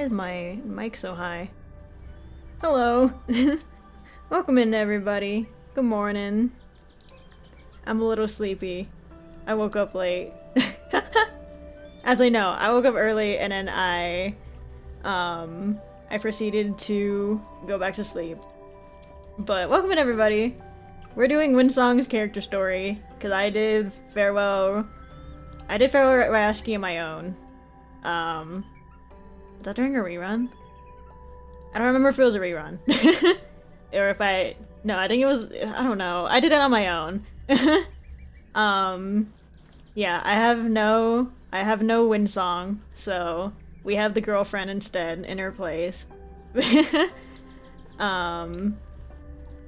Why is my mic so high? Hello! Welcome in, everybody. Good morning. I'm a little sleepy. I woke up late. As I know, I woke up early and then I proceeded to go back to sleep. But welcome in, everybody. We're doing Windsong's character story, because I did farewell Rayaski on my own. Was that during a rerun? I don't remember if it was a rerun. Or if no, I think it was, I don't know. I did it on my own. Yeah, I have no Windsong, so we have the girlfriend instead in her place.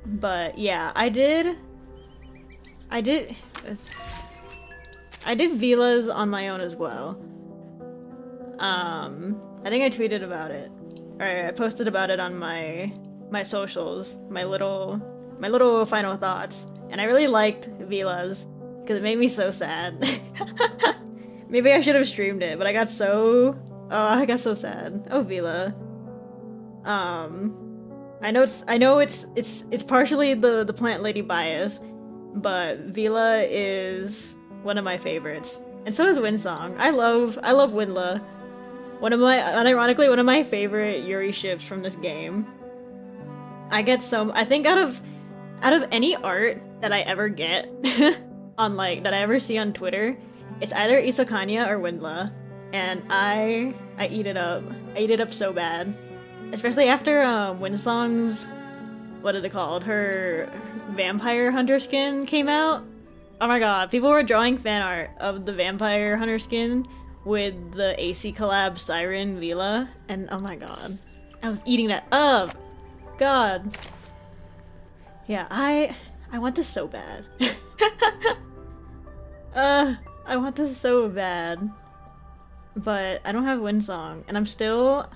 But yeah, I did Vila's on my own as well. I think I tweeted about it. Or I posted about it on my socials, my little final thoughts. And I really liked Vila's because it made me so sad. Maybe I should have streamed it, but I got so sad. Oh, Vila. I know it's partially the plant lady bias, but Vila is one of my favorites. And so is Windsong. I love Winla. Unironically, one of my favorite Yuri ships from this game. I think out of any art that I ever get on that I ever see on Twitter, it's either Isakanya or Winla. And I eat it up. I eat it up so bad. Especially after Windsong's, what is it called? Her vampire hunter skin came out. Oh my god, people were drawing fan art of the vampire hunter skin with the AC collab Siren Vila, and oh my god, I was eating that up. God. Yeah, I want this so bad. I want this so bad. But I don't have Windsong, and I'm still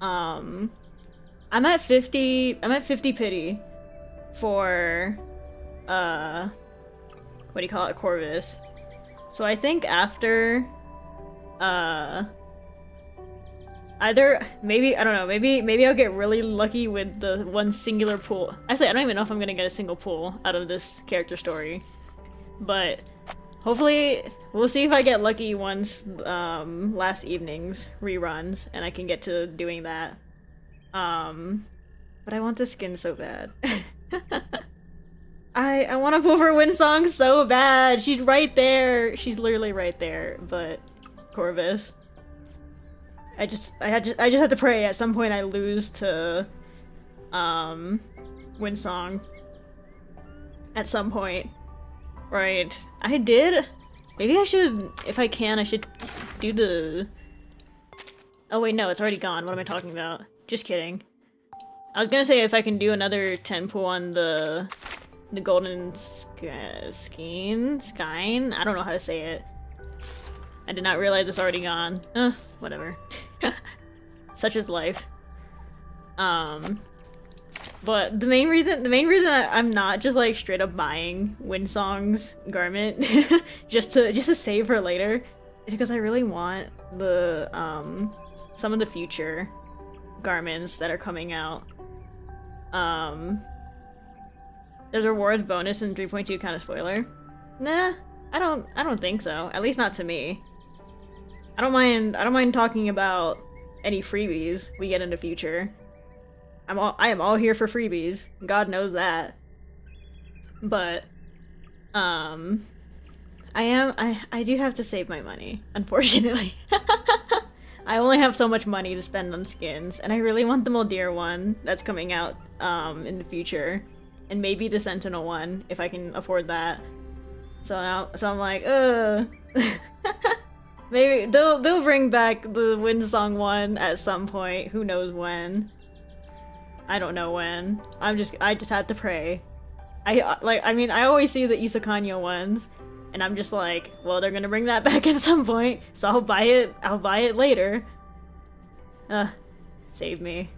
I'm at 50 pity for what do you call it, Corvus. So I think after maybe I'll get really lucky with the one singular pull. Actually, I don't even know if I'm gonna get a single pull out of this character story, but hopefully we'll see if I get lucky once last evening's reruns and I can get to doing that. But I want this skin so bad. I want to pull for Windsong so bad. She's right there. She's literally right there. But Corvus, I just have to pray at some point I lose to Windsong. At some point, right? I did. Maybe I should, if I can, I should do the. Oh wait, no, it's already gone. What am I talking about? Just kidding. I was gonna say if I can do another 10 pull on the golden skein? I don't know how to say it. I did not realize it's already gone. Whatever. Such is life. But the main reason I'm not just like straight up buying Windsong's garment just to save her later is because I really want the some of the future garments that are coming out. There's a rewards bonus in 3.2 kind of spoiler. Nah, I don't think so. At least not to me. I don't mind talking about any freebies we get in the future. I am all here for freebies. God knows that. But I do have to save my money, unfortunately. I only have so much money to spend on skins, and I really want the Moldir one that's coming out in the future. And maybe the Sentinel one, if I can afford that. So I'm like, maybe they'll bring back the Windsong one at some point. Who knows when? I don't know when. I just had to pray. I always see the Isakanya ones, and I'm just like, well, they're gonna bring that back at some point, so I'll buy it later. Save me.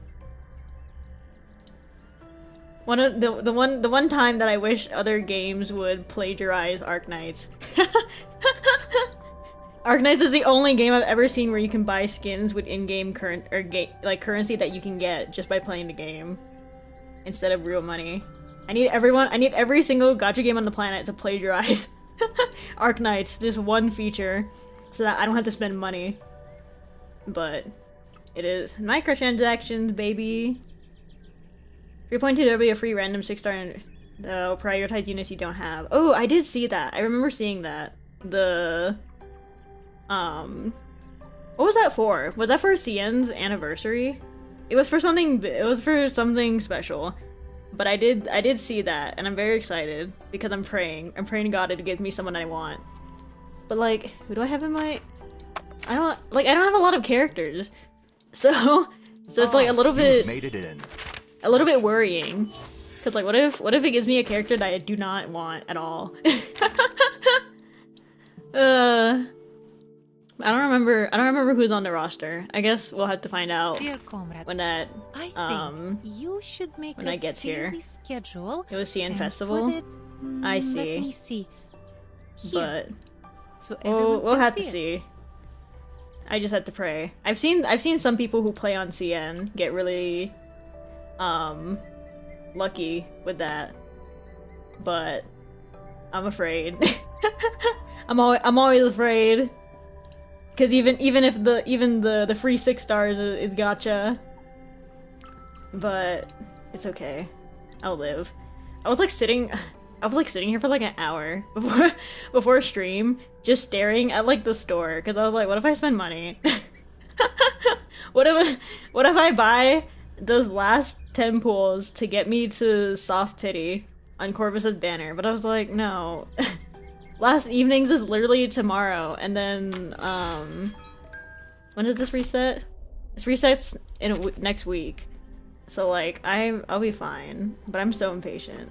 The one time that I wish other games would plagiarize Arknights. Arknights is the only game I've ever seen where you can buy skins with in-game currency that you can get just by playing the game instead of real money. I need every single gacha game on the planet to plagiarize Arknights, this one feature, so that I don't have to spend money. But it is microtransactions, baby. 3.2 there will be a free random 6-star and prioritize units you don't have. Oh, I did see that. I remember seeing that. The what was that for? Was that for CN's anniversary? It was for something. It was for something special. But I did see that, and I'm very excited because I'm praying. I'm praying to God to give me someone I want. But like, who do I have in my? I don't have a lot of characters, so it's like a little bit. Made it in. A little bit worrying, cause like, what if it gives me a character that I do not want at all? I don't remember who's on the roster. I guess we'll have to find out when that you should make when that gets here. Schedule it was CN Festival. I see. Let me see. But So we'll have to see. I just had to pray. I've seen some people who play on CN get really lucky with that, but I'm afraid. I'm always afraid, because even if the free 6 stars is gacha, but it's okay. I'll live. I was like sitting here for like an hour before stream, just staring at like the store, because I was like, what if I spend money? what if I buy those last 10 pools to get me to soft pity on Corvus's banner? But I was like, no. Last evenings is literally tomorrow, and then when does this reset? This resets in next week, so like I'll be fine. But I'm so impatient.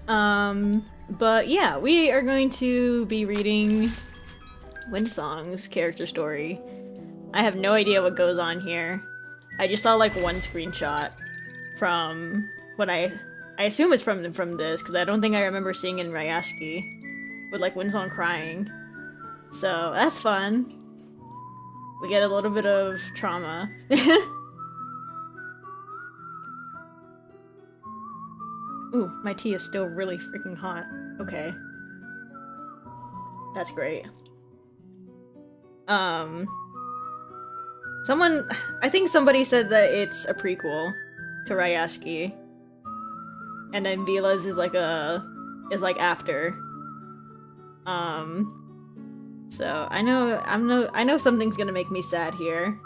But yeah, we are going to be reading Windsong's character story. I have no idea what goes on here. I just saw like one screenshot from what I assume it's from this, because I don't think I remember seeing it in Ryaski with like Windsong crying. So that's fun. We get a little bit of trauma. Ooh, my tea is still really freaking hot. Okay. That's great. I think somebody said that it's a prequel to Ryaski. And then Vila's is like after. So I know something's gonna make me sad here.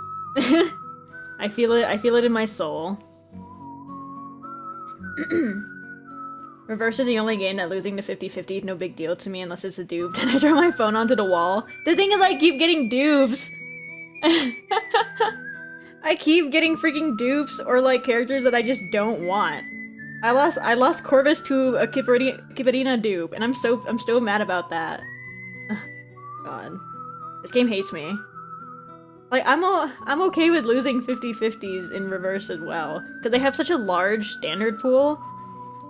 I feel it in my soul. Reverse is the only game that losing to 50-50 is no big deal to me unless it's a dupe. Then I throw my phone onto the wall. The thing is, I keep getting dupes. I keep getting freaking dupes or like characters that I just don't want. I lost Corvus to a Kiparina dupe, and I'm still mad about that. God, this game hates me. Like I'm okay with losing 50-50s in reverse as well, because they have such a large standard pool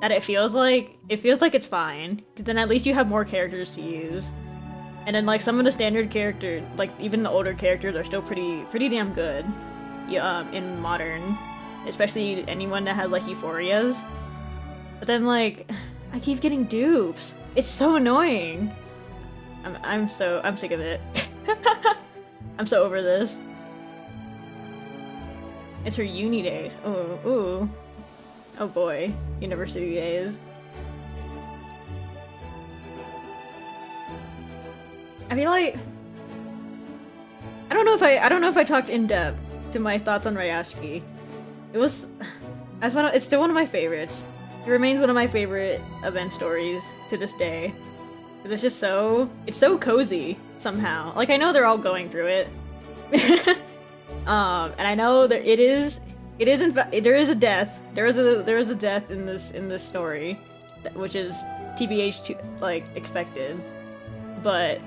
that it feels like it's fine. Because then at least you have more characters to use, and then like some of the standard characters, like even the older characters, are still pretty damn good. In modern, especially anyone that has like euphorias. But then like I keep getting dupes. It's so annoying. I'm sick of it. I'm so over this. It's her uni days. Ooh. Oh boy, university days. I feel like I don't know if I talked in depth to my thoughts on Ryaski. It's still one of my favorites. It remains one of my favorite event stories to this day. It's just it's so cozy somehow. Like, I know they're all going through it. And I know that there is a death. There is a death in this story, which is TBH like expected. But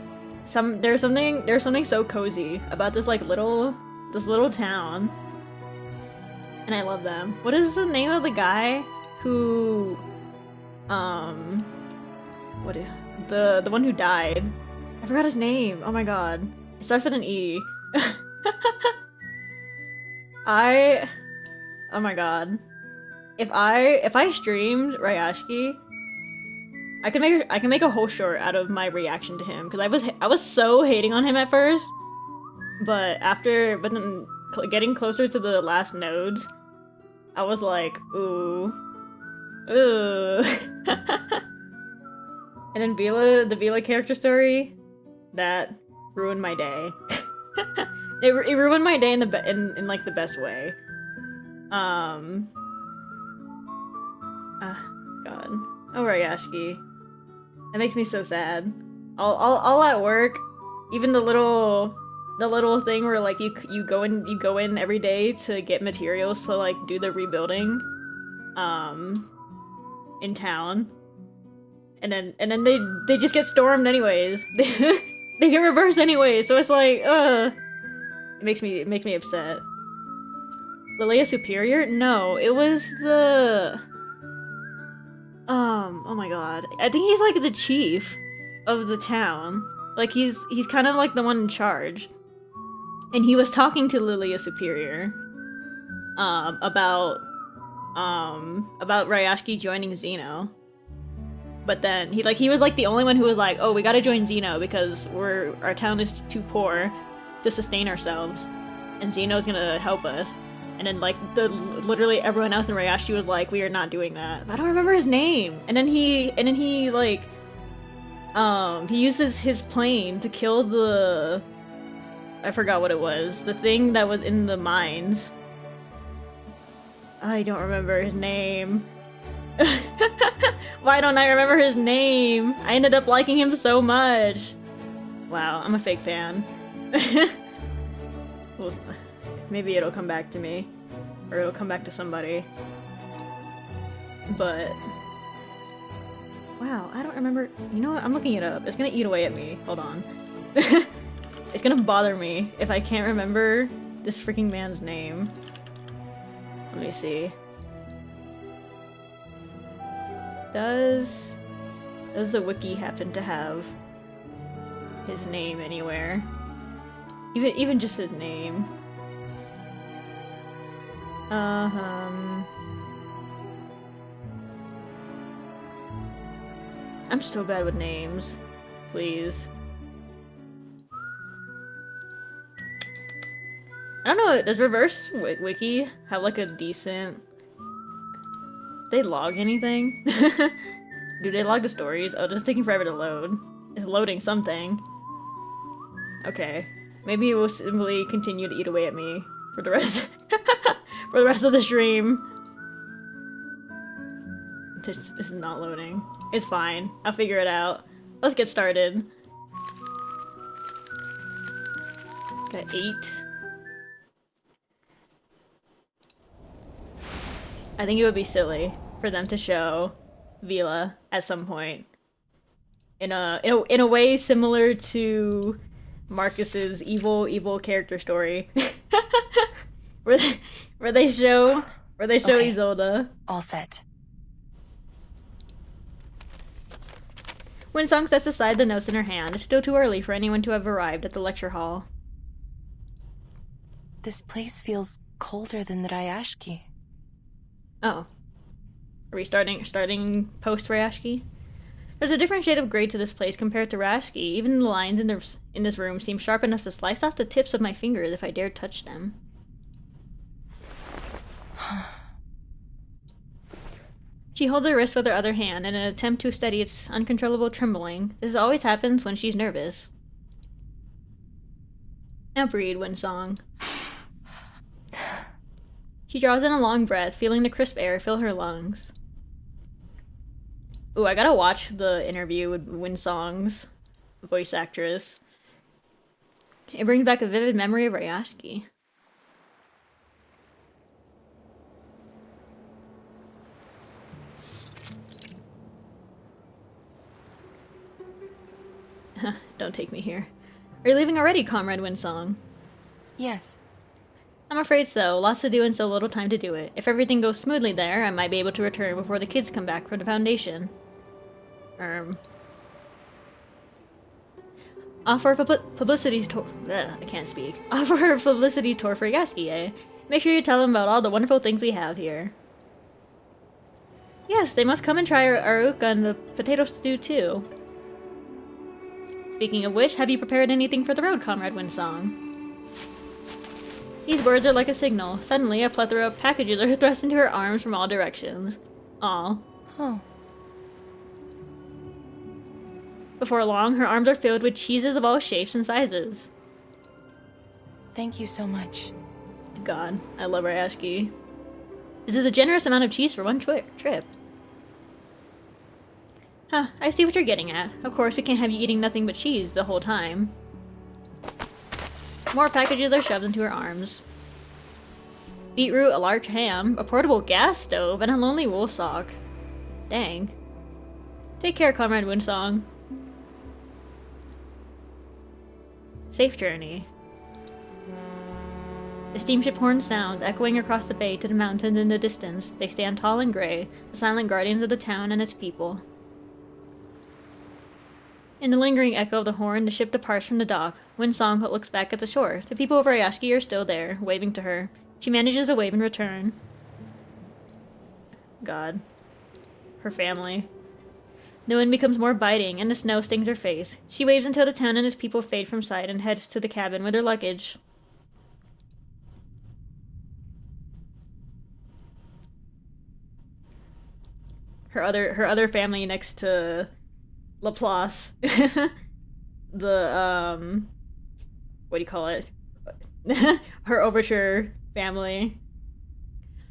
there's something so cozy about this little town. And I love them. What is the name of the guy who the one who died? I forgot his name. Oh my god. It starts with an E. Oh my god. If I streamed Ryashki, I can make a whole short out of my reaction to him because I was so hating on him at first, but then getting closer to the last nodes, I was like, ooh. And then the Vila character story, that ruined my day. it ruined my day in like the best way. God. Oh, Ryashki. That makes me so sad. All at work, even the little thing where like you go in every day to get materials to like do the rebuilding, in town, and then they just get stormed anyways. They get reversed anyways, so it's like, it makes me upset. Lilia Superior? No, it was the oh my god. I think he's like the chief of the town. Like he's kind of like the one in charge. And he was talking to Lilia Superior about Ryashki joining Xeno. But then he was like the only one who was like, "Oh, we got to join Xeno because our town is too poor to sustain ourselves, and Xeno's going to help us." And then like literally everyone else in Ryashki was like, "We are not doing that." I don't remember his name. And then he like he uses his plane to kill I forgot what it was. The thing that was in the mines. I don't remember his name. Why don't I remember his name? I ended up liking him so much. Wow, I'm a fake fan. Well, maybe it'll come back to me. Or it'll come back to somebody. But... wow, I don't remember... You know what? I'm looking it up. It's gonna eat away at me. Hold on. It's gonna bother me if I can't remember this freaking man's name. Let me see. Does the wiki happen to have his name anywhere? Even just his name. I'm so bad with names. Please. I don't know, does Reverse Wiki have like a decent... they log anything? Do they log the stories? Oh, it's taking forever to load. It's loading something. Okay. Maybe it will simply continue to eat away at me for the rest for the rest of the stream. This is not loading. It's fine. I'll figure it out. Let's get started. Got 8. I think it would be silly for them to show Vila at some point in a way similar to Marcus's evil character story, where they show okay. Isolde. All set. Windsong sets aside the notes in her hand. It's still too early for anyone to have arrived at the lecture hall. This place feels colder than the Ryashki. Oh. Are we starting post Ryashki? There's a different shade of gray to this place compared to Ryashki. Even the lines in this room seem sharp enough to slice off the tips of my fingers if I dared touch them. She holds her wrist with her other hand in an attempt to steady its uncontrollable trembling. This always happens when she's nervous. Now breathe, Windsong. She draws in a long breath, feeling the crisp air fill her lungs. Ooh, I gotta watch the interview with Windsong's voice actress. It brings back a vivid memory of Ryashki. Don't take me here. Are you leaving already, Comrade Windsong? Yes. I'm afraid so. Lots to do and so little time to do it. If everything goes smoothly there, I might be able to return before the kids come back from the Foundation. Offer a publicity tour. I can't speak. Offer a publicity tour for Yasuki, eh? Make sure you tell them about all the wonderful things we have here. Yes, they must come and try our uka and the potato stew too. Speaking of which, have you prepared anything for the road, Comrade Windsong? These words are like a signal. Suddenly, a plethora of packages are thrust into her arms from all directions. Aw. Oh. Before long, her arms are filled with cheeses of all shapes and sizes. Thank you so much. God, I love our Ashki. This is a generous amount of cheese for one trip. Huh, I see what you're getting at. Of course, we can't have you eating nothing but cheese the whole time. More packages are shoved into her arms. Beetroot, a large ham, a portable gas stove, and a lonely wool sock. Dang. Take care, Comrade Windsong. Safe journey. The steamship horn sounds, echoing across the bay to the mountains in the distance. They stand tall and gray, the silent guardians of the town and its people. In the lingering echo of the horn, the ship departs from the dock. Windsong looks back at the shore. The people of Ryashiki are still there, waving to her. She manages to wave in return. God. Her family. The wind becomes more biting, and the snow stings her face. She waves until the town and its people fade from sight and heads to the cabin with her luggage. Her other family next to Laplace. The, what do you call it? Her Overture family.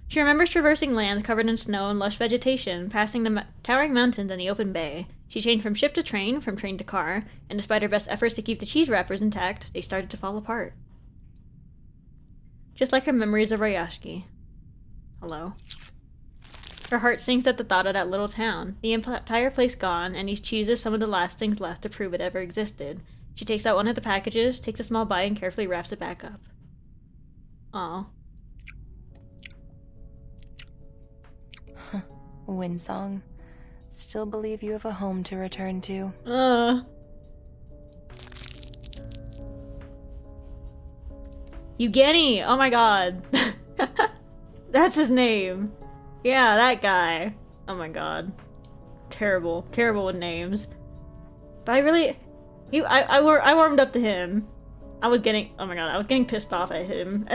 She remembers traversing lands covered in snow and lush vegetation, passing the towering mountains and the open bay. She changed from ship to train, from train to car, and despite her best efforts to keep the cheese wrappers intact, they started to fall apart. Just like her memories of Ryashiki. Hello. Her heart sinks at the thought of that little town, the entire place gone, and these cheeses some of the last things left to prove it ever existed. She takes out one of the packages, takes a small bite, and carefully wraps it back up. Aw. Windsong. Still believe you have a home to return to. Evgeny! Oh my god. That's his name. Yeah, that guy. Oh my god. Terrible. Terrible with names. But I really... I warmed up to him. I was getting pissed off at him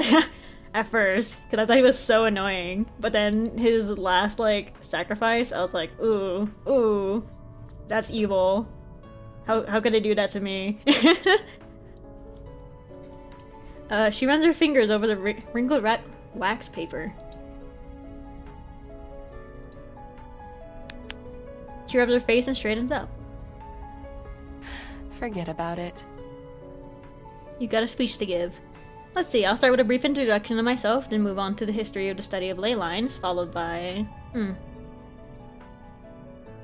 at first, because I thought he was so annoying. But then his last, like, sacrifice, I was like, ooh, that's evil. How could they do that to me? She runs her fingers over the wrinkled wax paper. She rubs her face and straightens up. Forget about it. You've got a speech to give. Let's see, I'll start with a brief introduction of myself, then move on to the history of the study of ley lines, followed by...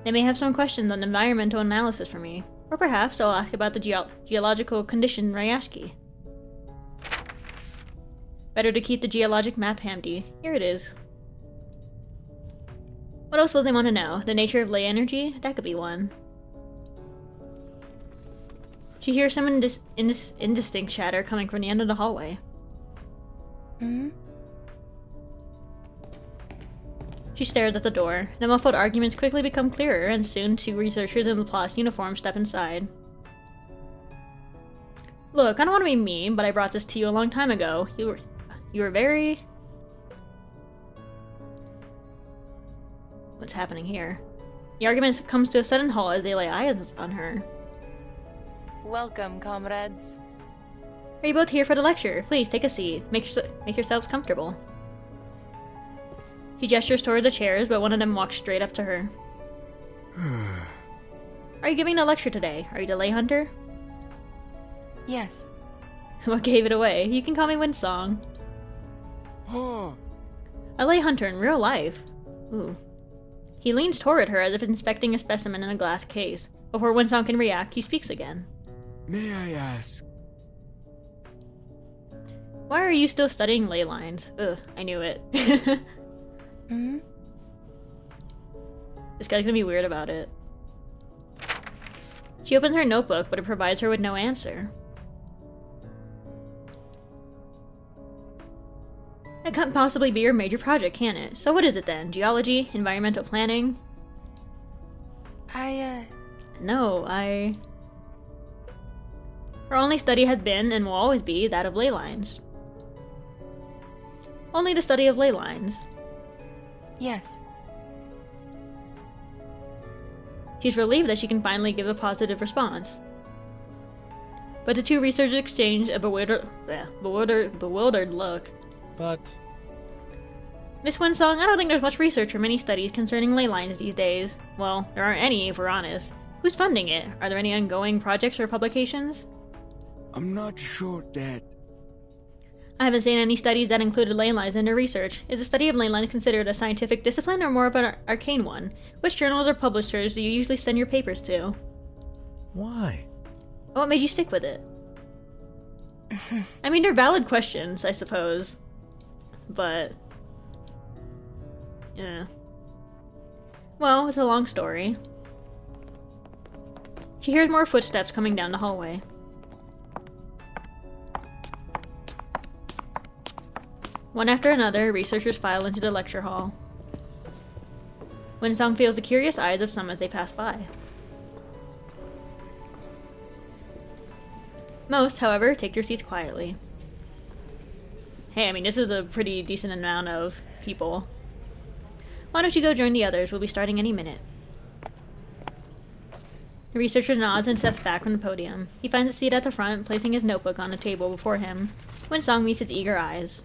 They may have some questions on environmental analysis for me, or perhaps they'll ask about the geological condition Ryashiki. Better to keep the geologic map handy. Here it is. What else will they want to know? The nature of ley energy? That could be one. She hears some indistinct chatter coming from the end of the hallway. She stares at the door. The muffled arguments quickly become clearer, and soon two researchers in Laplace uniform step inside. Look, I don't want to be mean, but I brought this to you a long time ago. You were very... What's happening here? The argument comes to a sudden halt as they lay eyes on her. Welcome, comrades. Are you both here for the lecture? Please, take a seat. Make yourselves comfortable. She gestures toward the chairs, but one of them walks straight up to her. Are you giving a lecture today? Are you the ley hunter? Yes. What gave it away? You can call me Windsong. A ley hunter in real life. Ooh. He leans toward her as if inspecting a specimen in a glass case. Before Windsong can react, he speaks again. May I ask? Why are you still studying ley lines? Ugh, I knew it. This guy's gonna be weird about it. She opens her notebook, but it provides her with no answer. That can't possibly be your major project, can it? So what is it then? Geology? Environmental planning? No, Her only study has been, and will always be, that of ley lines. Only the study of ley lines. Yes. She's relieved that she can finally give a positive response. But the two researchers exchange a bewildered look. But Miss Windsong, I don't think there's much research or many studies concerning ley lines these days. Well, there aren't any, if we're honest. Who's funding it? Are there any ongoing projects or publications? I'm not sure that. I haven't seen any studies that included ley lines in their research. Is the study of ley lines considered a scientific discipline or more of an arcane one? Which journals or publishers do you usually send your papers to? why? What made you stick with it? I mean, they're valid questions, I suppose. But... yeah. Well, it's a long story. She hears more footsteps coming down the hallway. One after another, researchers file into the lecture hall. Windsong feels the curious eyes of some as they pass by. Most, however, take their seats quietly. Hey, I mean, this is a pretty decent amount of people. Why don't you go join the others? We'll be starting any minute. The researcher nods and steps back from the podium. He finds a seat at the front, placing his notebook on the table before him. Windsong meets his eager eyes.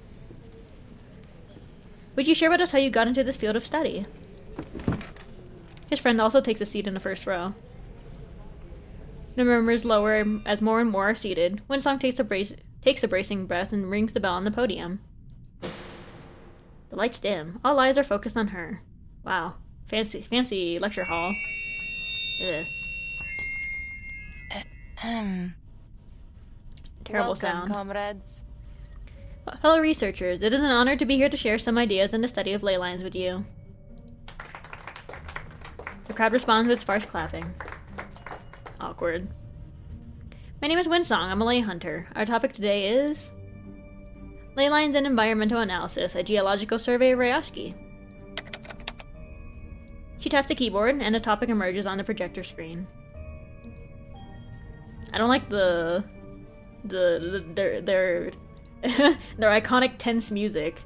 Would you share with us how you got into this field of study? His friend also takes a seat in the first row. The murmurs lower as more and more are seated. Windsong takes a bracing breath and rings the bell on the podium. The lights dim. All eyes are focused on her. Wow. Fancy lecture hall. Ugh. Terrible Welcome, sound. comrades. Fellow researchers, it is an honor to be here to share some ideas in the study of ley lines with you. The crowd responds with sparse clapping. Awkward. My name is Windsong. I'm a ley hunter. Our topic today is... ley lines and environmental analysis, a geological survey of Ryoski. She taps the keyboard, and the topic emerges on the projector screen. I don't like their iconic tense music.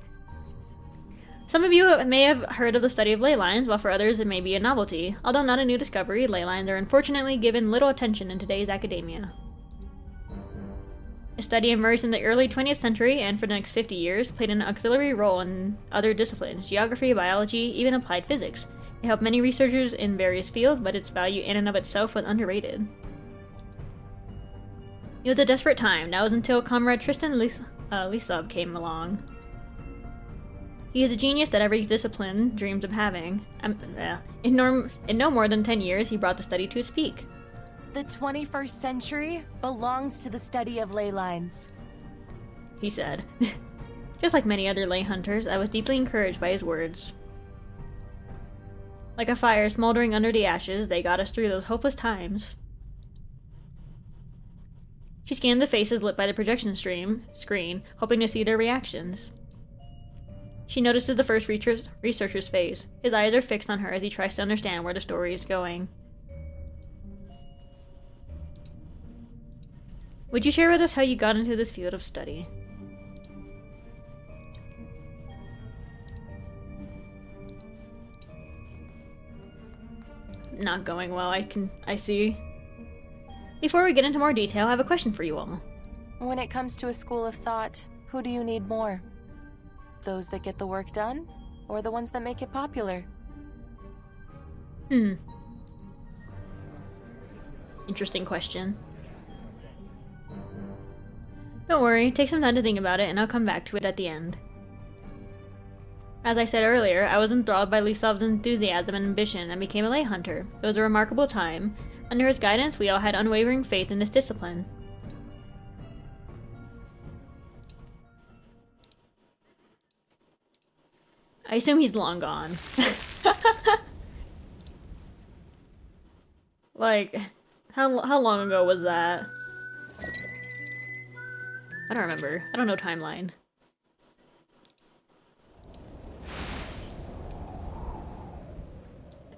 Some of you may have heard of the study of ley lines, while for others it may be a novelty. Although not a new discovery, ley lines are unfortunately given little attention in today's academia. A study emerged in the early 20th century and for the next 50 years played an auxiliary role in other disciplines, geography, biology, even applied physics. It helped many researchers in various fields, but its value in and of itself was underrated. It was a desperate time. That was until Comrade Tristan Lisov came along. He is a genius that every discipline dreams of having. In no more than 10 years, he brought the study to its peak. The 21st century belongs to the study of ley lines. He said. Just like many other ley hunters, I was deeply encouraged by his words. Like a fire smoldering under the ashes, they got us through those hopeless times. She scanned the faces lit by the projection screen, hoping to see their reactions. She notices the first researcher's face. His eyes are fixed on her as he tries to understand where the story is going. Would you share with us how you got into this field of study? Not going well, I see. Before we get into more detail, I have a question for you all. When it comes to a school of thought, who do you need more? Those that get the work done, or the ones that make it popular? Interesting question. Don't worry, take some time to think about it and I'll come back to it at the end. As I said earlier, I was enthralled by Lisov's enthusiasm and ambition and became a ley hunter. It was a remarkable time. Under his guidance, we all had unwavering faith in this discipline. I assume he's long gone. Like, How long ago was that? I don't remember. I don't know timeline.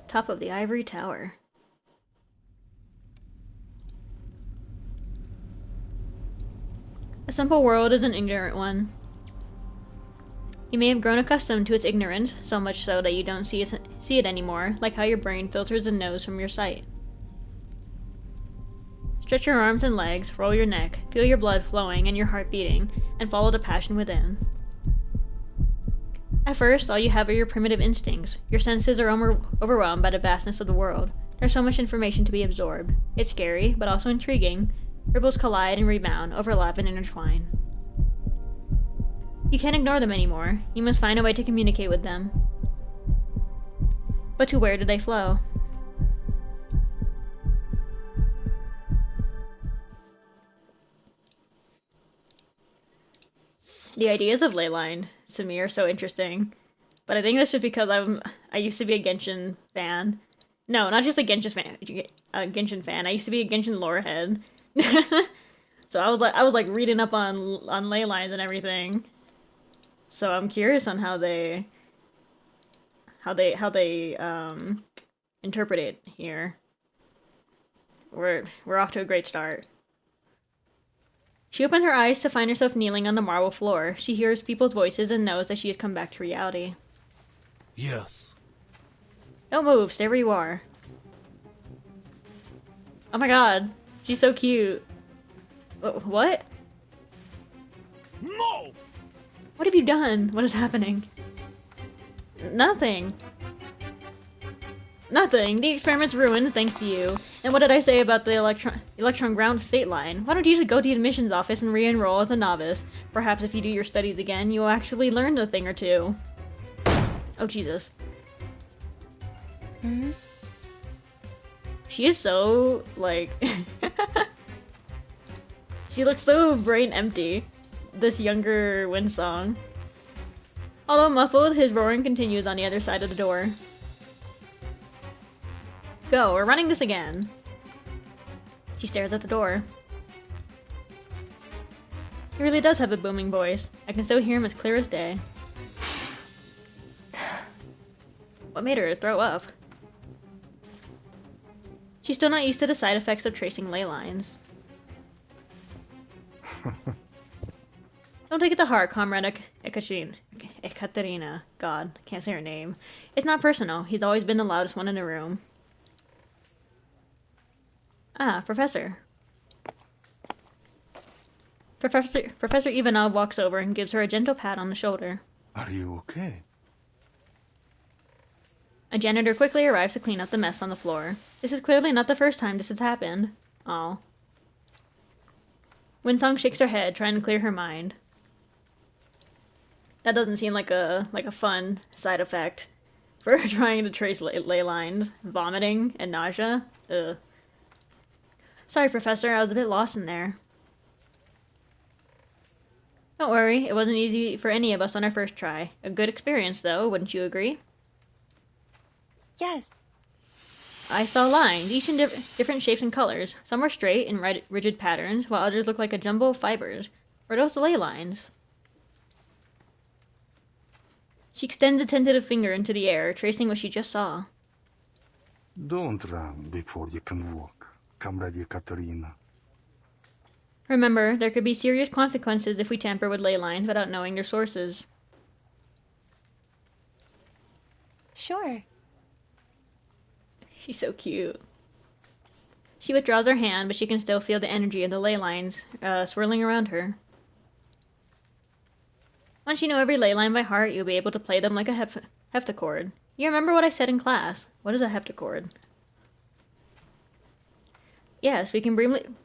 Top of the ivory tower. A simple world is an ignorant one. You may have grown accustomed to its ignorance, so much so that you don't see it anymore, like how your brain filters and knows from your sight. Stretch your arms and legs, roll your neck, feel your blood flowing and your heart beating, and follow the passion within. At first, all you have are your primitive instincts. Your senses are overwhelmed by the vastness of the world. There's so much information to be absorbed. It's scary, but also intriguing. Ripples collide and rebound, overlap and intertwine. You can't ignore them anymore. You must find a way to communicate with them. But to where do they flow? The ideas of leyline to me are so interesting, but I think that's just because I used to be a Genshin fan. No, not just a Genshin fan. I used to be a Genshin lore head. So I was like reading up on ley lines and everything. So I'm curious on how they interpret it here. We're off to a great start. She opened her eyes to find herself kneeling on the marble floor. She hears people's voices and knows that she has come back to reality. Yes. Don't move, stay where you are. Oh my god, she's so cute. What? No! What have you done? What is happening? Nothing. Nothing. The experiment's ruined thanks to you. And what did I say about the electron ground state line? Why don't you just go to the admissions office and re-enroll as a novice? Perhaps if you do your studies again, you'll actually learn a thing or two. Oh, Jesus. Hmm? She is so, like... She looks so brain empty. This younger windsong. Although muffled, his roaring continues on the other side of the door. Go, we're running this again. She stares at the door. He really does have a booming voice. I can still hear him as clear as day. What made her throw up? She's still not used to the side effects of tracing ley lines. Don't take it to heart, Comrade Ekaterina. God, can't say her name. It's not personal. He's always been the loudest one in the room. Ah, Professor. Professor Ivanov walks over and gives her a gentle pat on the shoulder. Are you okay? A janitor quickly arrives to clean up the mess on the floor. This is clearly not the first time this has happened. Aw. Windsong shakes her head, trying to clear her mind. That doesn't seem like a fun side effect for trying to trace ley lines. Vomiting and nausea. Ugh. Sorry, Professor, I was a bit lost in there. Don't worry, it wasn't easy for any of us on our first try. A good experience, though, wouldn't you agree? Yes. I saw lines, each in different shapes and colors. Some were straight and rigid patterns, while others looked like a jumble of fibers. Were those ley lines? She extends a tentative finger into the air, tracing what she just saw. Don't run before you can walk, Comrade Katerina. Remember, there could be serious consequences if we tamper with ley lines without knowing their sources. Sure. She's so cute. She withdraws her hand, but she can still feel the energy of the ley lines swirling around her. Once you know every ley line by heart, you'll be able to play them like a heptachord. You remember what I said in class. What is a heptachord? Yes, we can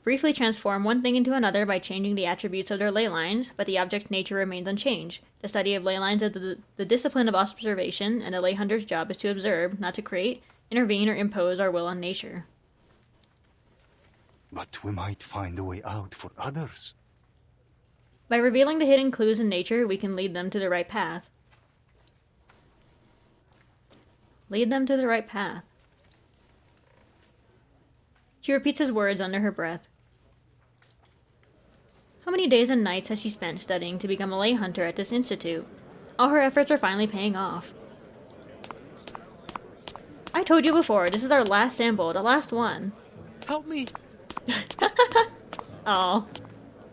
briefly transform one thing into another by changing the attributes of their ley lines, but the object nature remains unchanged. The study of ley lines is the discipline of observation, and the ley hunter's job is to observe, not to create, intervene, or impose our will on nature. But we might find a way out for others. By revealing the hidden clues in nature, we can lead them to the right path. Lead them to the right path. She repeats his words under her breath. How many days and nights has she spent studying to become a lay hunter at this institute? All her efforts are finally paying off. I told you before, this is our last sample, the last one. Help me. Oh,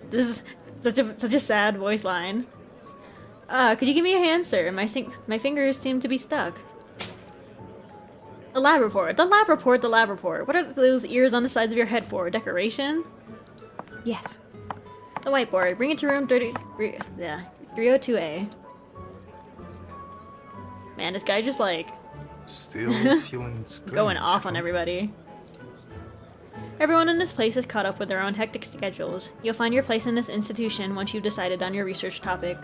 this is such a sad voice line. Could you give me a hand, sir? My fingers seem to be stuck. The lab report. The lab report. The lab report. What are those ears on the sides of your head for? Decoration? Yes. The whiteboard. Bring it to room 302A. Man, this guy just like Still feeling strange. going off on everybody. Everyone in this place is caught up with their own hectic schedules. You'll find your place in this institution once you've decided on your research topic.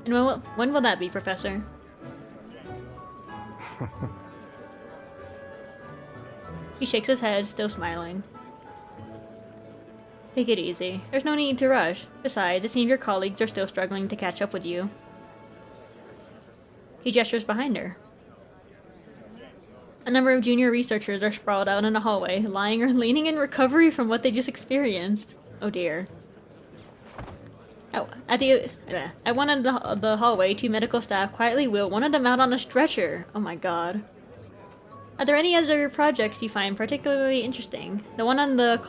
And when will that be, Professor? He shakes his head, still smiling. Take it easy. There's no need to rush. Besides, it seems your colleagues are still struggling to catch up with you. He gestures behind her. A number of junior researchers are sprawled out in a hallway, lying or leaning in recovery from what they just experienced. Oh dear. At one end of the hallway, two medical staff quietly wheel one of them out on a stretcher. Oh my god. Are there any other projects you find particularly interesting? The one on the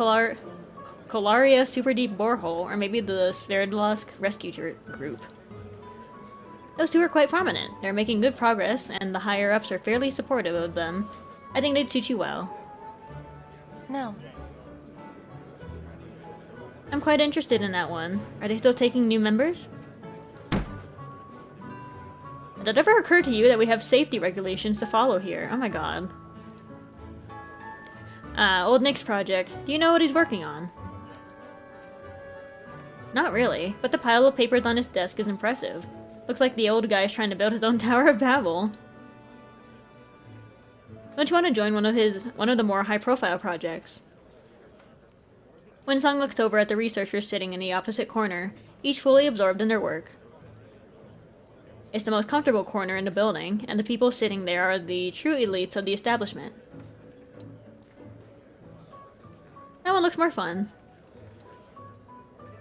Colaria Super Deep Borehole, or maybe the Sverdlovsk Rescue Group. Those two are quite prominent. They're making good progress, and the higher-ups are fairly supportive of them. I think they'd suit you well. No. I'm quite interested in that one. Are they still taking new members? Did it ever occur to you that we have safety regulations to follow here? Oh my god. Old Nick's project. Do you know what he's working on? Not really, but the pile of papers on his desk is impressive. Looks like the old guy is trying to build his own Tower of Babel. Don't you want to join one of the more high-profile projects? Windsong looks over at the researchers sitting in the opposite corner, each fully absorbed in their work. It's the most comfortable corner in the building, and the people sitting there are the true elites of the establishment. That one looks more fun.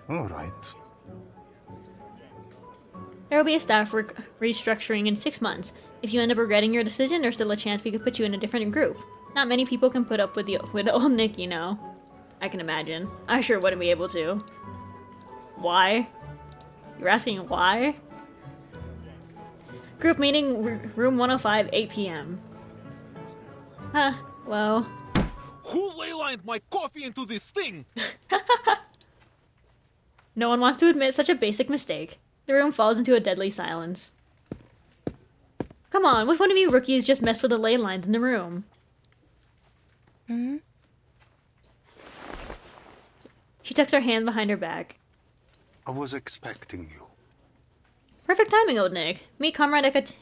All right. There will be a staff restructuring in 6 months. If you end up regretting your decision, there's still a chance we could put you in a different group. Not many people can put up with old Nick, you know. I can imagine. I sure wouldn't be able to. Why? You're asking why? Group meeting, room 105, 8 p.m. Huh, well... Who leylined my coffee into this thing? No one wants to admit such a basic mistake. The room falls into a deadly silence. Come on, which one of you rookies just messed with the ley lines in the room? Hmm? She tucks her hand behind her back. I was expecting you. Perfect timing, old Nick. Meet Comrade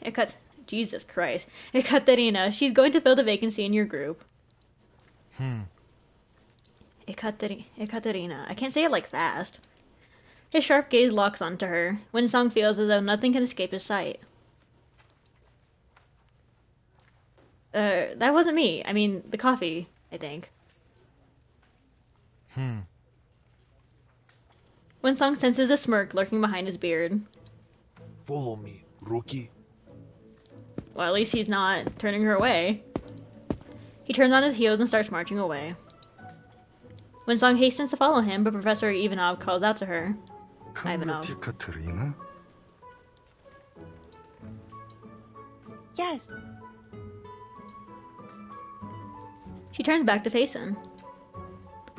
Jesus Christ. Ekaterina. She's going to fill the vacancy in your group. Ekaterina. I can't say it like fast. His sharp gaze locks onto her. Windsong feels as though nothing can escape his sight. That wasn't me. I mean, the coffee, I think. Winsong senses a smirk lurking behind his beard. Follow me, rookie. Well, at least he's not turning her away. He turns on his heels and starts marching away. Winsong hastens to follow him, but Professor Ivanov calls out to her. Ivanov. Katerina? Yes. She turns back to face him.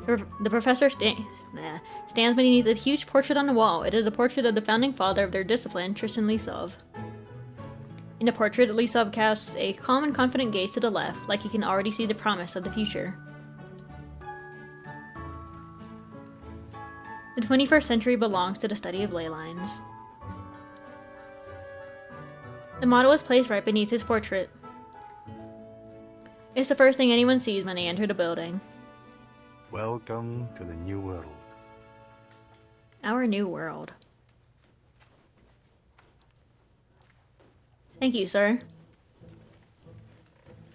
The professor stands beneath a huge portrait on the wall. It is a portrait of the founding father of their discipline, Tristan Lisov. In the portrait, Lisov casts a calm and confident gaze to the left, like he can already see the promise of the future. The 21st century belongs to the study of ley lines. The motto is placed right beneath his portrait. It's the first thing anyone sees when they enter the building. Welcome to the new world. Our new world. Thank you, sir.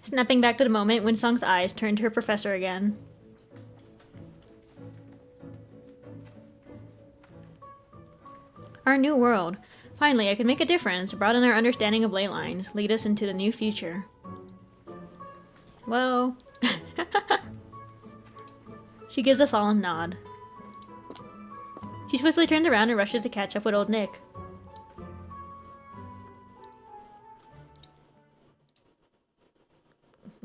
Snapping back to the moment, Windsong's eyes turned to her professor again. Our new world. Finally, I can make a difference, broaden our understanding of ley lines, lead us into the new future. Well... She gives a solemn nod. She swiftly turns around and rushes to catch up with old Nick.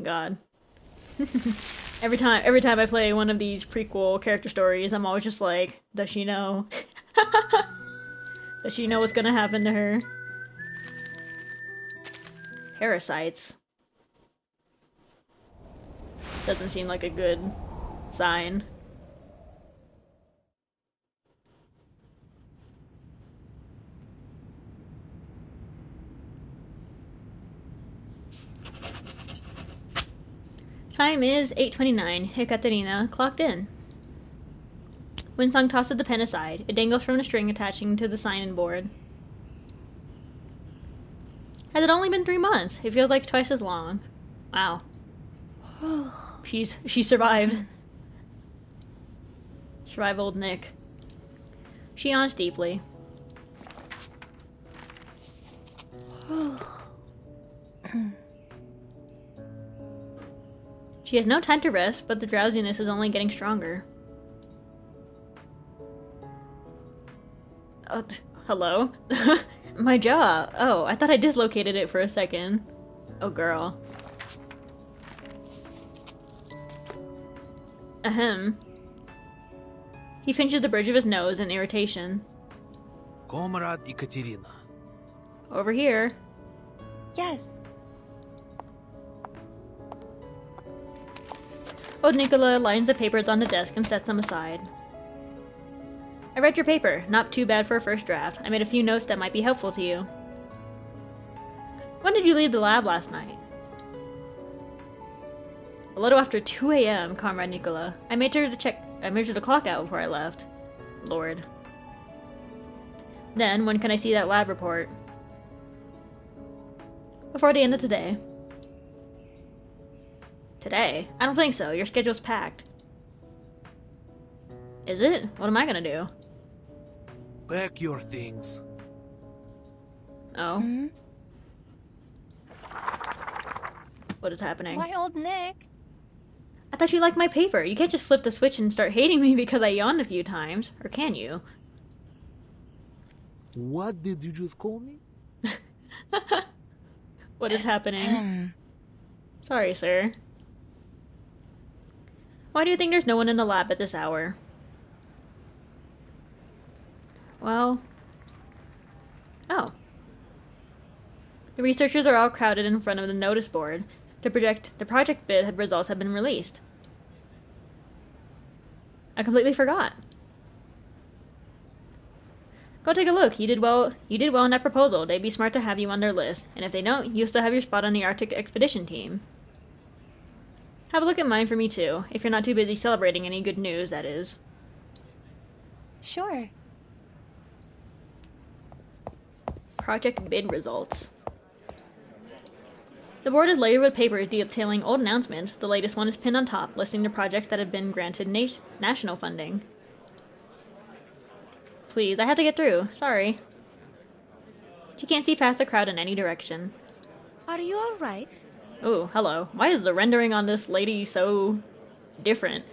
God. every time I play one of these prequel character stories, I'm always just like, does she know? Does she know what's gonna happen to her? Parasites. Doesn't seem like a good sign. Time is 8:29. Ekaterina clocked in. Windsong tosses the pen aside. It dangles from the string attaching to the sign-in board. Has it only been 3 months? It feels like twice as long. Wow. She survived. Survived old Nick. She yawns deeply. She has no time to rest, but the drowsiness is only getting stronger. Hello? My jaw. Oh, I thought I dislocated it for a second. Oh, girl. Ahem. He pinches the bridge of his nose in irritation. Comrade Ekaterina. Over here. Yes. Old Nicola lines the papers on the desk and sets them aside. I read your paper. Not too bad for a first draft. I made a few notes that might be helpful to you. When did you leave the lab last night? A little after 2 a.m., Comrade Nicola. I measured the clock out before I left. Lord. Then, when can I see that lab report? Before the end of today. Today? I don't think so. Your schedule's packed. Is it? What am I gonna do? Pack your things. Oh. Hmm? What is happening? Why, old Nick? I thought you liked my paper. You can't just flip the switch and start hating me because I yawned a few times. Or can you? What did you just call me? What is happening? Sorry, sir. Why do you think there's no one in the lab at this hour? Well... Oh. The researchers are all crowded in front of the notice board. The project bid results have been released. I completely forgot. Go take a look. You did well in that proposal. They'd be smart to have you on their list. And if they don't, you still have your spot on the Arctic expedition team. Have a look at mine for me too, if you're not too busy celebrating any good news, that is. Sure. Project bid results. The board is layered with papers detailing old announcements. The latest one is pinned on top, listing the projects that have been granted national funding. Please, I have to get through. Sorry. She can't see past the crowd in any direction. Are you alright? Oh, hello. Why is the rendering on this lady so different?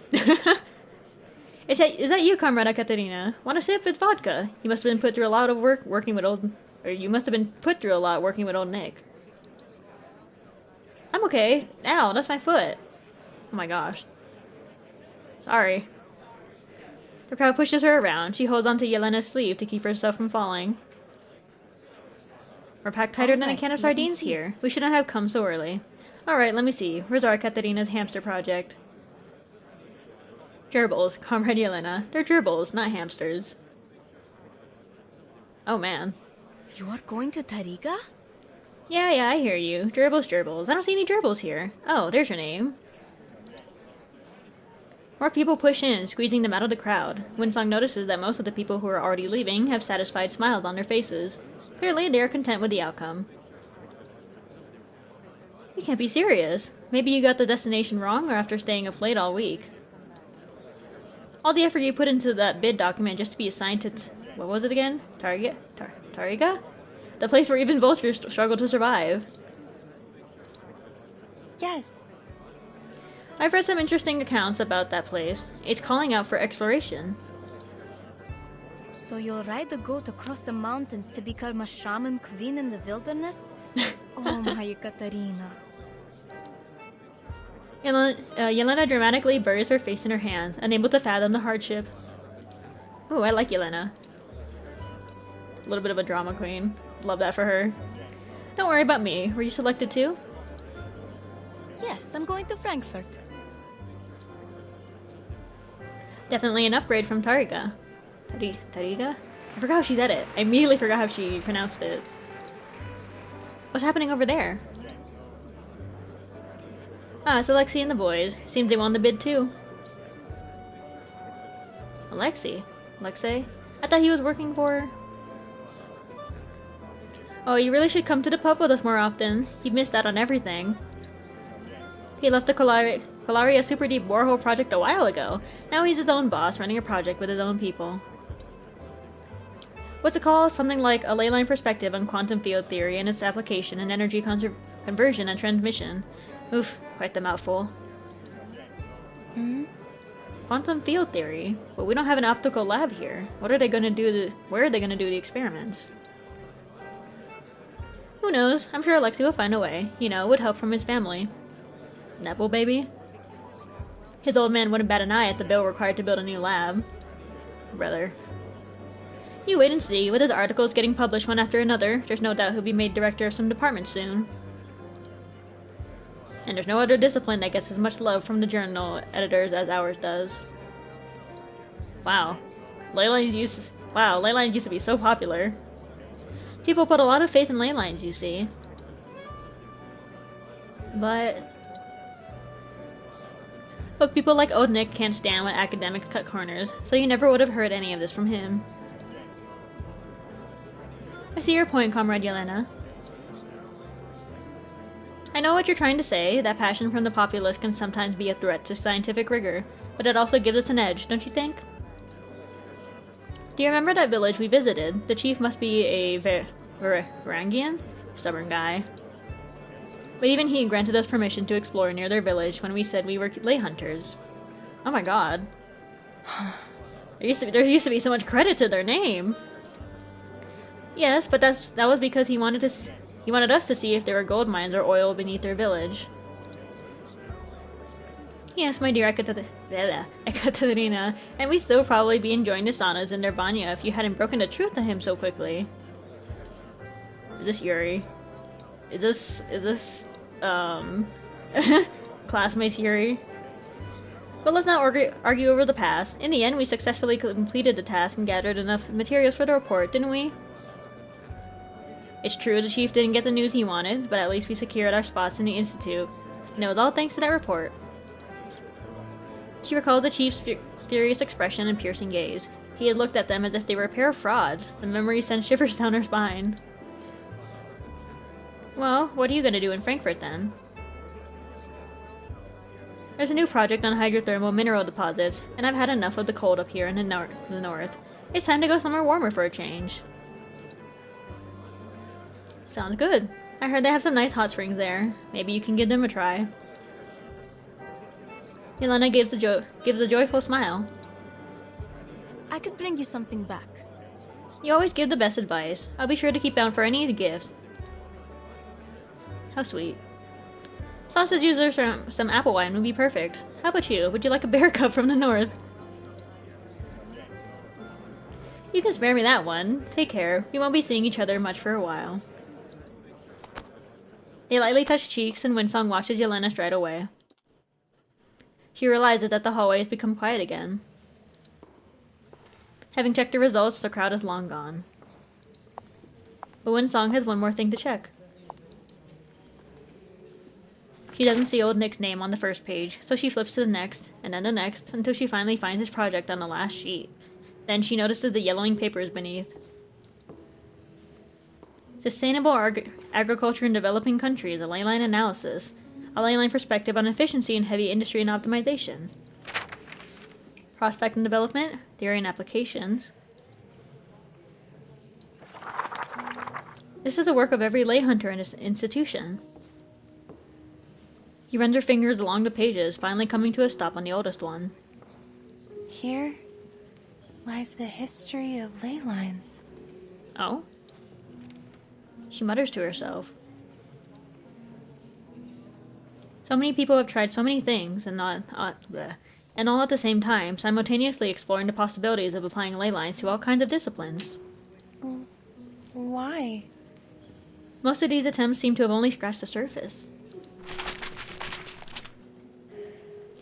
Is that you, Comrade Katerina? Want a sip? It's vodka. You must have been put through a lot of work working with old... Or you must have been put through a lot working with old Nick. I'm okay. Ow, that's my foot. Oh my gosh. Sorry. The crowd pushes her around. She holds onto Yelena's sleeve to keep herself from falling. We're packed tighter than a can of sardines here. We shouldn't have come so early. Alright, let me see. Where's our Katerina's hamster project? Gerbils, Comrade Yelena. They're gerbils, not hamsters. Oh man. You are going to Tariga? Yeah, I hear you. Gerbils. I don't see any gerbils here. Oh, there's your name. More people push in, squeezing them out of the crowd. Windsong notices that most of the people who are already leaving have satisfied smiles on their faces. Clearly, they are content with the outcome. You can't be serious. Maybe you got the destination wrong or after staying up late all week. All the effort you put into that bid document just to be assigned to... what was it again? Tariga? The place where even vultures struggle to survive. Yes. I've read some interesting accounts about that place. It's calling out for exploration. So you'll ride the goat across the mountains to become a shaman queen in the wilderness? Oh my Katarina. Yelena dramatically buries her face in her hands, unable to fathom the hardship. Oh, I like Yelena. A little bit of a drama queen. Love that for her. Don't worry about me. Were you selected too? Yes, I'm going to Frankfurt. Definitely an upgrade from Tariga. Tariga? I forgot how she said it. I immediately forgot how she pronounced it. What's happening over there? Ah, it's Alexei and the boys. Seems they won the bid too. Alexei? I thought he was working for... Oh, you really should come to the pub with us more often. You've missed out on everything. He left the Colaria Super Deep Borehole project a while ago. Now he's his own boss, running a project with his own people. What's it called? Something like a leyline perspective on quantum field theory and its application in energy conversion and transmission. Oof, quite the mouthful. Quantum field theory? But we don't have an optical lab here. Where are they going to do the experiments? Who knows? I'm sure Alexei will find a way. You know, with help from his family. Nepo baby? His old man wouldn't bat an eye at the bill required to build a new lab. Brother. You wait and see. With his articles getting published one after another, there's no doubt he'll be made director of some department soon. And there's no other discipline that gets as much love from the journal editors as ours does. Wow. Leylines used to be so popular. People put a lot of faith in ley lines, you see. But people like Odnik can't stand when academics cut corners, so you never would have heard any of this from him. I see your point, Comrade Yelena. I know what you're trying to say, that passion from the populace can sometimes be a threat to scientific rigor, but it also gives us an edge, don't you think? Do you remember that village we visited? The chief must be a Varangian? Stubborn guy. But even he granted us permission to explore near their village when we said we were ley hunters. Oh my god. There used to be so much credit to their name. Yes, but that was because he wanted us to see if there were gold mines or oil beneath their village. Yes, my dear Ekaterina, and we'd still probably be enjoying the saunas in their banya if you hadn't broken the truth to him so quickly. Is this Yuri? Is this, classmates Yuri? But let's not argue over the past. In the end, we successfully completed the task and gathered enough materials for the report, didn't we? It's true the chief didn't get the news he wanted, but at least we secured our spots in the institute. And it was all thanks to that report. She recalled the chief's furious expression and piercing gaze. He had looked at them as if they were a pair of frauds. The memory sent shivers down her spine. Well, what are you gonna do in Frankfurt then? There's a new project on hydrothermal mineral deposits, and I've had enough of the cold up here in the north. It's time to go somewhere warmer for a change. Sounds good. I heard they have some nice hot springs there. Maybe you can give them a try. Yelena gives a joyful smile. I could bring you something back. You always give the best advice. I'll be sure to keep out for any gift. How sweet. Sausage juice or some apple wine would be perfect. How about you? Would you like a bear cub from the north? You can spare me that one. Take care. We won't be seeing each other much for a while. They lightly touch cheeks, and Windsong watches Yelena stride away. She realizes that the hallway has become quiet again. Having checked the results, the crowd is long gone. But Windsong has one more thing to check. She doesn't see old Nick's name on the first page, so she flips to the next, and then the next, until she finally finds his project on the last sheet. Then she notices the yellowing papers beneath. Sustainable Agriculture in Developing Countries, a ley line analysis. A ley line perspective on efficiency in heavy industry and optimization. Prospect and development, theory and applications. This is the work of every lay hunter in this institution. He runs her fingers along the pages, finally coming to a stop on the oldest one. Here lies the history of ley lines. Oh? She mutters to herself. So many people have tried so many things, and all at the same time, simultaneously exploring the possibilities of applying ley lines to all kinds of disciplines. Why? Most of these attempts seem to have only scratched the surface.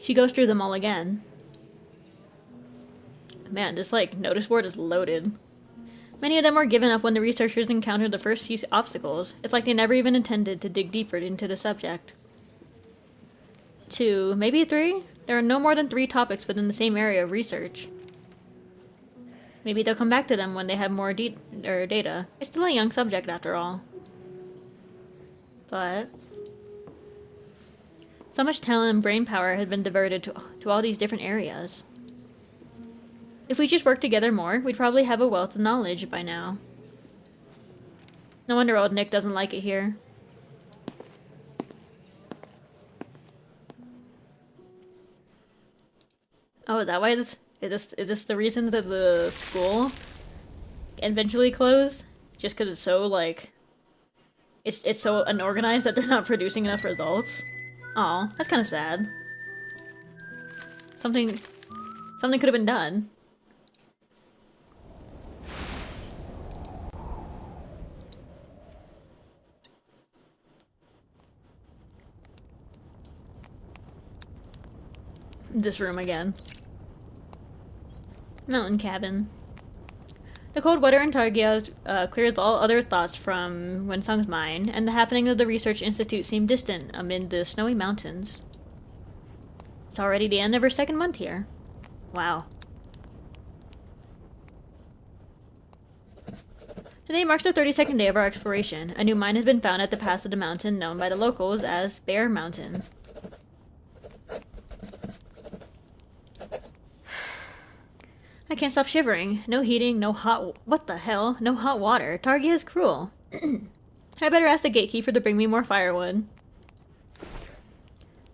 She goes through them all again. Man, this, notice board is loaded. Many of them were given up when the researchers encountered the first few obstacles. It's like they never even intended to dig deeper into the subject. 2, maybe 3? There are no more than 3 topics within the same area of research. Maybe they'll come back to them when they have more data. It's still a young subject after all. But so much talent and brain power has been diverted to all these different areas. If we just worked together more, we'd probably have a wealth of knowledge by now. No wonder old Nick doesn't like it here. Oh, is that why this is this the reason that the school eventually closed? Just because it's so it's so unorganized that they're not producing enough results? Aw, that's kind of sad. Something could have been done. This room again. Mountain cabin. The cold weather in Targia clears all other thoughts from Windsong's mind, and the happening of the research institute seemed distant amid the snowy mountains. It's already the end of her second month here. Wow. Today marks the 32nd day of our exploration. A new mine has been found at the pass of the mountain known by the locals as Bear Mountain. I can't stop shivering. No heating, no hot... What the hell? No hot water. Targia is cruel. I better ask the gatekeeper to bring me more firewood.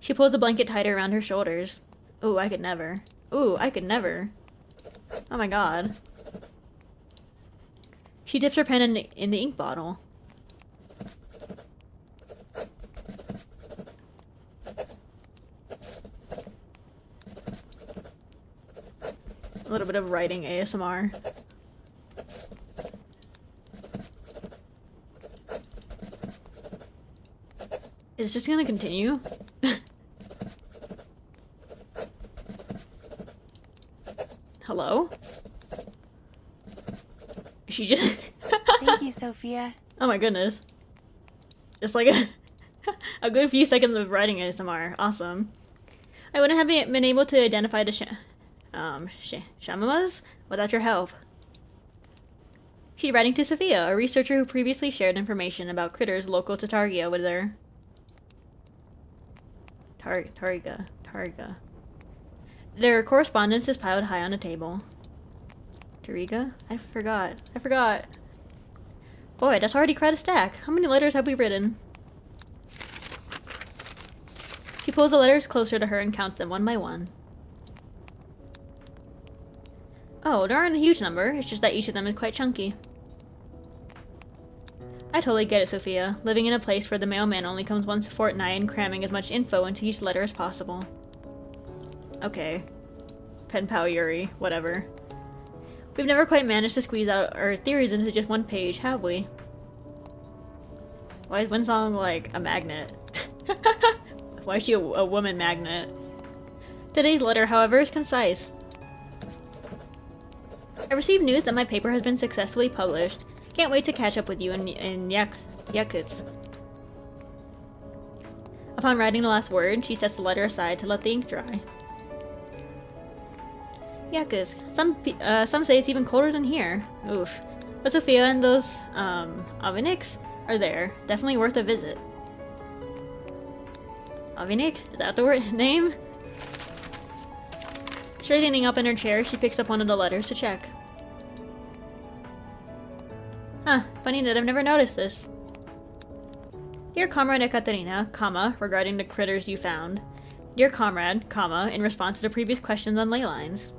She pulls the blanket tighter around her shoulders. Ooh, I could never. Ooh, I could never. Oh my god. She dips her pen in the ink bottle. A little bit of writing ASMR. Is this just gonna continue? Hello? She just... Thank you, Sophia. Oh my goodness. Just like a good few seconds of writing ASMR. Awesome. I wouldn't have been able to identify the Shamamas without your help. She's writing to Sophia, a researcher who previously shared information about critters local to Targia with her. Targa. Their correspondence is piled high on a table. Tariga? I forgot. Boy, that's already quite a stack. How many letters have we written? She pulls the letters closer to her and counts them one by one. Oh, there aren't a huge number. It's just that each of them is quite chunky. I totally get it, Sophia. Living in a place where the mailman only comes once a fortnight and cramming as much info into each letter as possible. Okay. Pen pal Yuri. Whatever. We've never quite managed to squeeze out our theories into just one page, have we? Why is Windsong like a magnet? Why is she a woman magnet? Today's letter, however, is concise. I received news that my paper has been successfully published. Can't wait to catch up with you in Yakutsk. Upon writing the last word, she sets the letter aside to let the ink dry. Yakutsk. Some say it's even colder than here. Oof. But Sophia and those, Aviniks are there. Definitely worth a visit. Avinik? Is that the word name? Straightening up in her chair, she picks up one of the letters to check. Huh, funny that I've never noticed this. Dear Comrade Ekaterina, comma, regarding the critters you found. Dear Comrade, comma, in response to the previous questions on ley lines.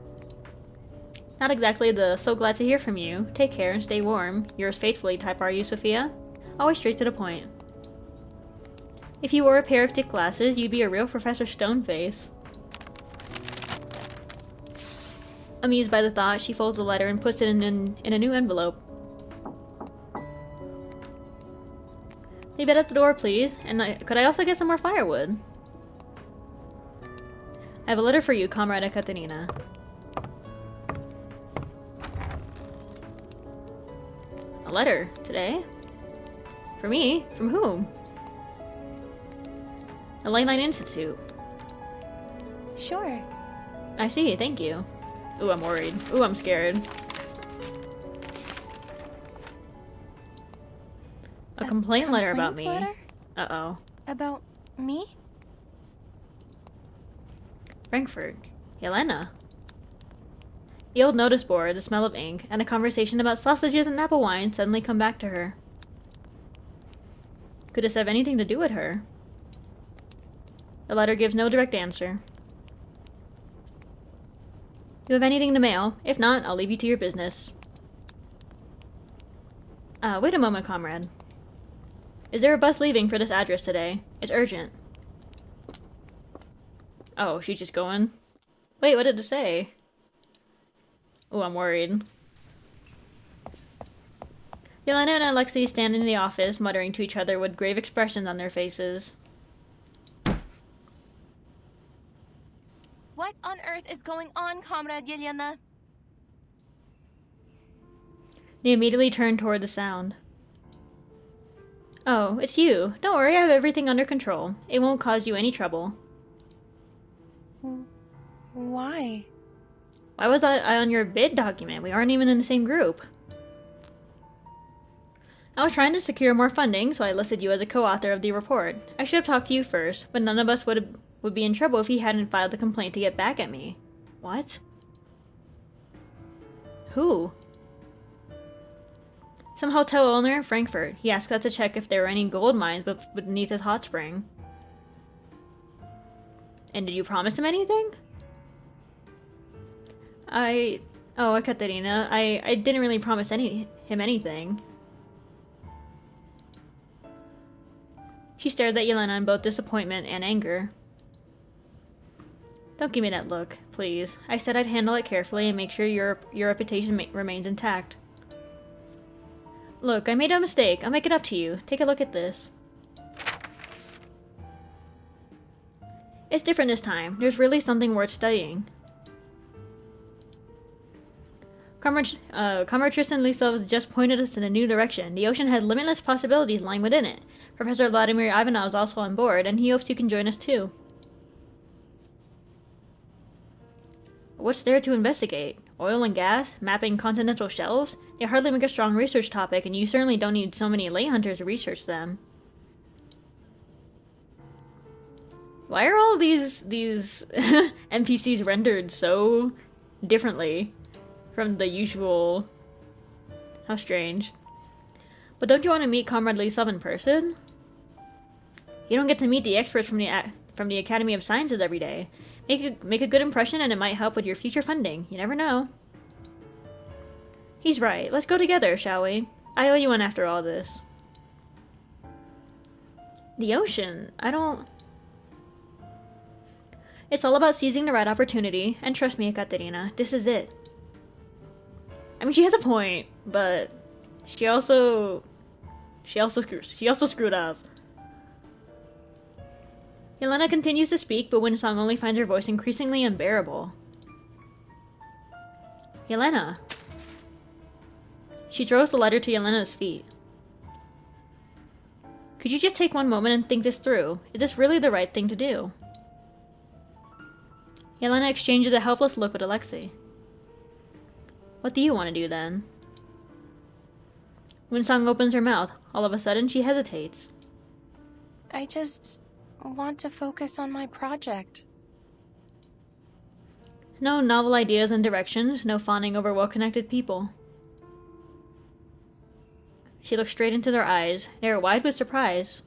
Not exactly the so glad to hear from you. Take care and stay warm. Yours faithfully type, are you, Sophia? Always straight to the point. If you wore a pair of thick glasses, you'd be a real Professor Stoneface. Amused by the thought, she folds the letter and puts it in a new envelope. Leave it at the door, please. And could I also get some more firewood? I have a letter for you, Comrade Ekaterina. A letter? Today? For me? From whom? The Leyline Institute. Sure. I see, thank you. Ooh, I'm worried. Ooh, I'm scared. A complaint letter about me. Letter? Uh-oh. About me? Frankfurt. Yelena. The old notice board, the smell of ink, and a conversation about sausages and apple wine suddenly come back to her. Could this have anything to do with her? The letter gives no direct answer. You have anything to mail? If not, I'll leave you to your business. Wait a moment, comrade. Is there a bus leaving for this address today? It's urgent. Oh, she's just going? Wait, what did it say? Oh, I'm worried. Yelena and Alexei stand in the office, muttering to each other with grave expressions on their faces. What on earth is going on, Comrade Yelena? They immediately turn toward the sound. Oh, it's you. Don't worry, I have everything under control. It won't cause you any trouble. Why? Why was I on your bid document? We aren't even in the same group. I was trying to secure more funding, so I listed you as a co-author of the report. I should have talked to you first, but none of us would be in trouble if he hadn't filed the complaint to get back at me. What? Who? Some hotel owner in Frankfurt. He asked us to check if there were any gold mines beneath his hot spring. And did you promise him anything? Oh, Ekaterina, I didn't really promise him anything. She stared at Yelena in both disappointment and anger. Don't give me that look, please. I said I'd handle it carefully and make sure your reputation remains intact. Look, I made a mistake. I'll make it up to you. Take a look at this. It's different this time. There's really something worth studying. Comrade Tristan Lisov just pointed us in a new direction. The ocean had limitless possibilities lying within it. Professor Vladimir Ivanov is also on board, and he hopes you can join us too. What's there to investigate? Oil and gas? Mapping continental shelves? They hardly make a strong research topic, and you certainly don't need so many lay hunters to research them. Why are all these NPCs rendered so differently from the usual? How strange. But don't you want to meet Comrade Lisov in person? You don't get to meet the experts from the Academy of Sciences every day. Make a good impression and it might help with your future funding. You never know. He's right. Let's go together, shall we? I owe you one after all this. The ocean? It's all about seizing the right opportunity, and trust me, Ekaterina, this is it. I mean, she has a point, but she also screwed up. Yelena continues to speak, but Windsong only finds her voice increasingly unbearable. Yelena. She throws the letter to Yelena's feet. Could you just take one moment and think this through? Is this really the right thing to do? Yelena exchanges a helpless look with Alexei. What do you want to do then? Winsong opens her mouth. All of a sudden, she hesitates. I just want to focus on my project. No novel ideas and directions, no fawning over well-connected people. She looks straight into their eyes. They are wide with surprise.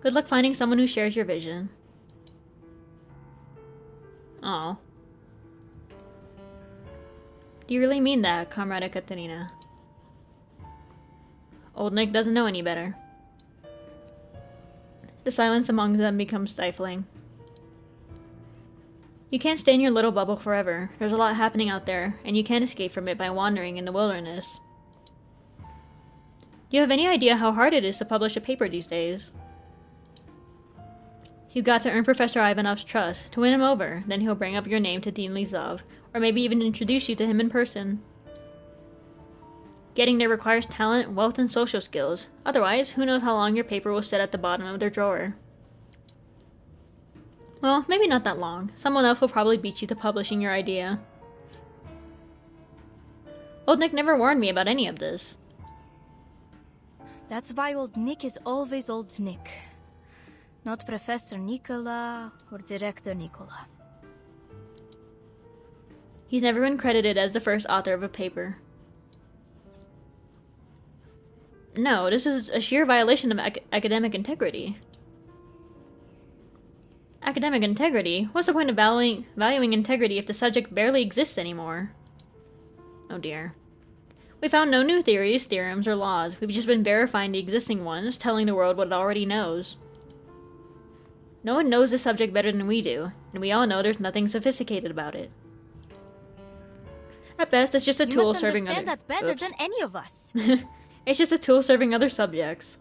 Good luck finding someone who shares your vision. Aw. Do you really mean that, Comrade Ekaterina? Old Nick doesn't know any better. The silence among them becomes stifling. You can't stay in your little bubble forever. There's a lot happening out there, and you can't escape from it by wandering in the wilderness. Do you have any idea how hard it is to publish a paper these days? You've got to earn Professor Ivanov's trust, to win him over, then he'll bring up your name to Dean Lizov, or maybe even introduce you to him in person. Getting there requires talent, wealth, and social skills. Otherwise, who knows how long your paper will sit at the bottom of their drawer. Well, maybe not that long. Someone else will probably beat you to publishing your idea. Old Nick never warned me about any of this. That's why Old Nick is always Old Nick. Not Professor Nikola or Director Nikola. He's never been credited as the first author of a paper. No, this is a sheer violation of academic integrity. Academic integrity? What's the point of valuing integrity if the subject barely exists anymore? Oh dear. We found no new theories, theorems, or laws. We've just been verifying the existing ones, telling the world what it already knows. No one knows the subject better than we do, and we all know there's nothing sophisticated about it. At best, it's just a tool serving other... You must understand that better than any of us. It's just a tool serving other subjects.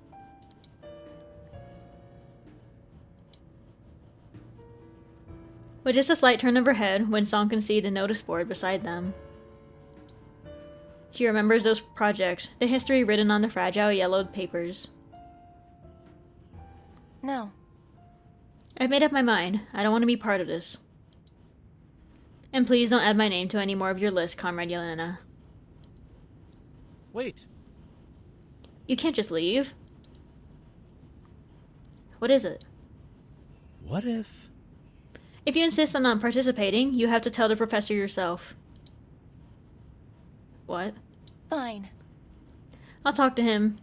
With just a slight turn of her head, Winsong can see the notice board beside them. She remembers those projects, the history written on the fragile yellowed papers. No. I've made up my mind. I don't want to be part of this. And please don't add my name to any more of your list, Comrade Yelena. Wait. You can't just leave. What is it? What if... If you insist on not participating, you have to tell the professor yourself. What? Fine. I'll talk to him.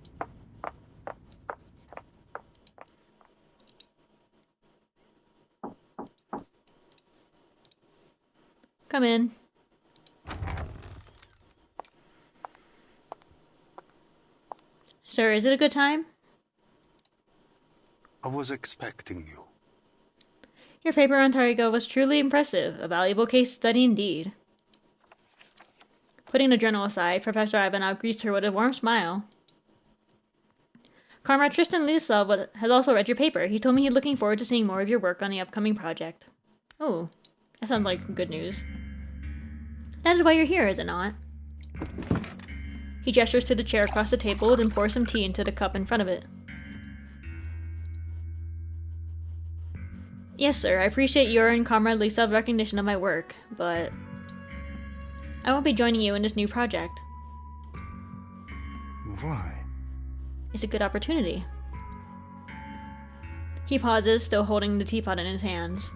Come in. Sir, is it a good time? I was expecting you. Your paper on Tarigo was truly impressive. A valuable case study indeed. Putting the journal aside, Professor Ivanov greets her with a warm smile. Comrade Tristan Lysov has also read your paper. He told me he's looking forward to seeing more of your work on the upcoming project. Oh, that sounds like good news. That is why you're here, is it not? He gestures to the chair across the table and pours some tea into the cup in front of it. Yes, sir, I appreciate your and Comrade Lysov's recognition of my work, but I won't be joining you in this new project. Why? It's a good opportunity. He pauses, still holding the teapot in his hands.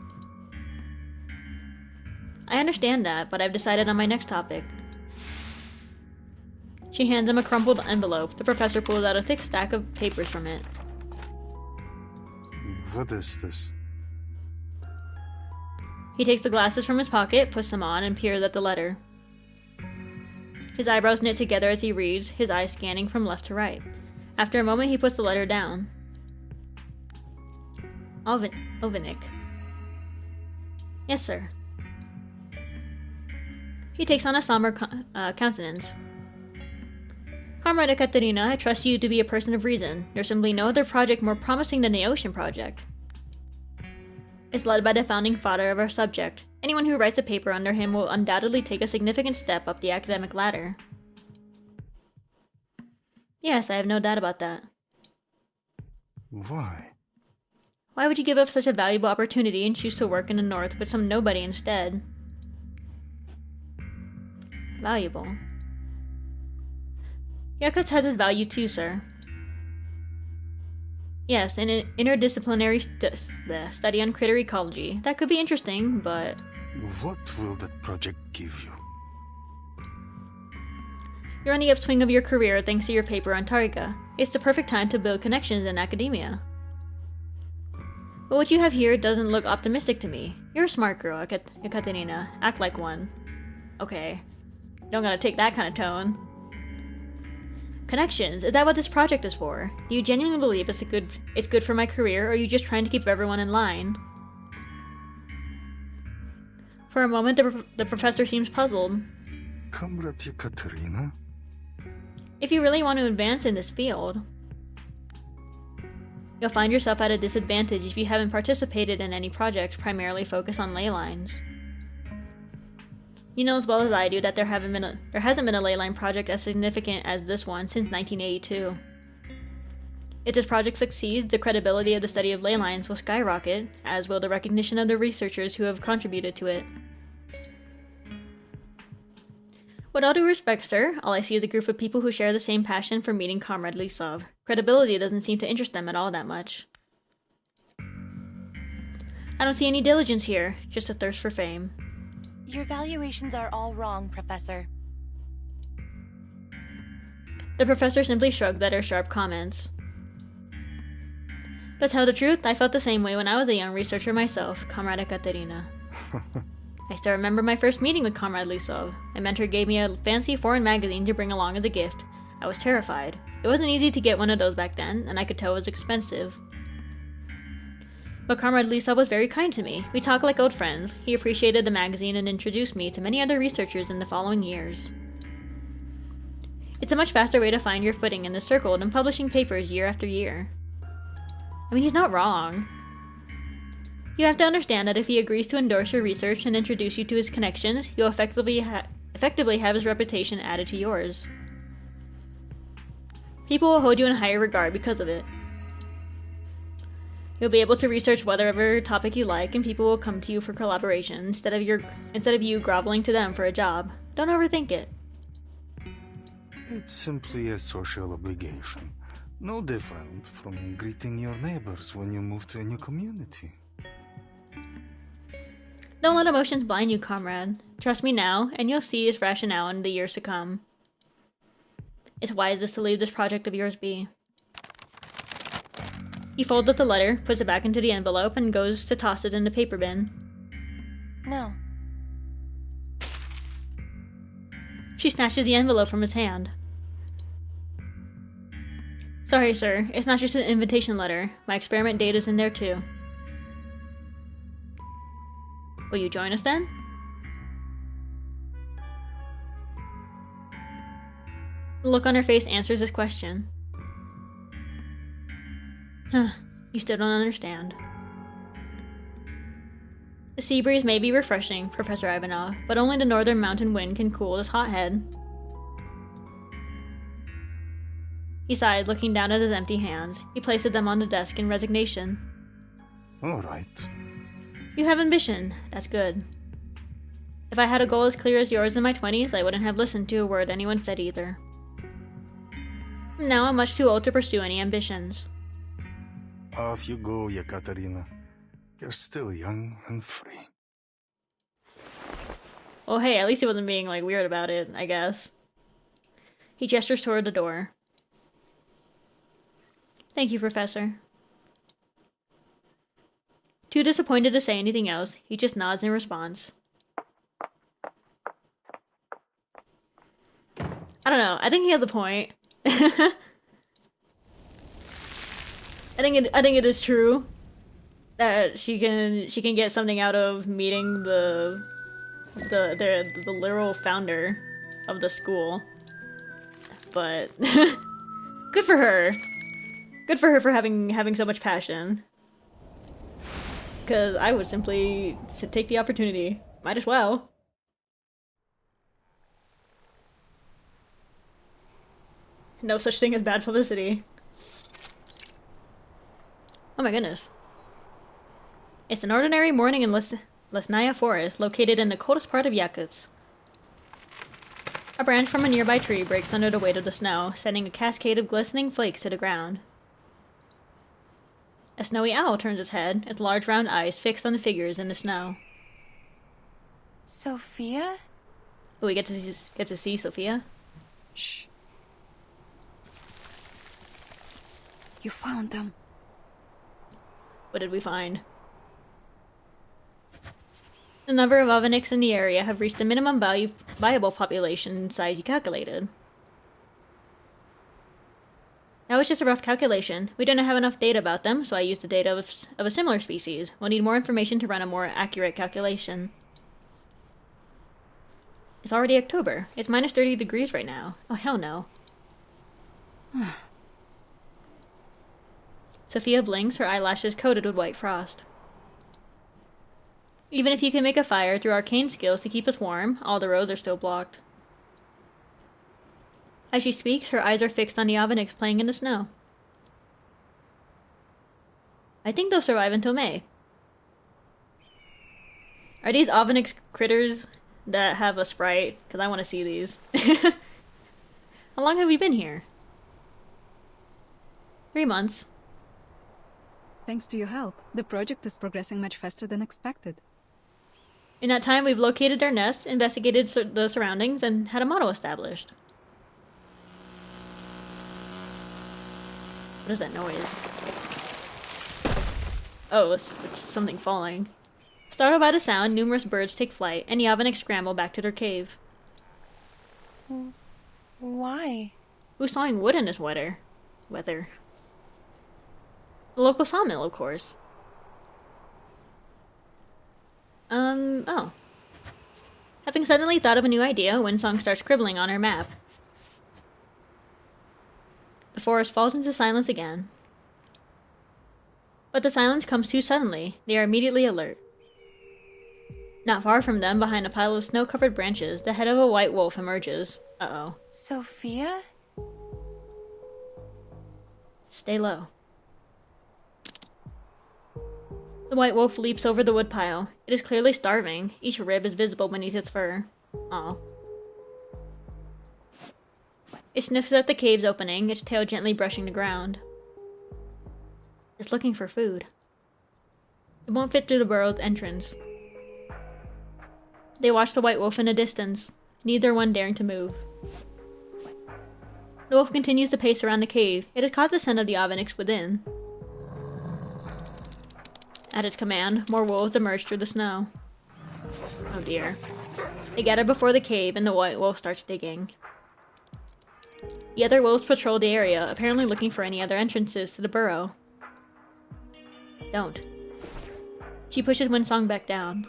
I understand that, but I've decided on my next topic. She hands him a crumpled envelope. The professor pulls out a thick stack of papers from it. What is this? He takes the glasses from his pocket, puts them on, and peers at the letter. His eyebrows knit together as he reads, his eyes scanning from left to right. After a moment, he puts the letter down. Ovinik. Yes, sir. He takes on a somber countenance. Comrade Ekaterina, I trust you to be a person of reason. There's simply no other project more promising than the Ocean Project. It's led by the founding father of our subject. Anyone who writes a paper under him will undoubtedly take a significant step up the academic ladder. Yes, I have no doubt about that. Why? Why would you give up such a valuable opportunity and choose to work in the north with some nobody instead? Valuable. Yakuts has its value too, sir. Yes, an interdisciplinary study on critter ecology. That could be interesting, but... What will that project give you? You're on the upswing of your career thanks to your paper on Tariga. It's the perfect time to build connections in academia. But what you have here doesn't look optimistic to me. You're a smart girl, Ekaterina. Act like one. Okay. You don't gotta take that kind of tone. Connections, is that what this project is for? Do you genuinely believe it's good for my career, or are you just trying to keep everyone in line? For a moment, the professor seems puzzled. Comrade Ekaterina? If you really want to advance in this field, you'll find yourself at a disadvantage if you haven't participated in any projects primarily focused on ley lines. You know as well as I do that there hasn't been a ley line project as significant as this one since 1982. If this project succeeds, the credibility of the study of ley lines will skyrocket, as will the recognition of the researchers who have contributed to it. With all due respect, sir, all I see is a group of people who share the same passion for meeting Comrade Lisov. Credibility doesn't seem to interest them at all that much. I don't see any diligence here, just a thirst for fame. Your valuations are all wrong, Professor. The professor simply shrugged at her sharp comments. To tell the truth, I felt the same way when I was a young researcher myself, Comrade Ekaterina. I still remember my first meeting with Comrade Lisov. My mentor gave me a fancy foreign magazine to bring along as a gift. I was terrified. It wasn't easy to get one of those back then, and I could tell it was expensive. But Comrade Lisov was very kind to me. We talked like old friends. He appreciated the magazine and introduced me to many other researchers in the following years. It's a much faster way to find your footing in the circle than publishing papers year after year. I mean, he's not wrong. You have to understand that if he agrees to endorse your research and introduce you to his connections, you'll effectively have his reputation added to yours. People will hold you in higher regard because of it. You'll be able to research whatever topic you like, and people will come to you for collaboration instead of you groveling to them for a job. Don't overthink it. It's simply a social obligation. No different from greeting your neighbors when you move to a new community. Don't let emotions blind you, comrade. Trust me now, and you'll see his rationale in the years to come. It's wisest to leave this project of yours be. He folds up the letter, puts it back into the envelope, and goes to toss it in the paper bin. No. She snatches the envelope from his hand. Sorry, sir. It's not just an invitation letter. My experiment date is in there, too. Will you join us, then? The look on her face answers his question. Huh. You still don't understand. The sea breeze may be refreshing, Professor Ivanov, but only the northern mountain wind can cool this hot head. He sighed, looking down at his empty hands. He places them on the desk in resignation. All right. You have ambition. That's good. If I had a goal as clear as yours in my 20s, I wouldn't have listened to a word anyone said either. Now I'm much too old to pursue any ambitions. Off you go, Yekaterina. You're still young and free. Well, hey, at least he wasn't being, weird about it, I guess. He gestures toward the door. Thank you, Professor. Too disappointed to say anything else, he just nods in response. I don't know, I think he has a point. I think it is true that she can get something out of meeting the literal founder of the school. But good for her. Good for her for having so much passion. Cause I would simply take the opportunity. Might as well. No such thing as bad publicity. Oh my goodness. It's an ordinary morning in Lesnaya Forest, located in the coldest part of Yakutsk. A branch from a nearby tree breaks under the weight of the snow, sending a cascade of glistening flakes to the ground. A snowy owl turns its head, its large round eyes fixed on the figures in the snow. Sophia? Oh, we get to see Sophia? Shh. You found them. What did we find? The number of Oveniks in the area have reached the minimum viable population size you calculated. That was just a rough calculation. We didn't have enough data about them, so I used the data of a similar species. We'll need more information to run a more accurate calculation. It's already October. It's minus 30 degrees right now. Oh, hell no. Sophia blinks, her eyelashes coated with white frost. Even if you can make a fire through arcane skills to keep us warm, all the roads are still blocked. As she speaks, her eyes are fixed on the Oveniks playing in the snow. I think they'll survive until May. Are these Oveniks critters that have a sprite? Because I want to see these. How long have we been here? 3 months. Thanks to your help, the project is progressing much faster than expected. In that time, we've located their nests, investigated the surroundings, and had a model established. What is that noise? Oh, it's something falling. Startled by the sound, numerous birds take flight, and the Oveniks scramble back to their cave. Why? Who's sawing wood in this weather? The local sawmill, of course. Oh. Having suddenly thought of a new idea, Windsong starts scribbling on her map. The forest falls into silence again. But the silence comes too suddenly. They are immediately alert. Not far from them, behind a pile of snow-covered branches, the head of a white wolf emerges. Uh-oh. Sophia? Stay low. The white wolf leaps over the woodpile. It is clearly starving. Each rib is visible beneath its fur. Aw. It sniffs at the cave's opening, its tail gently brushing the ground. It's looking for food. It won't fit through the burrow's entrance. They watch the white wolf in the distance, neither one daring to move. The wolf continues to pace around the cave. It has caught the scent of the Oveniks within. At its command, more wolves emerge through the snow. Oh dear. They gather before the cave and the white wolf starts digging. The other wolves patrol the area, apparently looking for any other entrances to the burrow. Don't. She pushes Windsong back down.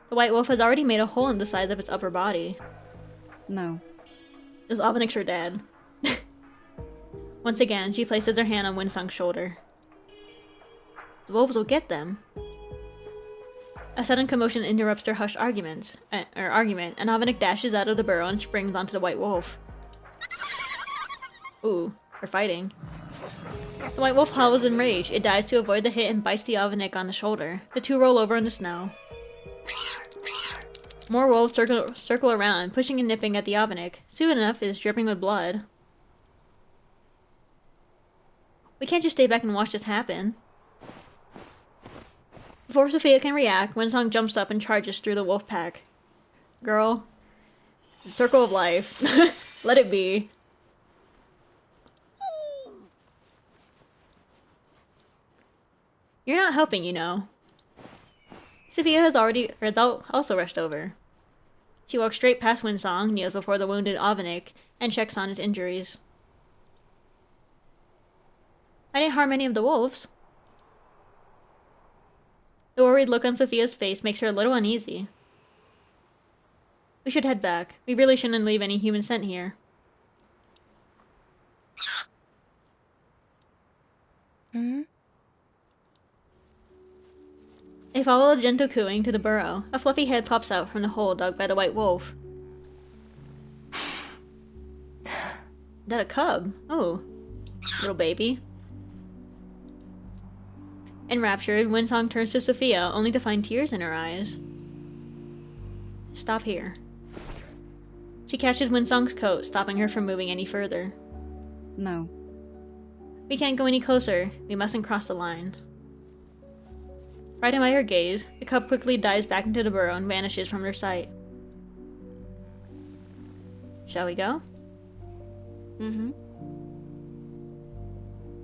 The white wolf has already made a hole in the sides of its upper body. No. Those Oveniks are dead. Once again, she places her hand on Windsong's shoulder. The wolves will get them. A sudden commotion interrupts their hushed argument. An Ovenik dashes out of the burrow and springs onto the white wolf. Ooh, they're fighting. The white wolf howls in rage. It dives to avoid the hit and bites the Ovenik on the shoulder. The two roll over in the snow. More wolves circle around, pushing and nipping at the Ovenik. Soon enough, it is dripping with blood. We can't just stay back and watch this happen. Before Sophia can react, Windsong jumps up and charges through the wolf pack. Girl. Circle of life. Let it be. You're not helping, you know. Sophia has also rushed over. She walks straight past Windsong, kneels before the wounded Ovenik, and checks on his injuries. I didn't harm any of the wolves. The worried look on Sophia's face makes her a little uneasy. We should head back. We really shouldn't leave any human scent here. They follow a gentle cooing to the burrow. A fluffy head pops out from the hole dug by the white wolf. Is that a cub? Oh. Little baby. Enraptured, Windsong turns to Sophia, only to find tears in her eyes. Stop here. She catches Windsong's coat, stopping her from moving any further. No. We can't go any closer. We mustn't cross the line. Frightened by her gaze, the cub quickly dives back into the burrow and vanishes from their sight. Shall we go? Mm-hmm.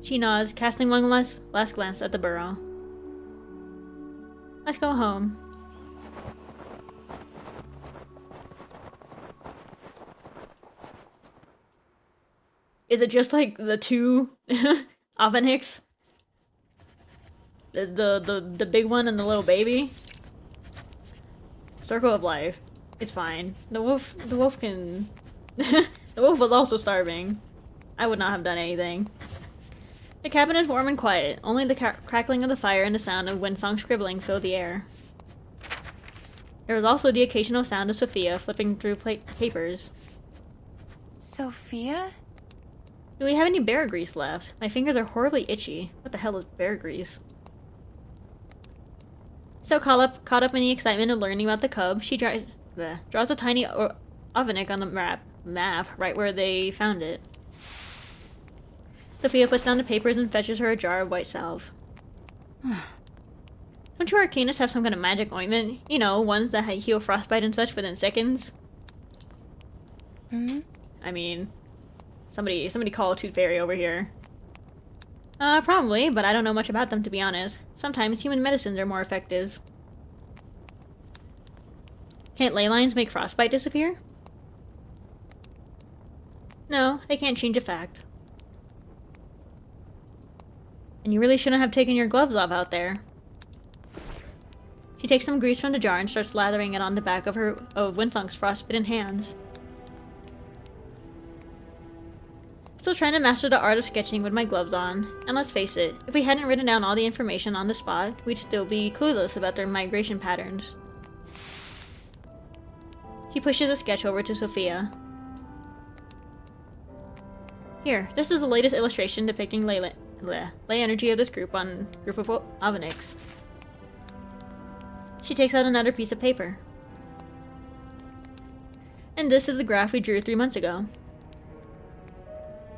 She nods, casting one last glance at the burrow. Let's go home. Is it just like the two Aveniks? The big one and the little baby? Circle of life. It's fine. The wolf can... the wolf was also starving. I would not have done anything. The cabin is warm and quiet. Only the crackling of the fire and the sound of windsong scribbling fill the air. There was also the occasional sound of Sophia flipping through papers. Sophia? Do we have any bear grease left? My fingers are horribly itchy. What the hell is bear grease? So caught up in the excitement of learning about the cub, she draws a tiny Avenik on the map right where they found it. Sophia puts down the papers and fetches her a jar of white salve. Don't you arcanists have some kind of magic ointment? You know, ones that heal frostbite and such within seconds? Hmm? I mean, somebody call a tooth fairy over here. Probably, but I don't know much about them, to be honest. Sometimes human medicines are more effective. Can't ley lines make frostbite disappear? No, they can't change a fact. And you really shouldn't have taken your gloves off out there. She takes some grease from the jar and starts lathering it on the back of Windsong's frostbitten hands. Still trying to master the art of sketching with my gloves on, and let's face it, if we hadn't written down all the information on the spot, we'd still be clueless about their migration patterns. She pushes a sketch over to Sophia. Here, this is the latest illustration depicting ley energy of this group of Aveniks. She takes out another piece of paper. And this is the graph we drew 3 months ago.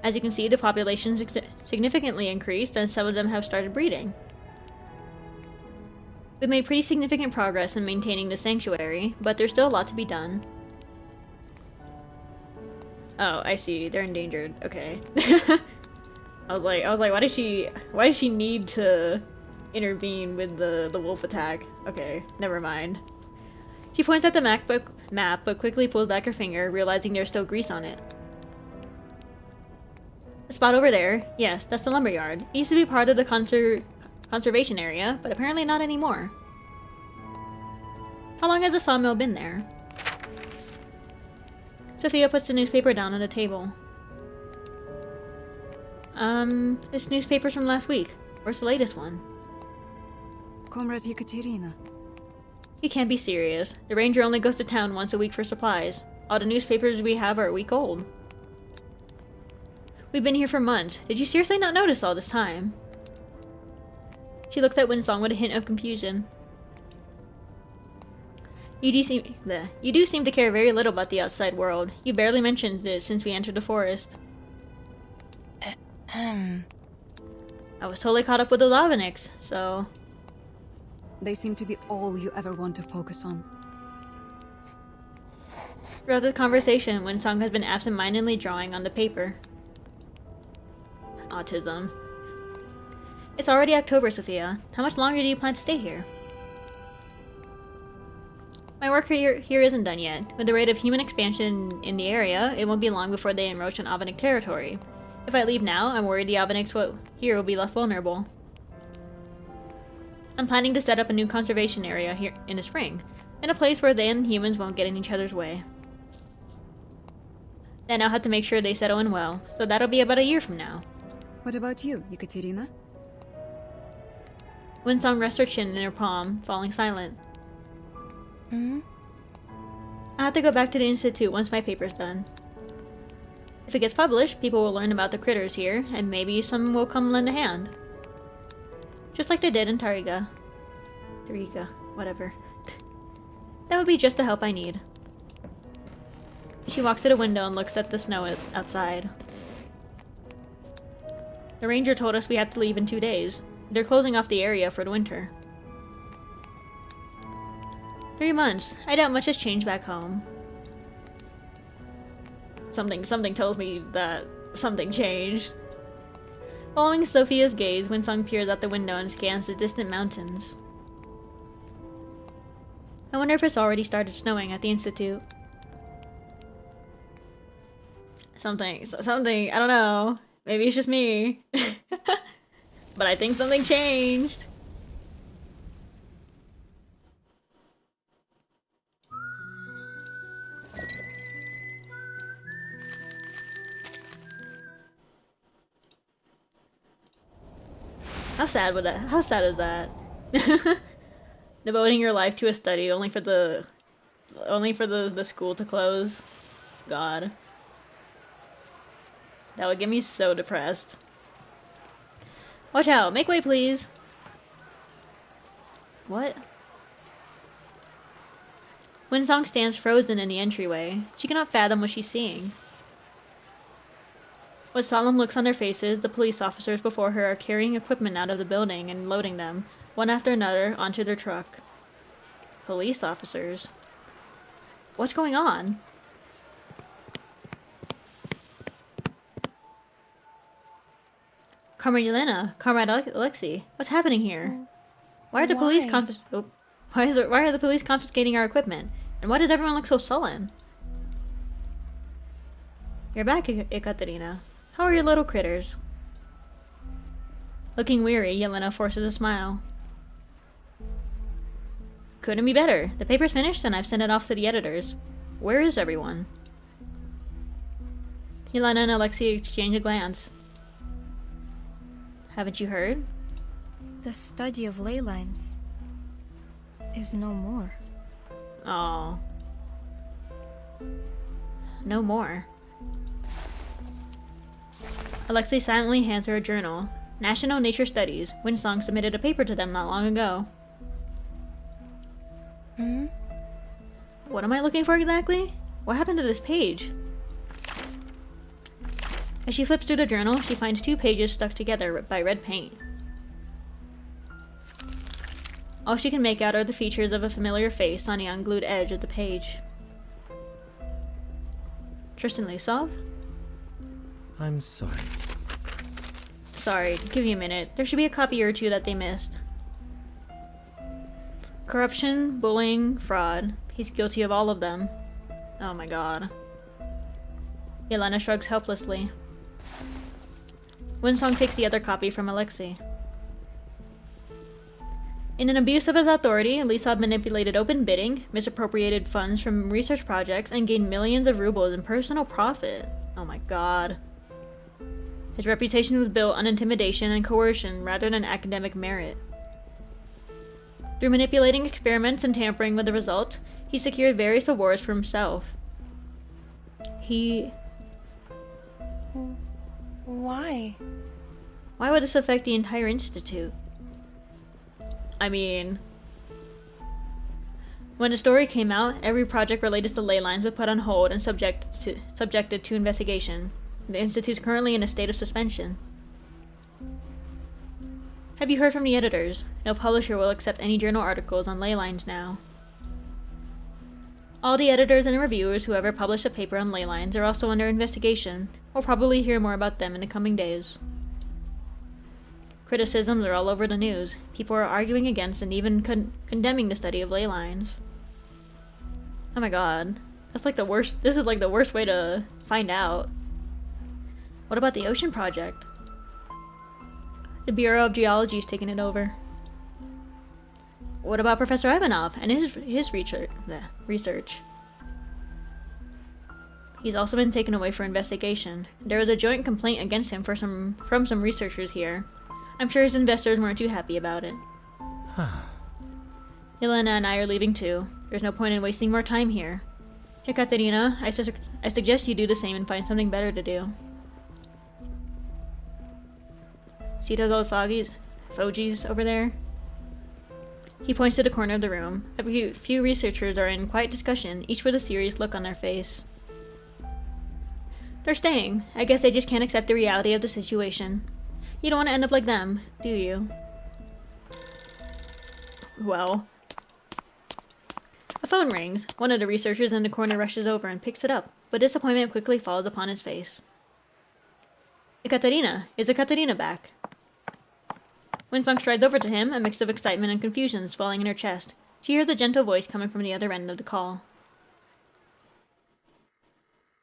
As you can see, the population significantly increased and some of them have started breeding. We've made pretty significant progress in maintaining the sanctuary, but there's still a lot to be done. Oh, I see. They're endangered. Okay. I was like, why does she need to intervene with the wolf attack? Okay, never mind. She points at the map, but quickly pulls back her finger, realizing there's still grease on it. The spot over there, yes, that's the lumberyard. It used to be part of the conservation area, but apparently not anymore. How long has the sawmill been there? Sophia puts the newspaper down on the table. This newspaper's from last week. Where's the latest one? Comrade Yekaterina. You can't be serious. The ranger only goes to town once a week for supplies. All the newspapers we have are a week old. We've been here for months. Did you seriously not notice all this time? She looked at Windsong with a hint of confusion. You do seem to care very little about the outside world. You barely mentioned it since we entered the forest. I was totally caught up with the Aveniks, so... They seem to be all you ever want to focus on. Throughout this conversation, Windsong has been absent-mindedly drawing on the paper. Autism. It's already October, Sophia. How much longer do you plan to stay here? My work here isn't done yet. With the rate of human expansion in the area, it won't be long before they encroach on Avenik territory. If I leave now, I'm worried the Aveniks here will be left vulnerable. I'm planning to set up a new conservation area here in the spring, in a place where they and humans won't get in each other's way. Then I'll have to make sure they settle in well, so that'll be about a year from now. What about you, Yekaterina? Windsong rests her chin in her palm, falling silent. I'll have to go back to the institute once my paper's done. If it gets published, people will learn about the critters here, and maybe some will come lend a hand. Just like they did in Tariga, whatever. That would be just the help I need. She walks to the window and looks at the snow outside. The ranger told us we have to leave in 2 days. They're closing off the area for the winter. 3 months. I doubt much has changed back home. Something tells me that something changed. Following Sophia's gaze, Windsong peers out the window and scans the distant mountains. I wonder if it's already started snowing at the Institute. Something, I don't know. Maybe it's just me. But I think something changed. How sad is that? Devoting your life to a study only for the school to close. God. That would get me so depressed. Watch out! Make way, please! What? Windsong stands frozen in the entryway. She cannot fathom what she's seeing. With solemn looks on their faces, the police officers before her are carrying equipment out of the building and loading them, one after another, onto their truck. Police officers? What's going on? Comrade Yelena, Comrade Alexei, what's happening here? Why are the police why are the police confiscating our equipment? And why did everyone look so sullen? You're back, Ekaterina. How are your little critters? Looking weary, Yelena forces a smile. Couldn't be better. The paper's finished and I've sent it off to the editors. Where is everyone? Yelena and Alexei exchange a glance. Haven't you heard? The study of ley lines is no more. Oh. No more. Alexei silently hands her a journal. National Nature Studies. Windsong submitted a paper to them not long ago. Hmm? What am I looking for exactly? What happened to this page? As she flips through the journal, she finds 2 pages stuck together by red paint. All she can make out are the features of a familiar face on the unglued edge of the page. Tristan Lysov? I'm sorry. Sorry, give me a minute. There should be a copy or 2 that they missed. Corruption, bullying, fraud. He's guilty of all of them. Oh my god. Yelena shrugs helplessly. Windsong takes the other copy from Alexei. In an abuse of his authority, Lysov manipulated open bidding, misappropriated funds from research projects, and gained millions of rubles in personal profit. Oh my god. His reputation was built on intimidation and coercion rather than academic merit. Through manipulating experiments and tampering with the results, he secured various awards for himself. Why? Why would this affect the entire institute? I mean, when the story came out, every project related to ley lines was put on hold and subjected to investigation. The institute's currently in a state of suspension. Have you heard from the editors? No publisher will accept any journal articles on ley lines now. All the editors and reviewers who ever published a paper on ley lines are also under investigation. We'll probably hear more about them in the coming days. Criticisms are all over the news. People are arguing against and even condemning the study of ley lines. Oh my god. That's like the worst. This is like the worst way to find out. What about the ocean project? The Bureau of Geology is taking it over. What about Professor Ivanov and his research? He's also been taken away for investigation. There was a joint complaint against him from some researchers here. I'm sure his investors weren't too happy about it. Yelena and I are leaving too. There's no point in wasting more time here. Ekaterina, I suggest you do the same and find something better to do. See those old fogies over there? He points to the corner of the room. A few researchers are in quiet discussion, each with a serious look on their face. They're staying. I guess they just can't accept the reality of the situation. You don't want to end up like them, do you? Well. A phone rings. One of the researchers in the corner rushes over and picks it up, but disappointment quickly falls upon his face. Ekaterina! Is Ekaterina back? Windsong strides over to him, a mix of excitement and confusion swelling in her chest. She hears a gentle voice coming from the other end of the call.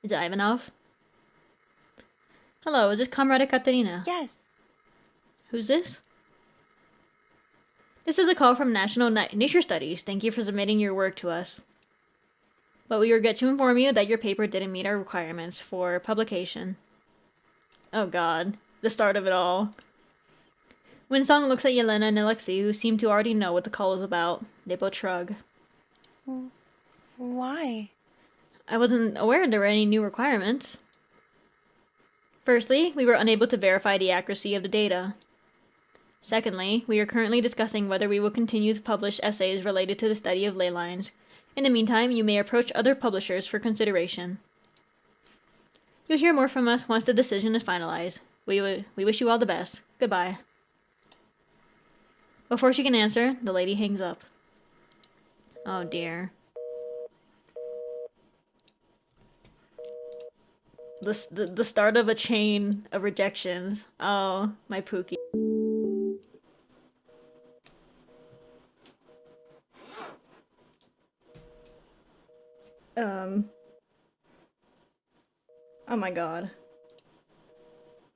Is it Ivanov? Hello, is this Comrade Ekaterina? Yes. Who's this? This is a call from National Nature Studies. Thank you for submitting your work to us. But we regret to inform you that your paper didn't meet our requirements for publication. Oh god, the start of it all. Windsong looks at Yelena and Alexei, who seem to already know what the call is about. They both shrug. Why? I wasn't aware there were any new requirements. Firstly, we were unable to verify the accuracy of the data. Secondly, we are currently discussing whether we will continue to publish essays related to the study of ley lines. In the meantime, you may approach other publishers for consideration. You'll hear more from us once the decision is finalized. We wish you all the best. Goodbye. Before she can answer, the lady hangs up. Oh dear. The start of a chain of rejections. Oh, my Pookie. Oh my god.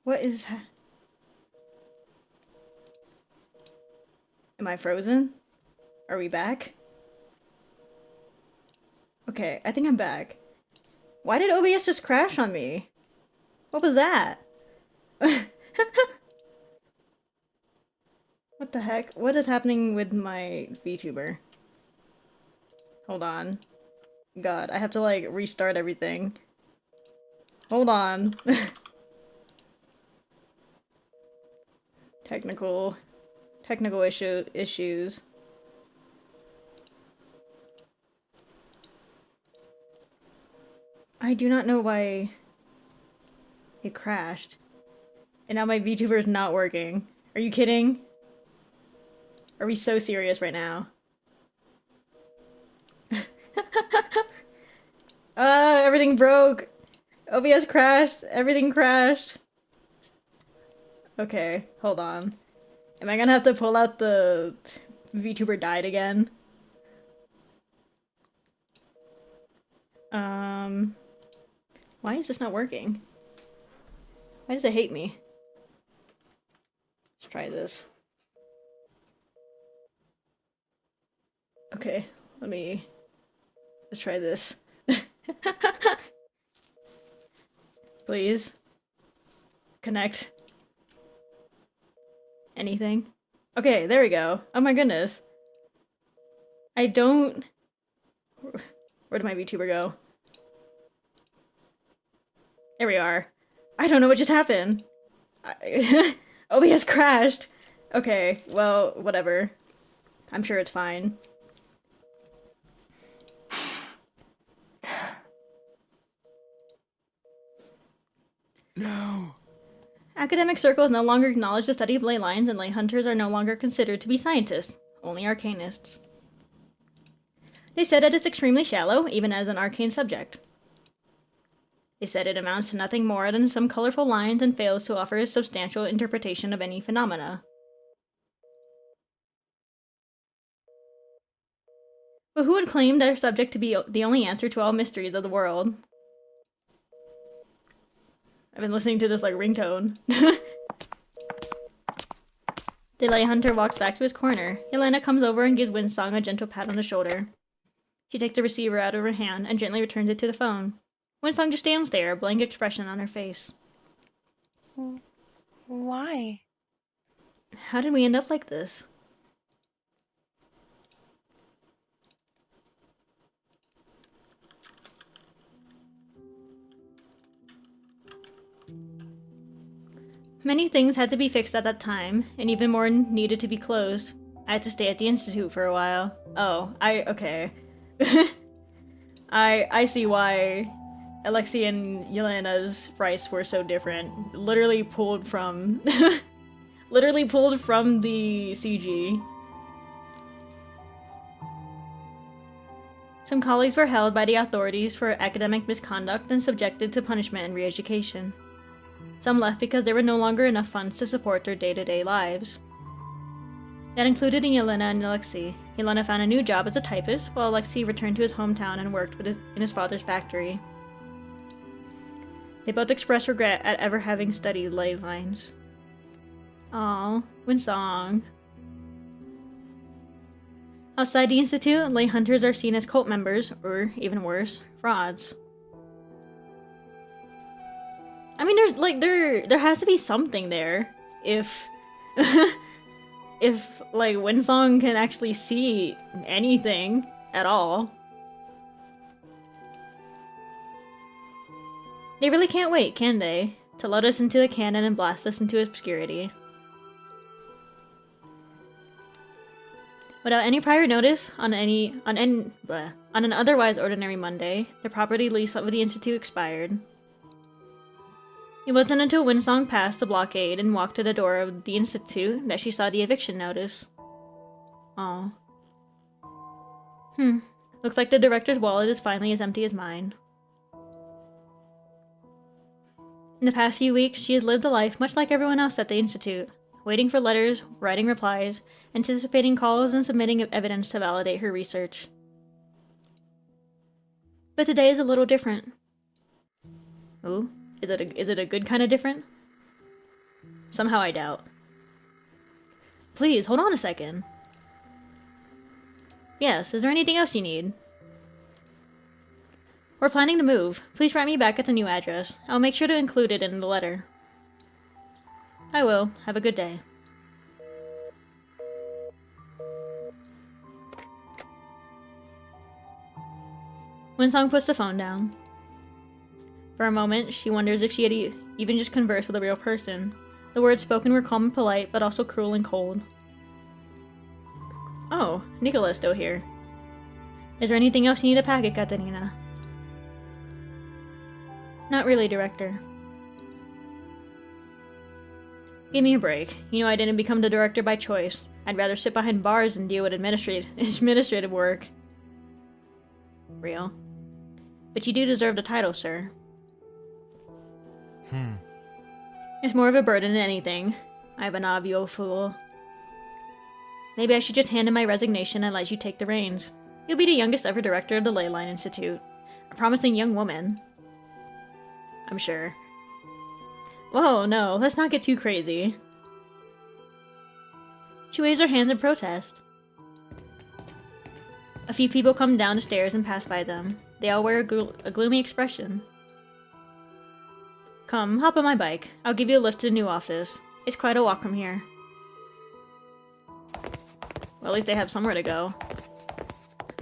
What is Am I frozen? Are we back? Okay, I think I'm back. Why did OBS just crash on me? What was that? What the heck? What is happening with my VTuber? Hold on. God, I have to like restart everything. Hold on. Technical issues. I do not know why it crashed. And now my VTuber is not working. Are you kidding? Are we so serious right now? Everything broke. OBS crashed. Everything crashed. Okay, hold on. Am I gonna have to pull out the VTuber died again? Why is this not working? Why does it hate me? Let's try this. Okay, let's try this. Please. Connect. Anything? Okay, there we go. Oh my goodness. I don't... Where did my VTuber go? There we are. I don't know what just happened. OBS crashed. Okay, well, whatever. I'm sure it's fine. No. Academic circles no longer acknowledge the study of ley lines, and ley hunters are no longer considered to be scientists, only arcanists. They said it is extremely shallow, even as an arcane subject. They said it amounts to nothing more than some colorful lines and fails to offer a substantial interpretation of any phenomena. But who would claim their subject to be the only answer to all mysteries of the world? I've been listening to this like ringtone. The ley hunter walks back to his corner. Yelena comes over and gives Windsong a gentle pat on the shoulder. She takes the receiver out of her hand and gently returns it to the phone. Windsong just stands there, a blank expression on her face. Why? How did we end up like this? Many things had to be fixed at that time, and even more needed to be closed. I had to stay at the institute for a while. Oh, okay. I see why Alexei and Yelena's sprites were so different. Literally pulled from literally pulled from the CG. Some colleagues were held by the authorities for academic misconduct and subjected to punishment and re-education. Some left because there were no longer enough funds to support their day-to-day lives. That included Yelena and Alexei. Yelena found a new job as a typist, while Alexei returned to his hometown and worked in his father's factory. They both expressed regret at ever having studied ley lines. Aww, windsong. Outside the Institute, ley hunters are seen as cult members, or, even worse, frauds. I mean, there has to be something there, if... if, like, Windsong can actually see anything at all. They really can't wait, can they? To load us into the cannon and blast us into obscurity. Without any prior notice, on an otherwise ordinary Monday, the property lease of the Institute expired. It wasn't until Windsong passed the blockade and walked to the door of the Institute that she saw the eviction notice. Aw. Looks like the director's wallet is finally as empty as mine. In the past few weeks, she has lived a life much like everyone else at the Institute, waiting for letters, writing replies, anticipating calls, and submitting evidence to validate her research. But today is a little different. Ooh. Is it a good kind of different? Somehow I doubt. Please, hold on a second. Yes, is there anything else you need? We're planning to move. Please write me back at the new address. I'll make sure to include it in the letter. I will. Have a good day. Winsong puts the phone down. For a moment, she wonders if she had even just conversed with a real person. The words spoken were calm and polite, but also cruel and cold. Oh, Nicola's still here. Is there anything else you need to pack it, Katerina? Not really, Director. Give me a break. You know I didn't become the director by choice. I'd rather sit behind bars than deal with administrative work. Real. But you do deserve the title, sir. It's more of a burden than anything. Ivanov, fool. Maybe I should just hand in my resignation and let you take the reins. You'll be the youngest ever director of the Leyline Institute. A promising young woman. I'm sure. Whoa, no, let's not get too crazy. She waves her hands in protest. A few people come down the stairs and pass by them. They all wear a gloomy expression. Come, hop on my bike. I'll give you a lift to the new office. It's quite a walk from here. Well, at least they have somewhere to go.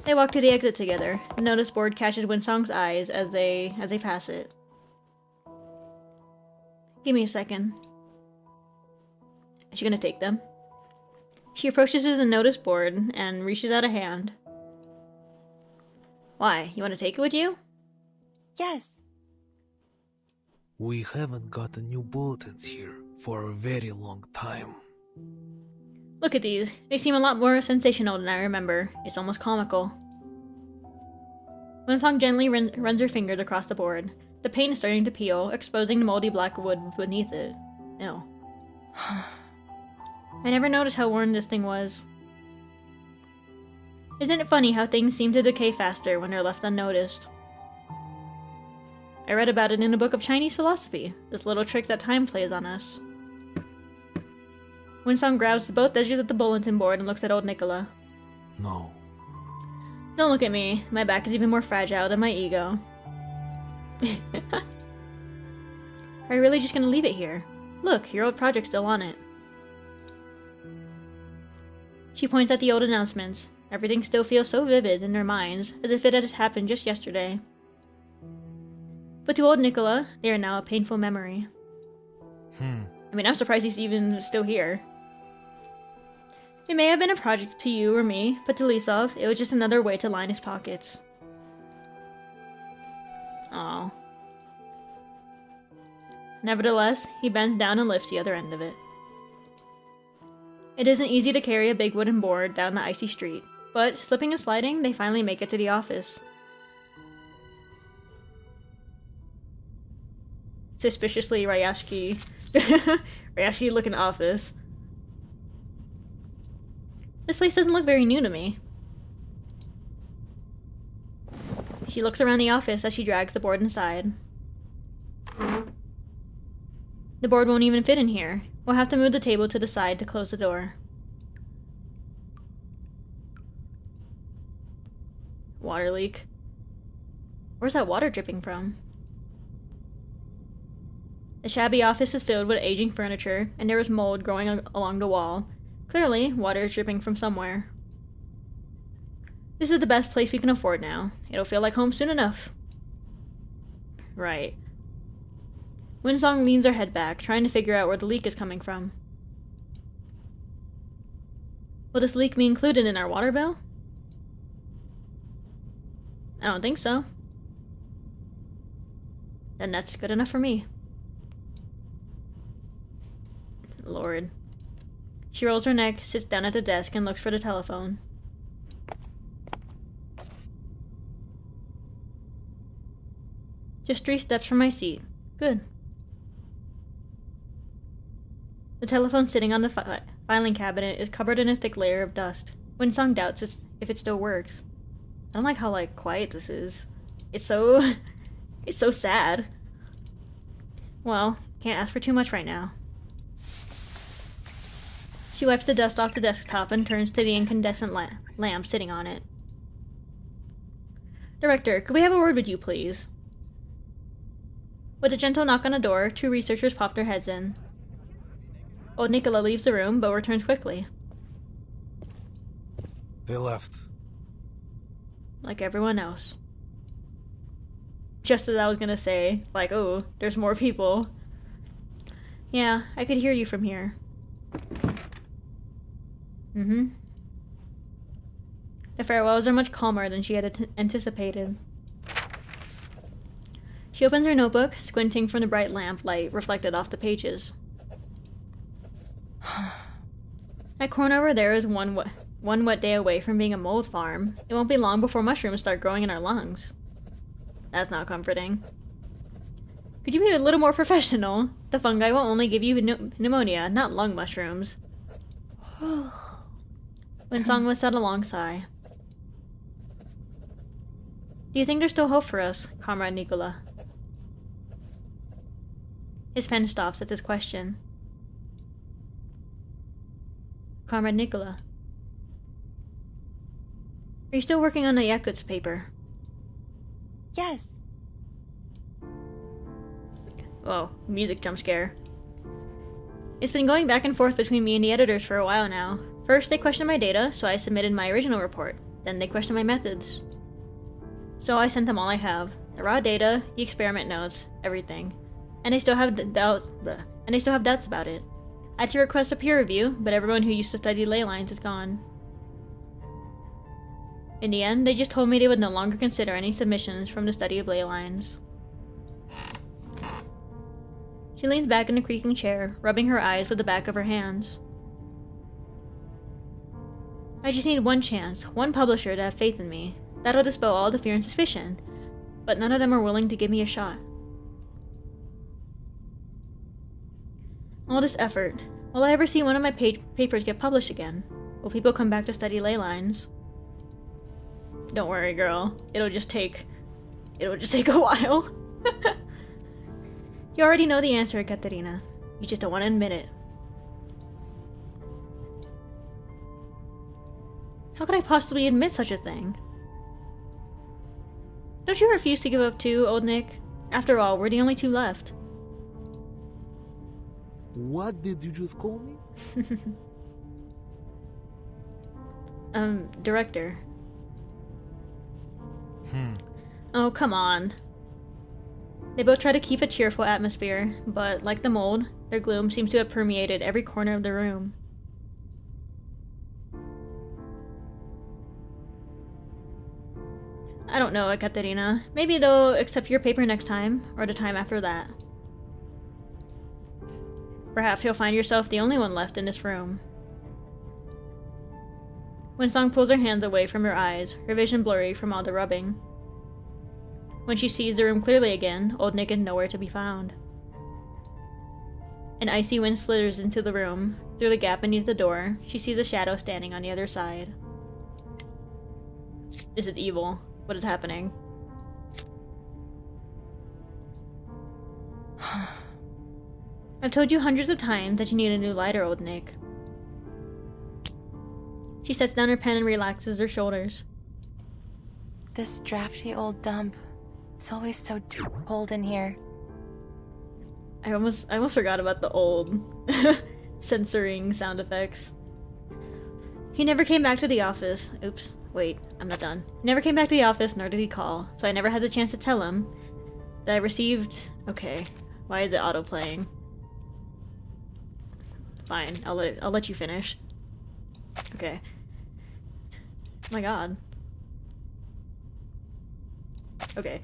They walk to the exit together. The notice board catches Winsong's eyes as they pass it. Give me a second. Is she gonna take them? She approaches the notice board and reaches out a hand. Why? You want to take it with you? Yes. We haven't gotten new bulletins here for a very long time. Look at these. They seem a lot more sensational than I remember. It's almost comical. Winsong gently runs her fingers across the board. The paint is starting to peel, exposing the moldy black wood beneath it. Ew. I never noticed how worn this thing was. Isn't it funny how things seem to decay faster when they're left unnoticed? I read about it in a book of Chinese philosophy, this little trick that time plays on us. Winsong grabs both edges of the bulletin board and looks at old Nicola. No. Don't look at me. My back is even more fragile than my ego. Are you really just gonna leave it here? Look, your old project's still on it. She points at the old announcements. Everything still feels so vivid in their minds, as if it had happened just yesterday. But to old Nicola, they are now a painful memory. I mean, I'm surprised he's even still here. It may have been a project to you or me, but to Lisov, it was just another way to line his pockets. Aw. Nevertheless, he bends down and lifts the other end of it. It isn't easy to carry a big wooden board down the icy street, but slipping and sliding, they finally make it to the office. Suspiciously Ryashiki looking office. This place doesn't look very new to me. She looks around the office as she drags the board inside. The board won't even fit in here. We'll have to move the table to the side to close the door. Water leak. Where's that water dripping from? The shabby office is filled with aging furniture, and there is mold growing along the wall. Clearly, water is dripping from somewhere. This is the best place we can afford now. It'll feel like home soon enough. Right. Windsong leans her head back, trying to figure out where the leak is coming from. Will this leak be included in our water bill? I don't think so. Then that's good enough for me. Lord. She rolls her neck, sits down at the desk, and looks for the telephone. Just 3 steps from my seat. Good. The telephone sitting on the filing cabinet is covered in a thick layer of dust. Windsong doubts if it still works. I don't like how, quiet this is. It's so sad. Well, can't ask for too much right now. She wipes the dust off the desktop and turns to the incandescent lamp sitting on it. Director, could we have a word with you, please? With a gentle knock on the door, 2 researchers pop their heads in. Old Nicola leaves the room, but returns quickly. They left. Like everyone else. Just as I was gonna say, oh, there's more people. Yeah, I could hear you from here. The farewells are much calmer than she had anticipated. She opens her notebook, squinting from the bright lamp light reflected off the pages. That corner over there is one wet day away from being a mold farm. It won't be long before mushrooms start growing in our lungs. That's not comforting. Could you be a little more professional? The fungi will only give you pneumonia, not lung mushrooms. Windsong lets out a long sigh. Do you think there's still hope for us, Comrade Nicola? His pen stops at this question. Comrade Nicola. Are you still working on the Yakutsk paper? Yes. Oh, music jump scare. It's been going back and forth between me and the editors for a while now. First, they questioned my data, so I submitted my original report. Then they questioned my methods. So I sent them all I have. The raw data, the experiment notes, everything. And they still have doubts about it. I had to request a peer review, but everyone who used to study ley lines is gone. In the end, they just told me they would no longer consider any submissions from the study of ley lines. She leans back in the creaking chair, rubbing her eyes with the back of her hands. I just need one chance, one publisher to have faith in me. That'll dispel all the fear and suspicion. But none of them are willing to give me a shot. All this effort. Will I ever see one of my papers get published again? Will people come back to study ley lines? Don't worry, girl. It'll just take a while. You already know the answer, Katerina. You just don't want to admit it. How could I possibly admit such a thing? Don't you refuse to give up too, old Nick? After all, we're the only 2 left. What did you just call me? Director. Oh, come on. They both try to keep a cheerful atmosphere, but like the mold, their gloom seems to have permeated every corner of the room. I don't know, Ekaterina. Maybe they'll accept your paper next time, or the time after that. Perhaps you'll find yourself the only one left in this room. Windsong pulls her hands away from her eyes, her vision blurry from all the rubbing. When she sees the room clearly again, Old Nick is nowhere to be found. An icy wind slithers into the room. Through the gap beneath the door, she sees a shadow standing on the other side. Is it evil? What is happening? I've told you hundreds of times that you need a new lighter, Old Nick. She sets down her pen and relaxes her shoulders. This drafty old dump. It's always so cold in here. I almost forgot about the old censoring sound effects. He never came back to the office. Oops, wait, I'm not done. He never came back to the office, nor did he call, so I never had the chance to tell him that I received... Okay, why is it auto-playing? Fine, I'll let you finish. Okay. Oh my god. Okay.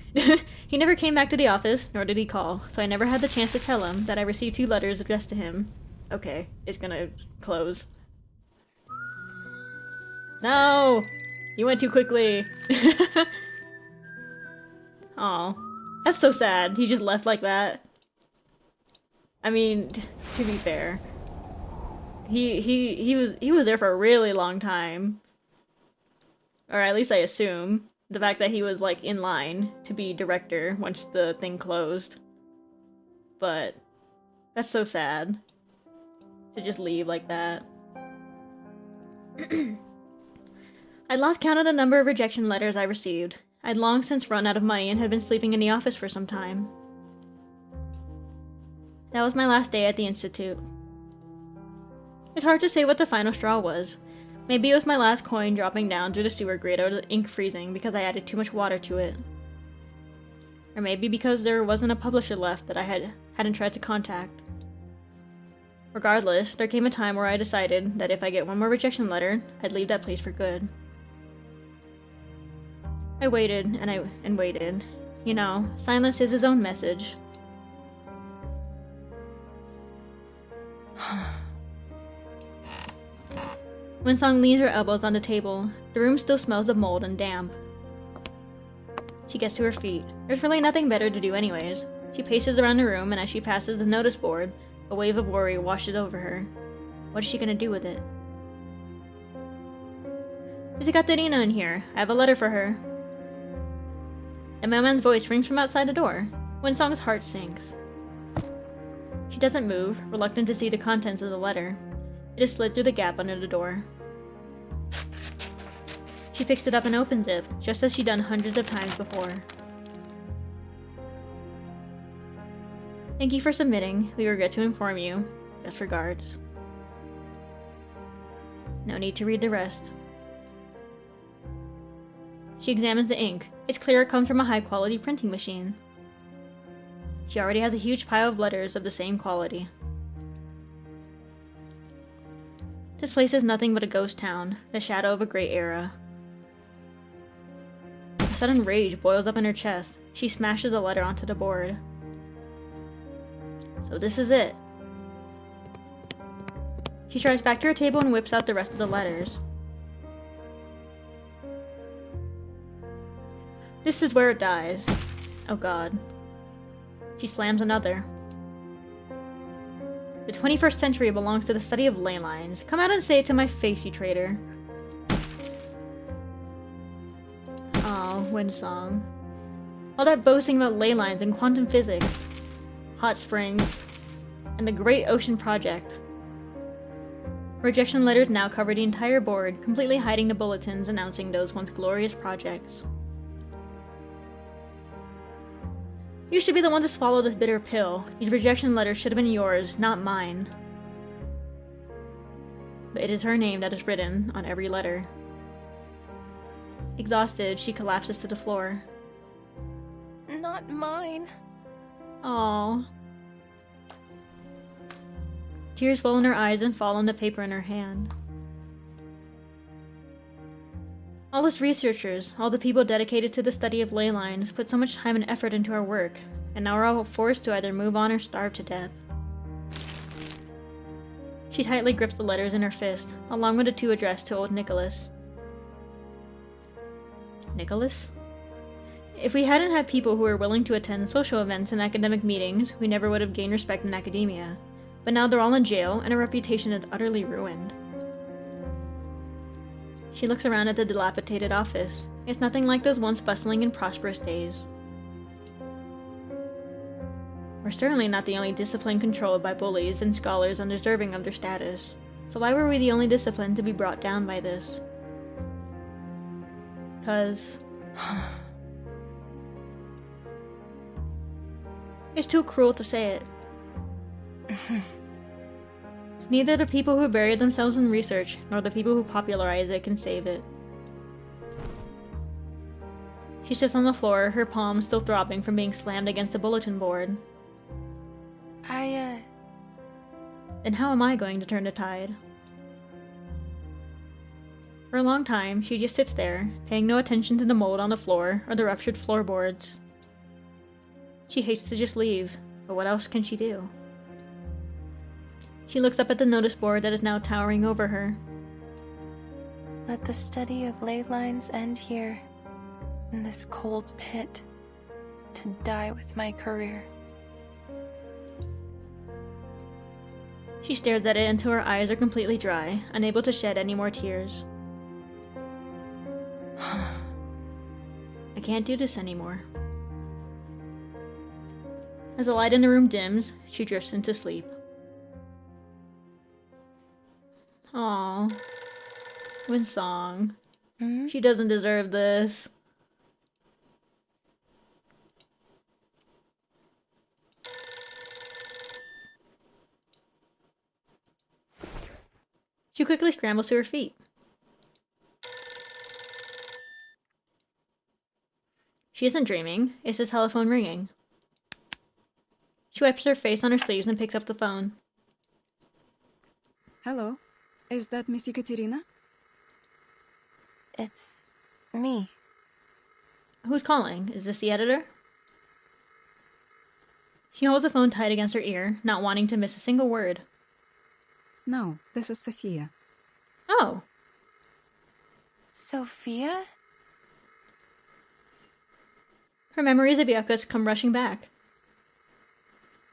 He never came back to the office, nor did he call, so I never had the chance to tell him that I received 2 letters addressed to him. Okay, it's gonna close. No! You went too quickly! Aw. That's so sad. He just left like that. I mean, to be fair. He was there for a really long time. Or at least I assume. The fact that he was, like, in line to be director once the thing closed. But that's so sad. To just leave like that. I'd lost count of the number of rejection letters I received. I'd long since run out of money and had been sleeping in the office for some time. That was my last day at the Institute. It's hard to say what the final straw was. Maybe it was my last coin dropping down through the sewer grate or the ink freezing because I added too much water to it. Or maybe because there wasn't a publisher left that I hadn't tried to contact. Regardless, there came a time where I decided that if I get one more rejection letter, I'd leave that place for good. I waited and waited. You know, silence is his own message. Windsong leans her elbows on the table. The room still smells of mold and damp. She gets to her feet. There's really nothing better to do anyways. She paces around the room, and as she passes the notice board, a wave of worry washes over her. What is she gonna do with it? Is Katerina in here? I have a letter for her. A mailman's voice rings from outside the door. Windsong's heart sinks. She doesn't move, reluctant to see the contents of the letter. It is slid through the gap under the door. She picks it up and opens it, just as she'd done hundreds of times before. Thank you for submitting. We regret to inform you. Best regards. No need to read the rest. She examines the ink. It's clear it comes from a high-quality printing machine. She already has a huge pile of letters of the same quality. This place is nothing but a ghost town, the shadow of a great era. A sudden rage boils up in her chest. She smashes the letter onto the board. So this is it. She strides back to her table and whips out the rest of the letters. This is where it dies. Oh god. She slams another. The 21st century belongs to the study of ley lines. Come out and say it to my face, you traitor. Aw, Windsong. All that boasting about ley lines and quantum physics, hot springs, and the Great Ocean Project. Rejection letters now cover the entire board, completely hiding the bulletins announcing those once glorious projects. You should be the one to swallow this bitter pill. These rejection letters should have been yours, not mine. But it is her name that is written on every letter. Exhausted, she collapses to the floor. Not mine. Aww. Tears well in her eyes and fall on the paper in her hand. All us researchers, all the people dedicated to the study of ley lines, put so much time and effort into our work, and now we're all forced to either move on or starve to death. She tightly grips the letters in her fist, along with the two addressed to old Nicholas. Nicholas? If we hadn't had people who were willing to attend social events and academic meetings, we never would have gained respect in academia. But now they're all in jail, and her reputation is utterly ruined. She looks around at the dilapidated office. It's nothing like those once bustling and prosperous days. We're certainly not the only discipline controlled by bullies and scholars undeserving of their status. So why were we the only discipline to be brought down by this? 'Cause... It's too cruel to say it. Neither the people who bury themselves in research, nor the people who popularize it can save it. She sits on the floor, her palms still throbbing from being slammed against the bulletin board. Then how am I going to turn the tide? For a long time, she just sits there, paying no attention to the mold on the floor or the ruptured floorboards. She hates to just leave, but what else can she do? She looks up at the notice board that is now towering over her. Let the study of ley lines end here, in this cold pit, to die with my career. She stares at it until her eyes are completely dry, unable to shed any more tears. I can't do this anymore. As the light in the room dims, she drifts into sleep. Aww. Windsong. She doesn't deserve this. She quickly scrambles to her feet. She isn't dreaming, it's the telephone ringing. She wipes her face on her sleeves and picks up the phone. Hello, is that Miss Ekaterina? It's me. Who's calling? Is this the editor? She holds the phone tight against her ear, not wanting to miss a single word. No, this is Sophia. Oh. Sophia? Her memories of Yakutsk come rushing back.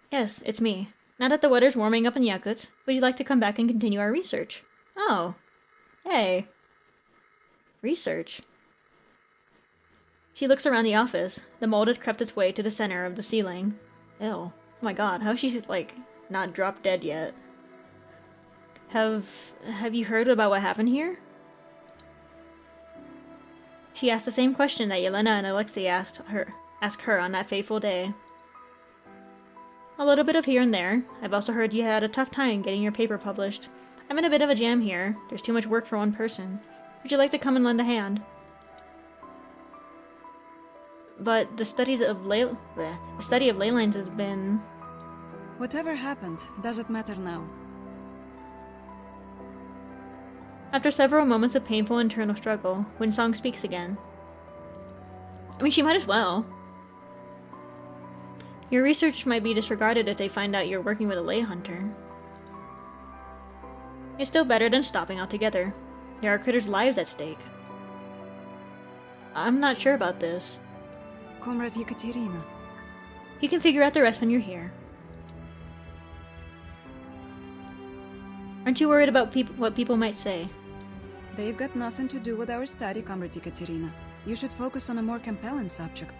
Yes, it's me. Now that the weather's warming up in Yakutsk, would you like to come back and continue our research? Oh. Hey. Research. She looks around the office. The mold has crept its way to the center of the ceiling. Ew. Oh my god, how is she, not dropped dead yet? Have you heard about what happened here? She asked the same question that Yelena and Alexei asked her on that fateful day. A little bit of here and there. I've also heard you had a tough time getting your paper published. I'm in a bit of a jam here. There's too much work for one person. Would you like to come and lend a hand? But the study of ley lines has been... Whatever happened, doesn't matter now. After several moments of painful internal struggle, Windsong speaks again. I mean, she might as well. Your research might be disregarded if they find out you're working with a ley hunter. It's still better than stopping altogether. There are critters' lives at stake. I'm not sure about this. Comrade Ekaterina. You can figure out the rest when you're here. Aren't you worried about what people might say? They've got nothing to do with our study, Comrade Ekaterina. You should focus on a more compelling subject.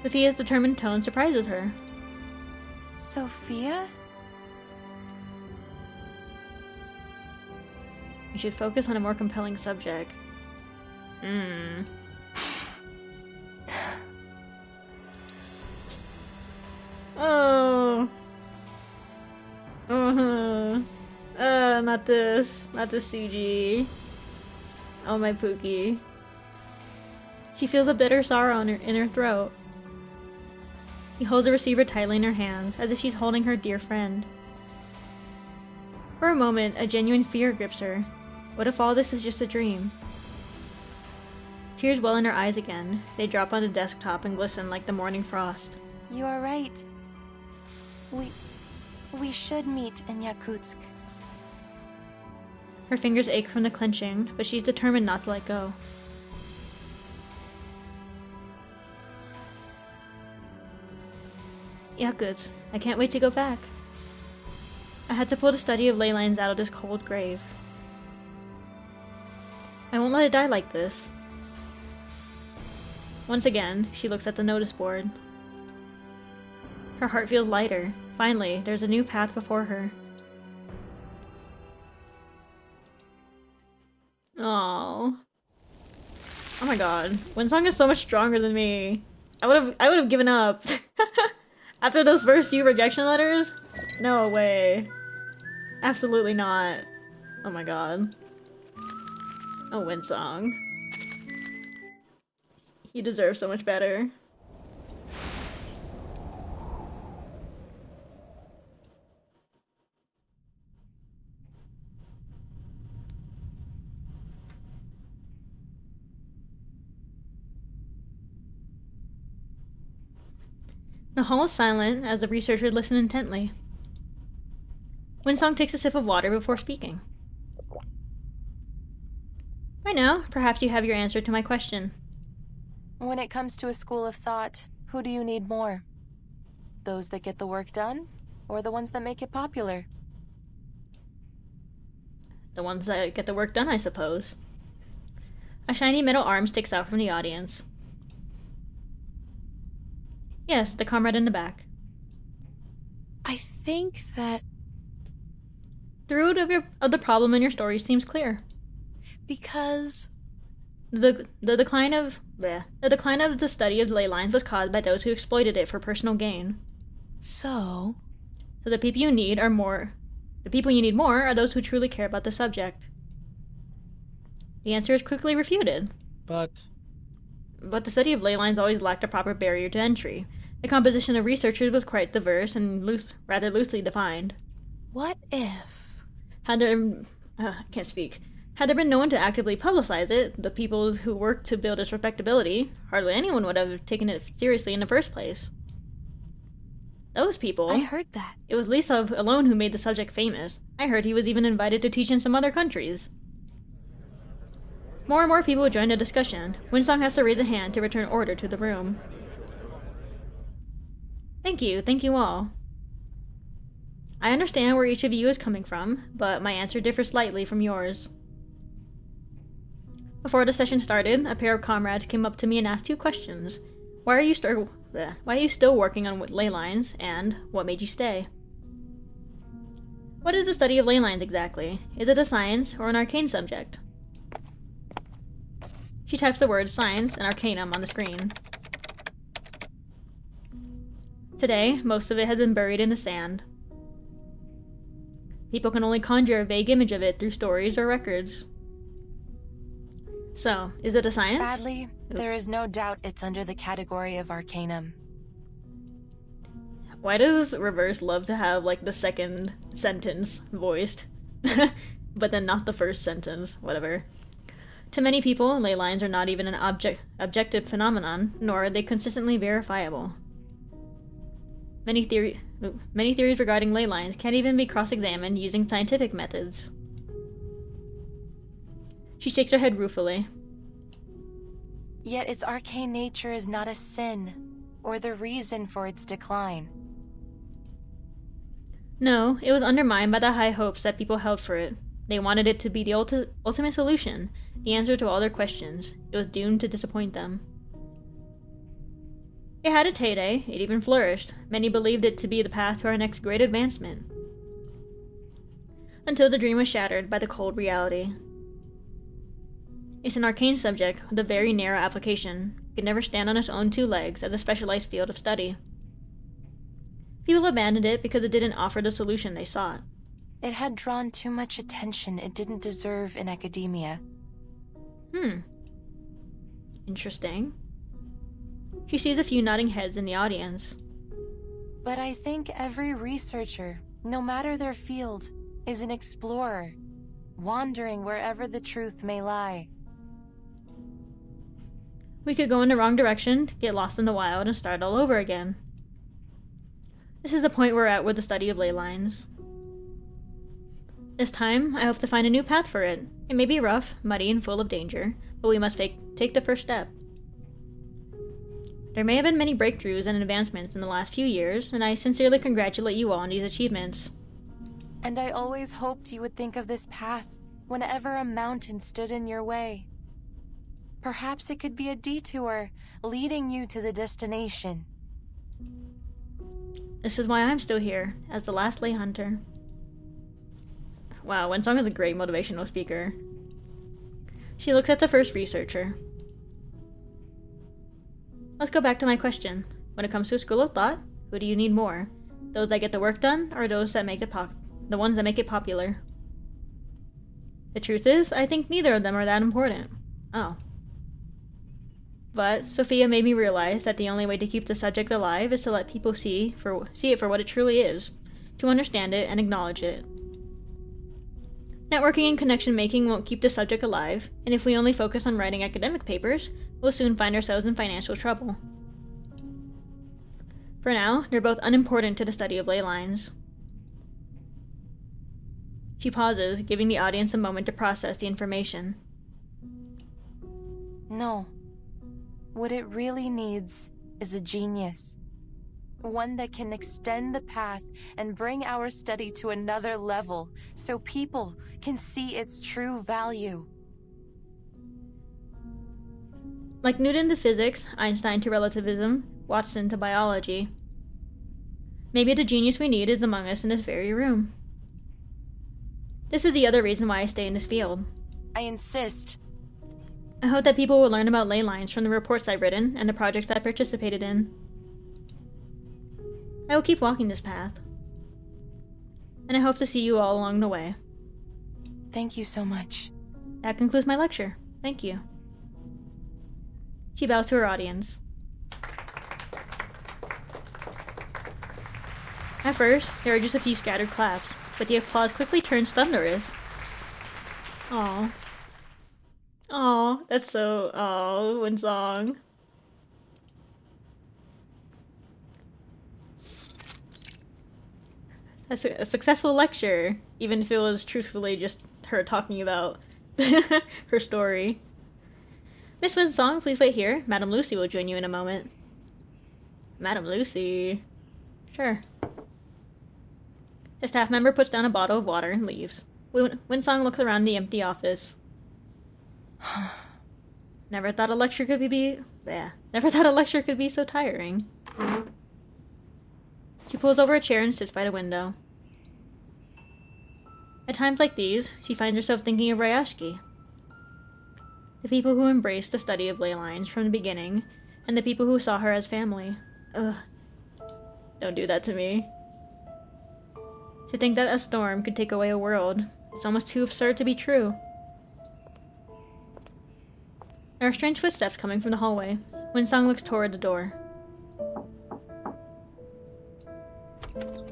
Sophia's determined tone surprises her. Sophia? You should focus on a more compelling subject. Oh. Not this. Not this Suji. Oh, my Pookie. She feels a bitter sorrow in her throat. She holds the receiver tightly in her hands, as if she's holding her dear friend. For a moment, a genuine fear grips her. What if all this is just a dream? Tears well in her eyes again. They drop on the desktop and glisten like the morning frost. You are right. We should meet in Yakutsk. Her fingers ache from the clenching, but she's determined not to let go. Yakutsk, I can't wait to go back. I had to pull the study of ley lines out of this cold grave. I won't let it die like this. Once again, she looks at the notice board. Her heart feels lighter. Finally, there's a new path before her. Aww. Oh my god. Windsong is so much stronger than me. I would have given up. After those first few rejection letters? No way. Absolutely not. Oh my god. Oh, Windsong. You deserve so much better. The hall is silent as the researcher listens intently. Windsong takes a sip of water before speaking. Right now, perhaps you have your answer to my question. When it comes to a school of thought, who do you need more? Those that get the work done, or the ones that make it popular? The ones that get the work done, I suppose. A shiny metal arm sticks out from the audience. Yes, the comrade in the back. I think that The root of the problem in your story seems clear. because The decline of the study of ley lines was caused by those who exploited it for personal gain. so So the people you need more are those who truly care about the subject. The answer is quickly refuted. But But the study of ley lines always lacked a proper barrier to entry. The composition of researchers was quite diverse and rather loosely defined. what if? Had there been no one to actively publicize it, the people who worked to build its respectability, hardly anyone would have taken it seriously in the first place. Those people. I heard that. It was Lisa alone who made the subject famous. I heard he was even invited to teach in some other countries. More and more people join the discussion. Windsong has to raise a hand to return order to the room. Thank you all. I understand where each of you is coming from, but my answer differs slightly from yours. Before the session started, a pair of comrades came up to me and asked 2 questions. Why are you still working on ley lines, and what made you stay? What is the study of ley lines exactly? Is it a science or an arcane subject? She types the words science and arcanum on the screen. Today, most of it has been buried in the sand. People can only conjure a vague image of it through stories or records. So, is it a science? Sadly, there is no doubt it's under the category of arcanum. Why does Reverse love to have, like, the second sentence voiced? But then not the first sentence, whatever. To many people, ley lines are not even an objective phenomenon, nor are they consistently verifiable. Many theories regarding ley lines can't even be cross-examined using scientific methods. She shakes her head ruefully. Yet its arcane nature is not a sin, or the reason for its decline. No, it was undermined by the high hopes that people held for it. They wanted it to be the ultimate solution, the answer to all their questions. It was doomed to disappoint them. It had its heyday, it even flourished. Many believed it to be the path to our next great advancement. Until the dream was shattered by the cold reality. It's an arcane subject with a very narrow application. It could never stand on its own 2 legs as a specialized field of study. People abandoned it because it didn't offer the solution they sought. It had drawn too much attention it didn't deserve in academia. Interesting. She sees a few nodding heads in the audience. But I think every researcher, no matter their field, is an explorer, wandering wherever the truth may lie. We could go in the wrong direction, get lost in the wild, and start all over again. This is the point we're at with the study of ley lines. This time, I hope to find a new path for it. It may be rough, muddy, and full of danger, but we must take the first step. There may have been many breakthroughs and advancements in the last few years, and I sincerely congratulate you all on these achievements. And I always hoped you would think of this path whenever a mountain stood in your way. Perhaps it could be a detour leading you to the destination. This is why I'm still here, as the last ley hunter. Wow, Windsong is a great motivational speaker. She looks at the first researcher. Let's go back to my question. When it comes to a school of thought, who do you need more? Those that get the work done, or those that make it the ones that make it popular? The truth is, I think neither of them are that important. Oh. But Sophia made me realize that the only way to keep the subject alive is to let people see it for what it truly is, to understand it and acknowledge it. Networking and connection making won't keep the subject alive, and if we only focus on writing academic papers, we'll soon find ourselves in financial trouble. For now, they're both unimportant to the study of ley lines. She pauses, giving the audience a moment to process the information. No. What it really needs is a genius. One that can extend the path and bring our study to another level so people can see its true value. Like Newton to physics, Einstein to relativism, Watson to biology. Maybe the genius we need is among us in this very room. This is the other reason why I stay in this field. I insist. I hope that people will learn about ley lines from the reports I've written and the projects I participated in. I will keep walking this path. And I hope to see you all along the way. Thank you so much. That concludes my lecture. Thank you. She bows to her audience. At first, there are just a few scattered claps, but the applause quickly turns thunderous. Aww. Aw, that's so... Aw, Windsong. That's a successful lecture, even if it was truthfully just her talking about her story. Miss Windsong, please wait here. Madam Lucy will join you in a moment. Madam Lucy? Sure. The staff member puts down a bottle of water and leaves. Windsong looks around the empty office. Never thought a lecture could be so tiring. She pulls over a chair and sits by the window. At times like these, she finds herself thinking of Ryashki. The people who embraced the study of ley lines from the beginning, and the people who saw her as family. Ugh. Don't do that to me. To think that a storm could take away a world, it's almost too absurd to be true. There are strange footsteps coming from the hallway. Windsong looks toward the door.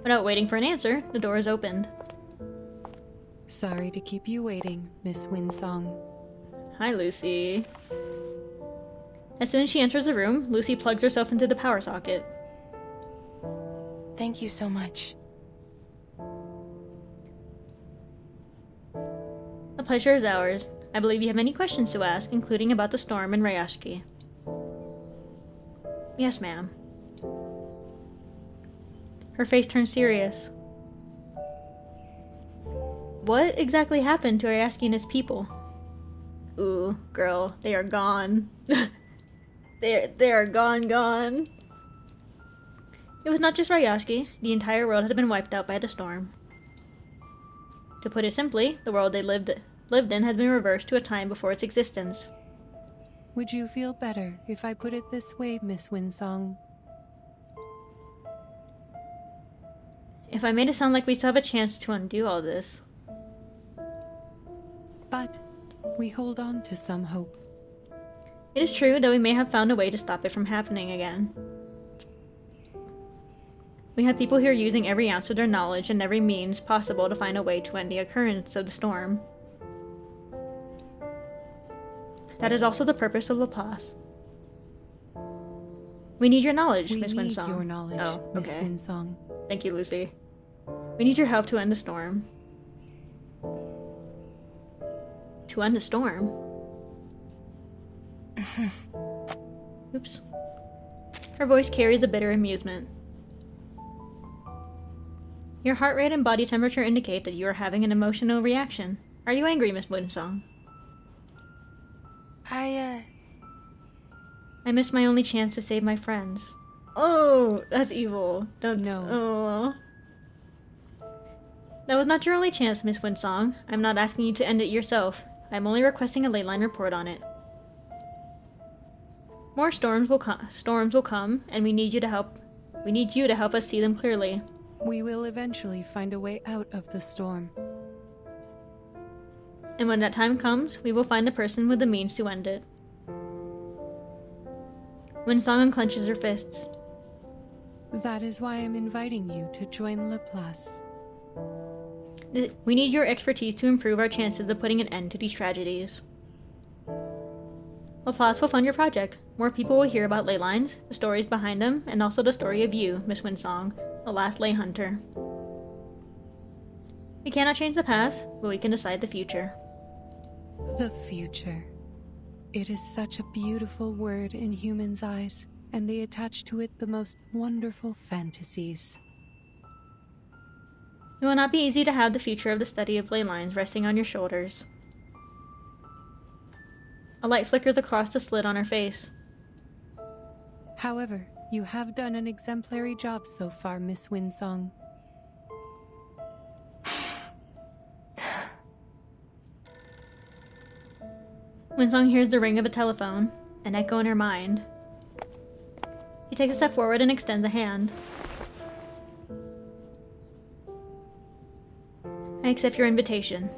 Without waiting for an answer, the door is opened. Sorry to keep you waiting, Miss Windsong. Hi, Lucy. As soon as she enters the room, Lucy plugs herself into the power socket. Thank you so much. The pleasure is ours. I believe you have many questions to ask, including about the storm and Ryashki. Yes, ma'am. Her face turns serious. What exactly happened to Ryashki and his people? Ooh, girl, they are gone. they are gone. It was not just Ryashki. The entire world had been wiped out by the storm. To put it simply, the world they lived in has been reversed to a time before its existence. Would you feel better if I put it this way, Miss Windsong? If I made it sound like we still have a chance to undo all this. But we hold on to some hope. It is true that we may have found a way to stop it from happening again. We have people here using every ounce of their knowledge and every means possible to find a way to end the occurrence of the storm. That is also the purpose of Laplace. We need your knowledge, We Miss need Windsong. your knowledge, Oh, Miss okay. Windsong. Thank you, Lucy. We need your help to end the storm. To end the storm? Oops. Her voice carries a bitter amusement. Your heart rate and body temperature indicate that you are having an emotional reaction. Are you angry, Miss Windsong? I missed my only chance to save my friends. Oh, that's evil. Don't. No. Oh. That was not your only chance, Miss Windsong. I'm not asking you to end it yourself. I'm only requesting a leyline report on it. More storms will come, and we need you to help. We need you to help us see them clearly. We will eventually find a way out of the storm. And when that time comes, we will find the person with the means to end it. Windsong unclenches her fists. That is why I'm inviting you to join Laplace. We need your expertise to improve our chances of putting an end to these tragedies. Laplace will fund your project. More people will hear about ley lines, the stories behind them, and also the story of you, Miss Windsong, the last ley hunter. We cannot change the past, but we can decide the future. The future. It is such a beautiful word in humans' eyes, and they attach to it the most wonderful fantasies. It will not be easy to have the future of the study of ley lines resting on your shoulders. A light flickers across the slit on her face. However, you have done an exemplary job so far, Miss Windsong. Windsong hears the ring of a telephone, an echo in her mind. She takes a step forward and extends a hand. I accept your invitation.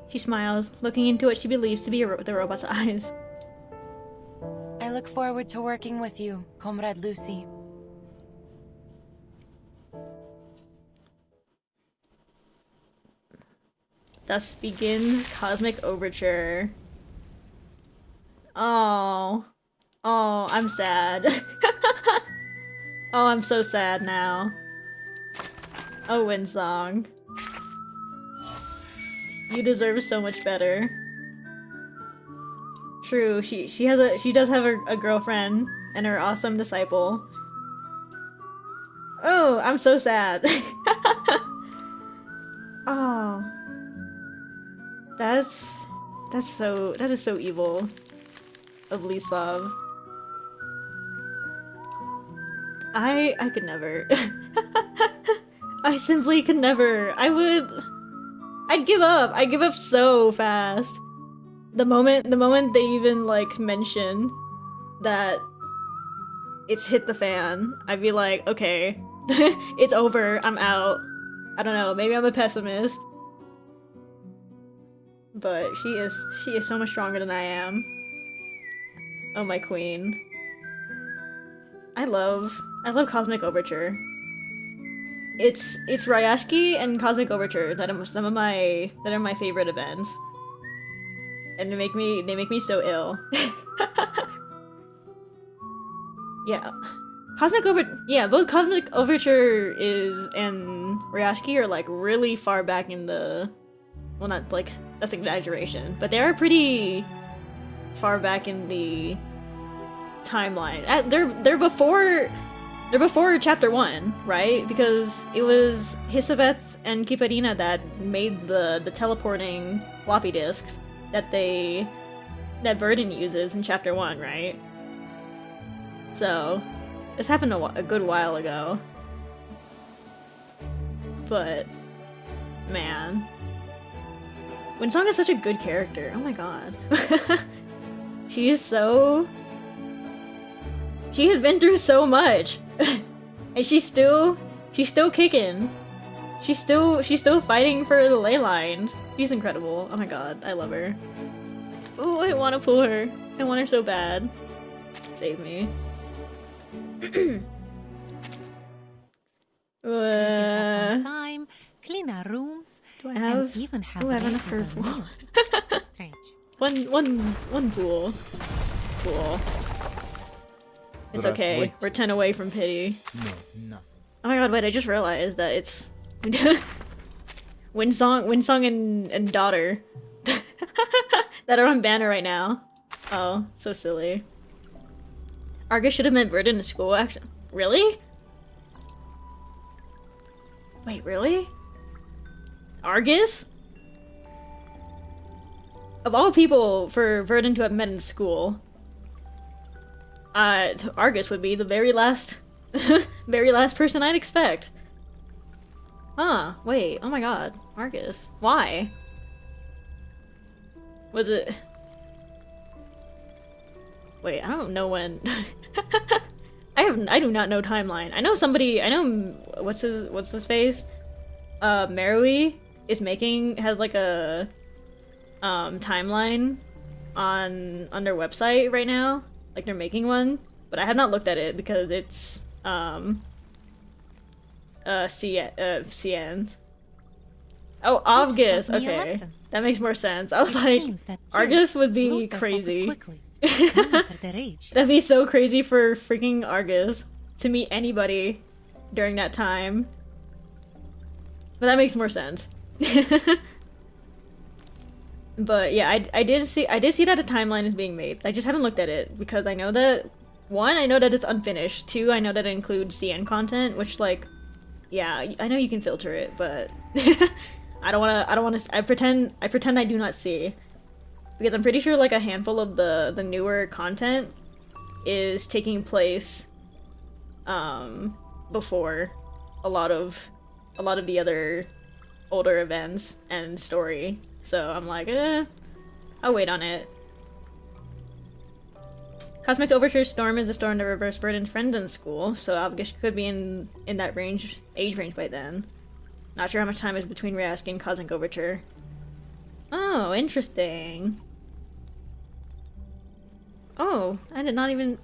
She smiles, looking into what she believes to be the robot's eyes. I look forward to working with you, Comrade Lucy. Thus begins Cosmic Overture. Oh. Oh, I'm sad. Oh, I'm so sad now. Oh, Windsong. You deserve so much better. True, she does have a girlfriend and her awesome disciple. Oh, I'm so sad. Oh. That is so evil of Lislav. I could never. I simply could never. I'd give up. I'd give up so fast. The moment they even like mention that it's hit the fan, I'd be like, okay, it's over. I'm out. I don't know. Maybe I'm a pessimist. But she is so much stronger than I am. Oh, my queen. I love Cosmic Overture. It's Ryashki and Cosmic Overture that are my favorite events. And they make me so ill. Yeah. Both Cosmic Overture and Ryashki are like really far back in the, well, not like, that's an exaggeration, but they are pretty far back in the timeline. They're before chapter 1, right? Because it was Hisabeth and Kiparina that made the teleporting floppy disks that Burden uses in chapter 1, right? So this happened a good while ago. But man, Windsong is such a good character. Oh my god. She has been through so much. And she's still kicking. She's still fighting for the ley lines. She's incredible. Oh my god, I love her. Oh, I want to pull her. I want her so bad. Save me. Time, clean our rooms, Do I have? and even have Oh, I have enough regular for meals. Strange. one pool. Cool. It's Right, okay. wait. We're 10 away from pity. No, nothing. Oh my god, wait, I just realized that it's Windsong and Daughter that are on banner right now. Oh, so silly. Argus should have been brought into school, actually. Really? Wait, really? Argus? Of all people for Verdant to have met in school, Argus would be the very last very last person I'd expect. Huh, wait, oh my god, Argus. Why? Was it... Wait, I don't know when... I do not know timeline. I know somebody, what's his face? Marui has like a timeline on their website right now. Like they're making one, but I have not looked at it because it's CN. Oh, Avgus. taught me a Okay, lesson. that makes more sense. I was It like, seems that Argus kids would be lose their focus crazy. quickly, no matter their age. That'd be so crazy for freaking Argus to meet anybody during that time. But that makes more sense. But yeah, I did see that a timeline is being made. I just haven't looked at it because I know that one, I know that it's unfinished. Two, I know that it includes CN content, which like, yeah, I know you can filter it, but I pretend I do not see. Because I'm pretty sure like a handful of the newer content is taking place before a lot of the other older events and story. So I'm like, I'll wait on it. Cosmic Overture Storm is the storm that reversed Verdant's friends in school, so Avgish could be in that age range by then. Not sure how much time is between Rask and Cosmic Overture. Oh, interesting. Oh, I did not even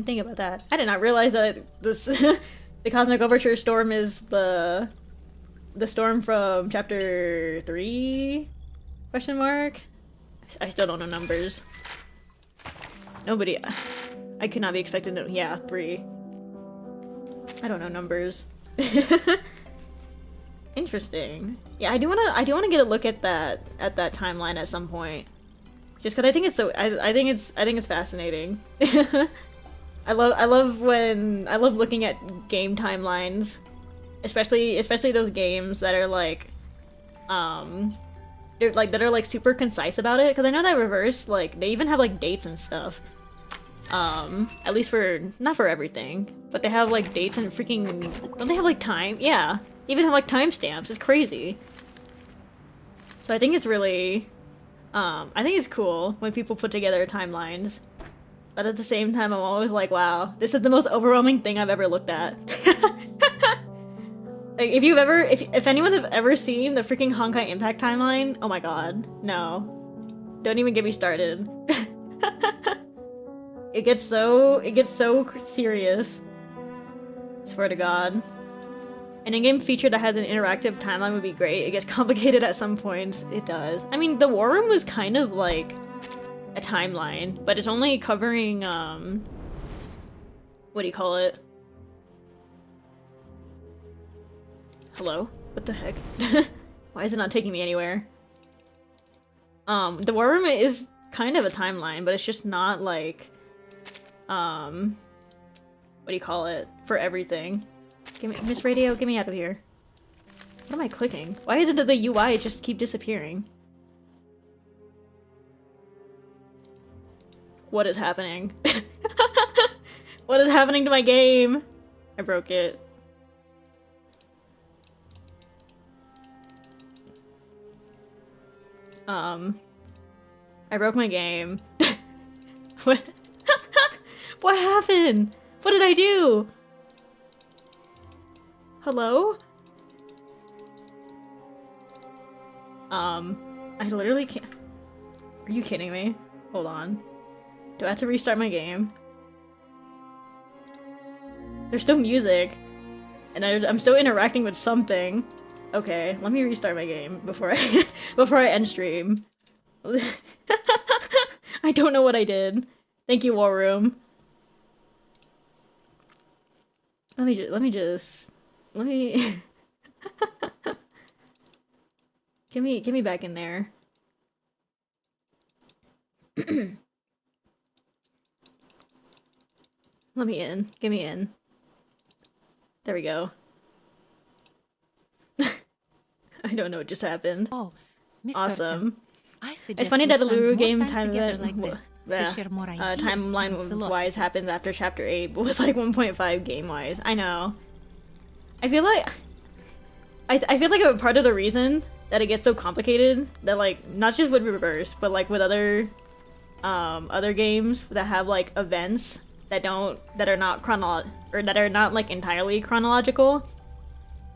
think about that. I did not realize that this the Cosmic Overture storm is the storm from chapter 3? Question mark? I still don't know numbers. Nobody. I could not be expected to. Yeah, 3. I don't know numbers. Interesting. Yeah, I do wanna get a look at that timeline at some point. Just because I think it's so. I think it's fascinating. I love looking at game timelines, especially those games that are like, that are like super concise about it. Because I know that Reverse, like, they even have like dates and stuff. At least not for everything, but they have like dates and freaking. Don't they have like time? Yeah, even have like timestamps. It's crazy. So I think it's really, I think it's cool when people put together timelines. But at the same time, I'm always like, wow, this is the most overwhelming thing I've ever looked at. Like, if anyone have ever seen the freaking Honkai Impact timeline, oh my god, no. Don't even get me started. It gets so serious. Swear to god. An in-game feature that has an interactive timeline would be great. It gets complicated at some points. It does. I mean, the War Room was kind of like a timeline, but it's only covering, what do you call it? Hello? What the heck? Why is it not taking me anywhere? The War Room is kind of a timeline, but it's just not like, what do you call it? For everything. Miss Radio, get me out of here. What am I clicking? Why did the UI just keep disappearing? What is happening? What is happening to my game? I broke it. I broke my game. What? What happened? What did I do? Hello? I literally can't. Are you kidding me? Hold on. Do I have to restart my game? There's still music. And I'm still interacting with something. Okay, let me restart my game before I end stream. I don't know what I did. Thank you, War Room. let me get me back in there. Let me in. Get me in. There we go. I don't know what just happened. Oh, Miss Awesome. Bertram, I suggest It's funny we that the spend Lulu more game time together like this yeah, to share more ideas and timeline philosophy. wise happens after chapter 8, but was like 1.5 game wise. I know. I feel like I feel like a part of the reason that it gets so complicated that like not just with Reverse, but like with other games that have like events that are not like entirely chronological.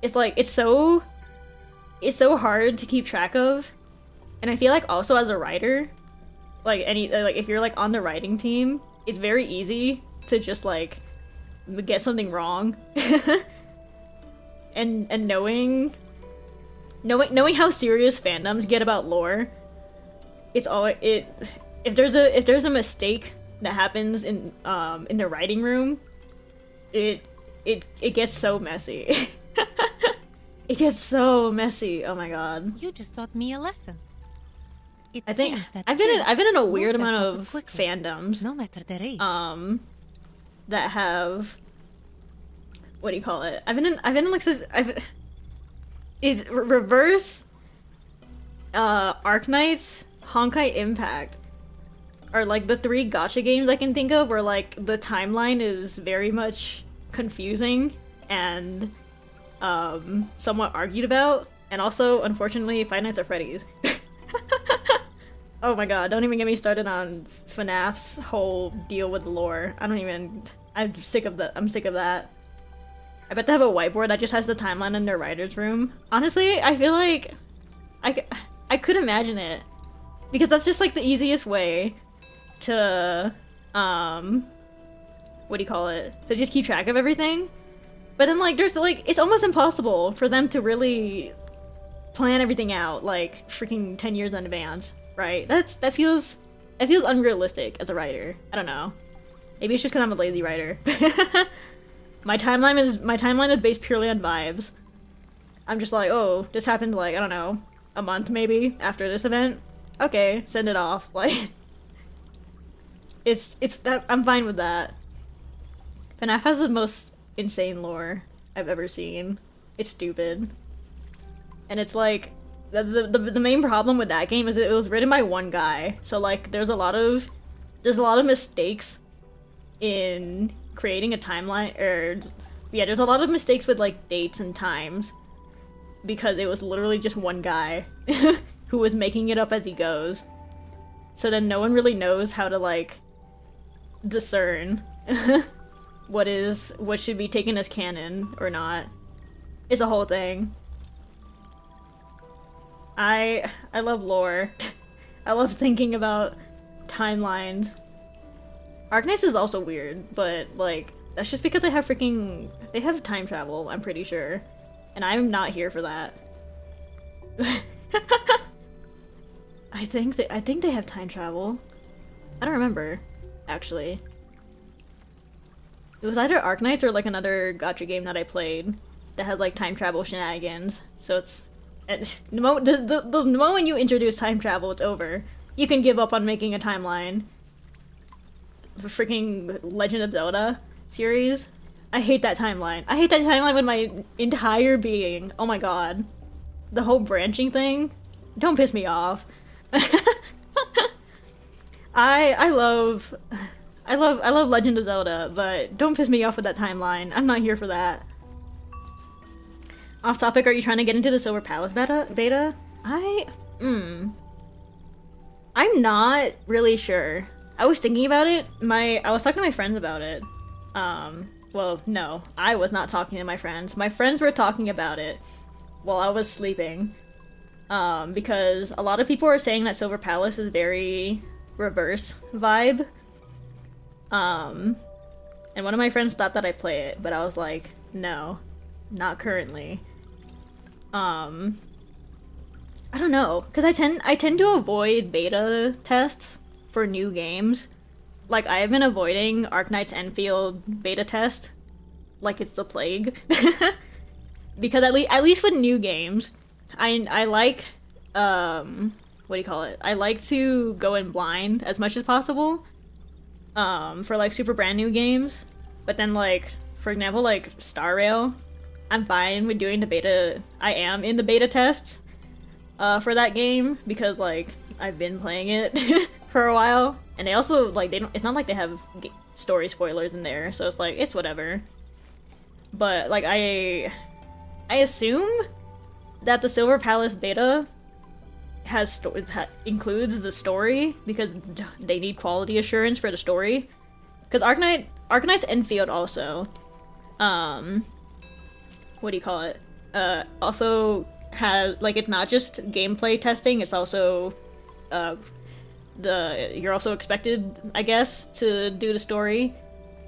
It's like it's so hard to keep track of. And I feel like also as a writer, like if you're like on the writing team, it's very easy to just like get something wrong. and knowing how serious fandoms get about lore, it's always if there's a mistake that happens in the writing room, it gets so messy. It gets so messy. Oh my god. You just taught me a lesson. It I think seems that I've been in a weird move their amount focus of quickly, fandoms no matter their age. that have, what do you call it? I've been in like it's Reverse, Arknights, Honkai Impact are like the 3 gacha games I can think of where like the timeline is very much confusing and somewhat argued about, and also unfortunately Five Nights at Freddy's. Oh my god, don't even get me started on FNAF's whole deal with the lore. I'm sick of that. I bet they have a whiteboard that just has the timeline in their writer's room. Honestly, I feel like I could imagine it. Because that's just like the easiest way to, what do you call it? To just keep track of everything. But then like, there's like, it's almost impossible for them to really plan everything out like freaking 10 years in advance. Right? That feels unrealistic as a writer. I don't know. Maybe it's just because I'm a lazy writer. My timeline is based purely on vibes. I'm just like, oh, this happened like, I don't know, a month maybe after this event. Okay, send it off. Like, it's that I'm fine with that. FNAF has the most insane lore I've ever seen. It's stupid, and it's like. The main problem with that game is it was written by one guy, so like there's a lot of mistakes in creating a timeline, there's a lot of mistakes with like dates and times because it was literally just one guy who was making it up as he goes. So then no one really knows how to like discern what should be taken as canon or not. It's a whole thing. I love lore. I love thinking about timelines. Arknights is also weird, but like that's just because they have time travel, I'm pretty sure. And I'm not here for that. I think they have time travel. I don't remember, actually. It was either Arknights or like another gacha game that I played that had like time travel shenanigans. So it's the moment you introduce time travel, it's over. You can give up on making a timeline. The freaking Legend of Zelda series. I hate that timeline. I hate that timeline with my entire being. Oh my god. The whole branching thing. Don't piss me off. I love Legend of Zelda, but don't piss me off with that timeline. I'm not here for that. Off topic, are you trying to get into the Silver Palace beta? I'm not really sure. I was thinking about it. I was talking to my friends about it. Well, no, I was not talking to my friends. My friends were talking about it while I was sleeping. Because a lot of people are saying that Silver Palace is very Reverse vibe. And one of my friends thought that I'd play it, but I was like, no, not currently. I don't know, because I tend to avoid beta tests for new games. Like, I have been avoiding Arknight's Enfield beta test like it's the plague. Because at least with new games, I like what do you call it? I like to go in blind as much as possible. For like super brand new games. But then like, for example, like Star Rail, I'm fine with doing the beta. I am in the beta tests for that game because like I've been playing it for a while, and they also like it's not like they have story spoilers in there, so it's like it's whatever. But like I assume that the Silver Palace beta includes the story because they need quality assurance for the story. Because Arknight's Enfield also, what do you call it? Also has like, it's not just gameplay testing. It's also you're also expected, I guess, to do the story.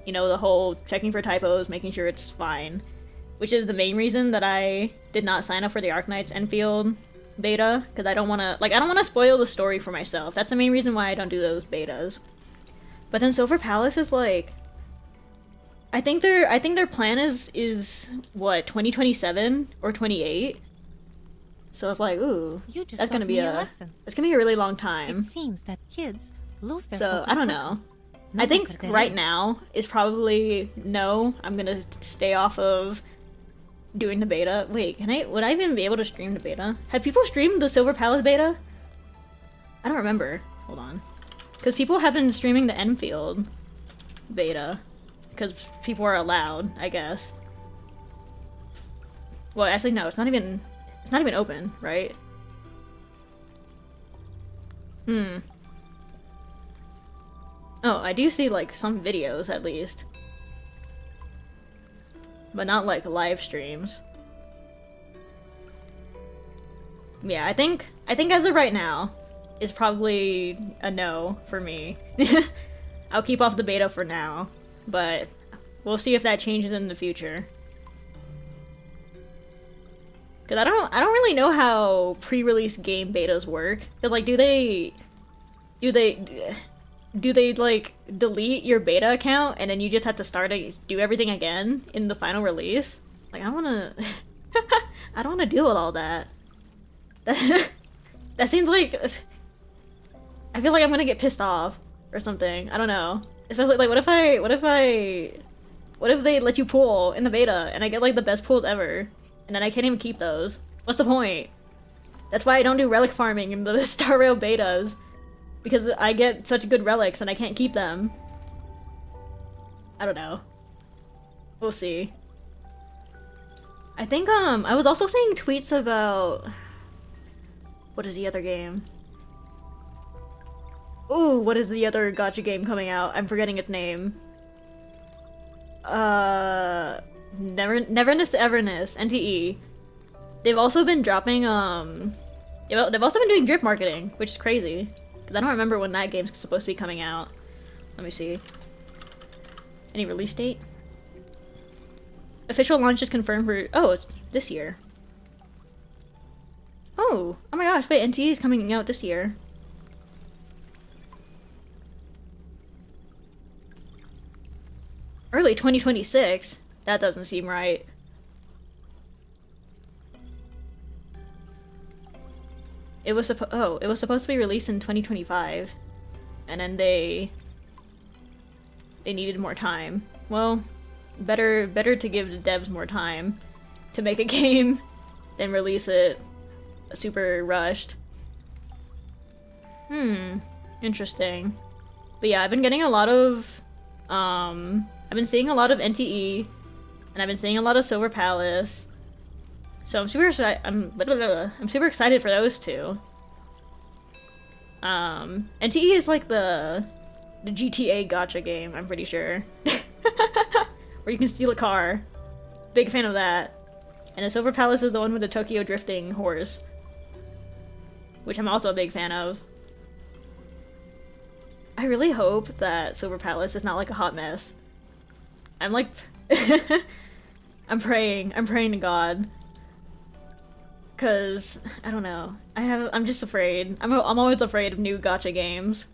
You know, the whole checking for typos, making sure it's fine, which is the main reason that I did not sign up for the Arknight's Enfield beta, because I don't want to spoil the story for myself. That's the main reason why I don't do those betas. But then Silver Palace is like, I think their plan is what, 2027 or 28. So it's like, ooh, You just that's gonna taught be me a a lesson. it's gonna be a really long time. It seems that kids lose their So focus I don't quickly. know. No I think matter their right age. now is probably no. I'm gonna stay off of doing the beta. Wait, would I even be able to stream the beta? Have people streamed the Silver Palace beta? I don't remember. Hold on. Because people have been streaming the Enfield beta. Because people are allowed, I guess. Well, actually, no. It's not even open, right? Oh, I do see, like, some videos, at least. But not, like, live streams. Yeah, I think as of right now, it's probably a no for me. I'll keep off the beta for now, but we'll see if that changes in the future. Cause I don't really know how pre-release game betas work. Cause like, do they like delete your beta account and then you just have to do everything again in the final release? Like, I wanna I don't wanna deal with all that. That seems like, I feel like I'm gonna get pissed off or something. I don't know. Especially like, what if they let you pull in the beta and I get like the best pulls ever, and then I can't even keep those? What's the point? That's why I don't do relic farming in the Star Rail betas, because I get such good relics and I can't keep them. I don't know. We'll see. I think I was also seeing tweets about, what is the other game? Ooh, what is the other gacha game coming out? I'm forgetting its name. Neverness to Everness, NTE. They've also been dropping, they've also been doing drip marketing, which is crazy. Because I don't remember when that game's supposed to be coming out. Let me see. Any release date? Official launch is confirmed for, oh, it's this year. Oh my gosh, wait, NTE is coming out this year. Early 2026? That doesn't seem right. It was supposed to be released in 2025. And then they needed more time. Well, better to give the devs more time to make a game than release it super rushed. Interesting. But yeah, I've been getting a lot of I've been seeing a lot of NTE, and I've been seeing a lot of Silver Palace. So I'm super excited for those two. NTE is like the GTA gacha game, I'm pretty sure. Where you can steal a car. Big fan of that. And the Silver Palace is the one with the Tokyo drifting horse, which I'm also a big fan of. I really hope that Silver Palace is not like a hot mess. I'm like I'm praying to God. Cause I don't know. I'm just afraid. I'm always afraid of new gacha games.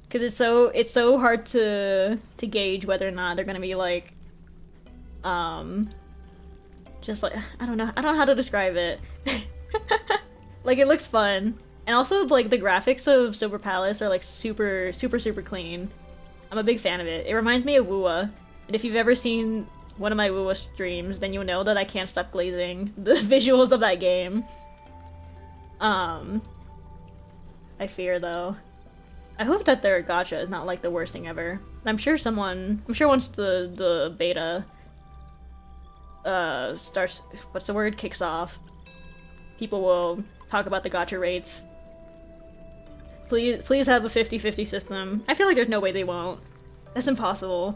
Cause it's so hard to gauge whether or not they're gonna be like Just like, I don't know how to describe it. Like, it looks fun. And also, like, the graphics of Silver Palace are, like, super clean. I'm a big fan of it. It reminds me of Wuwa. And if you've ever seen one of my Wuwa streams, then you'll know that I can't stop glazing the visuals of that game. I fear, though. I hope that their gacha is not, like, the worst thing ever. I'm sure once the beta, starts, what's the word? Kicks off, people will talk about the gacha rates. Please have a 50-50 system. I feel like there's no way they won't. That's impossible.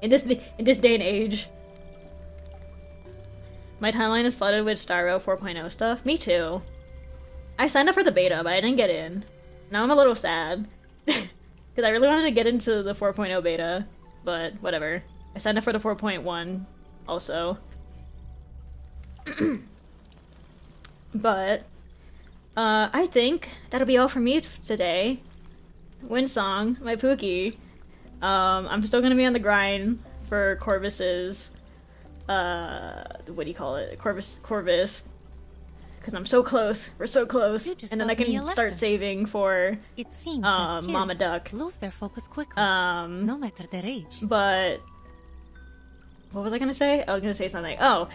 in this day and age. My timeline is flooded with Styro 4.0 stuff. Me too. I signed up for the beta, but I didn't get in. Now I'm a little sad. Because I really wanted to get into the 4.0 beta, but whatever. I signed up for the 4.1 also. But I think that'll be all for me today. Windsong, my Pookie. I'm still gonna be on the grind for Corvus's, what do you call it? Corvus. Because I'm so close. We're so close. And then I can start saving for, It seems that kids Mama Duck. lose their focus quickly, no matter their age. But what was I gonna say? I was gonna say something. Oh,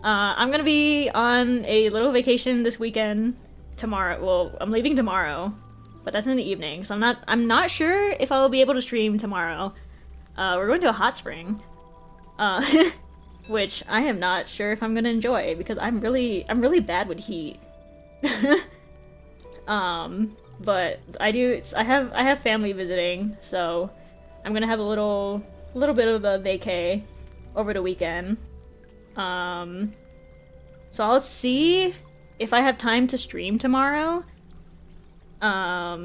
I'm gonna be on a little vacation this weekend. Tomorrow. Well, I'm leaving tomorrow, but that's in the evening, so I'm not sure if I'll be able to stream tomorrow. We're going to a hot spring, which I am not sure if I'm gonna enjoy because I'm really bad with heat. But I have family visiting, so I'm gonna have a little bit of a vacay over the weekend. So I'll see if I have time to stream tomorrow. At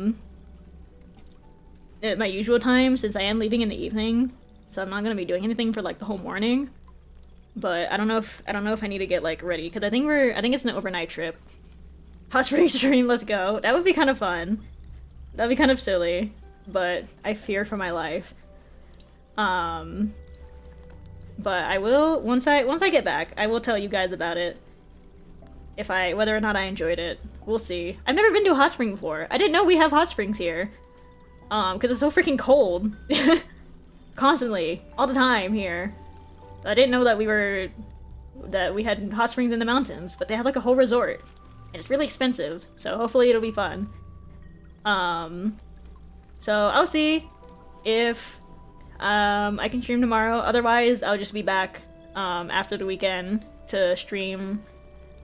my usual time, since I am leaving in the evening, so I'm not gonna be doing anything for like the whole morning. But I don't know if I need to get like ready because I think it's an overnight trip. Hot spring stream, let's go. That would be kind of fun. That'd be kind of silly, but I fear for my life. But I will once I get back, I will tell you guys about it. Whether or not I enjoyed it. We'll see. I've never been to a hot spring before. I didn't know we have hot springs here. Because it's so freaking cold. Constantly. All the time here. I didn't know that we had hot springs in the mountains, but they have like a whole resort. And it's really expensive, so hopefully it'll be fun. So I'll see if I can stream tomorrow. Otherwise, I'll just be back after the weekend to stream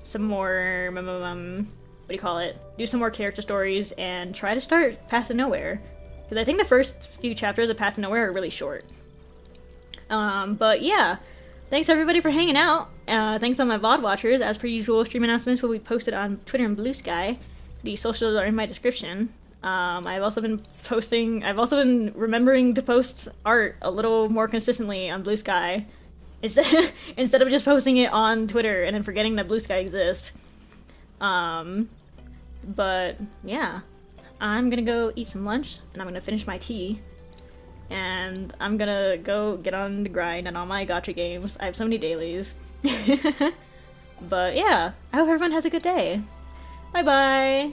some more, what do you call it? Do some more character stories and try to start Path to Nowhere. Because I think the first few chapters of Path to Nowhere are really short. But yeah, thanks everybody for hanging out. Thanks to my VOD watchers. As per usual, stream announcements will be posted on Twitter and Blue Sky. The socials are in my description. I've also been remembering to post art a little more consistently on Blue Sky. Instead of just posting it on Twitter and then forgetting that Blue Sky exists. But yeah, I'm gonna go eat some lunch and I'm gonna finish my tea. And I'm gonna go get on the grind and all my gacha games. I have so many dailies. But yeah, I hope everyone has a good day. Bye bye!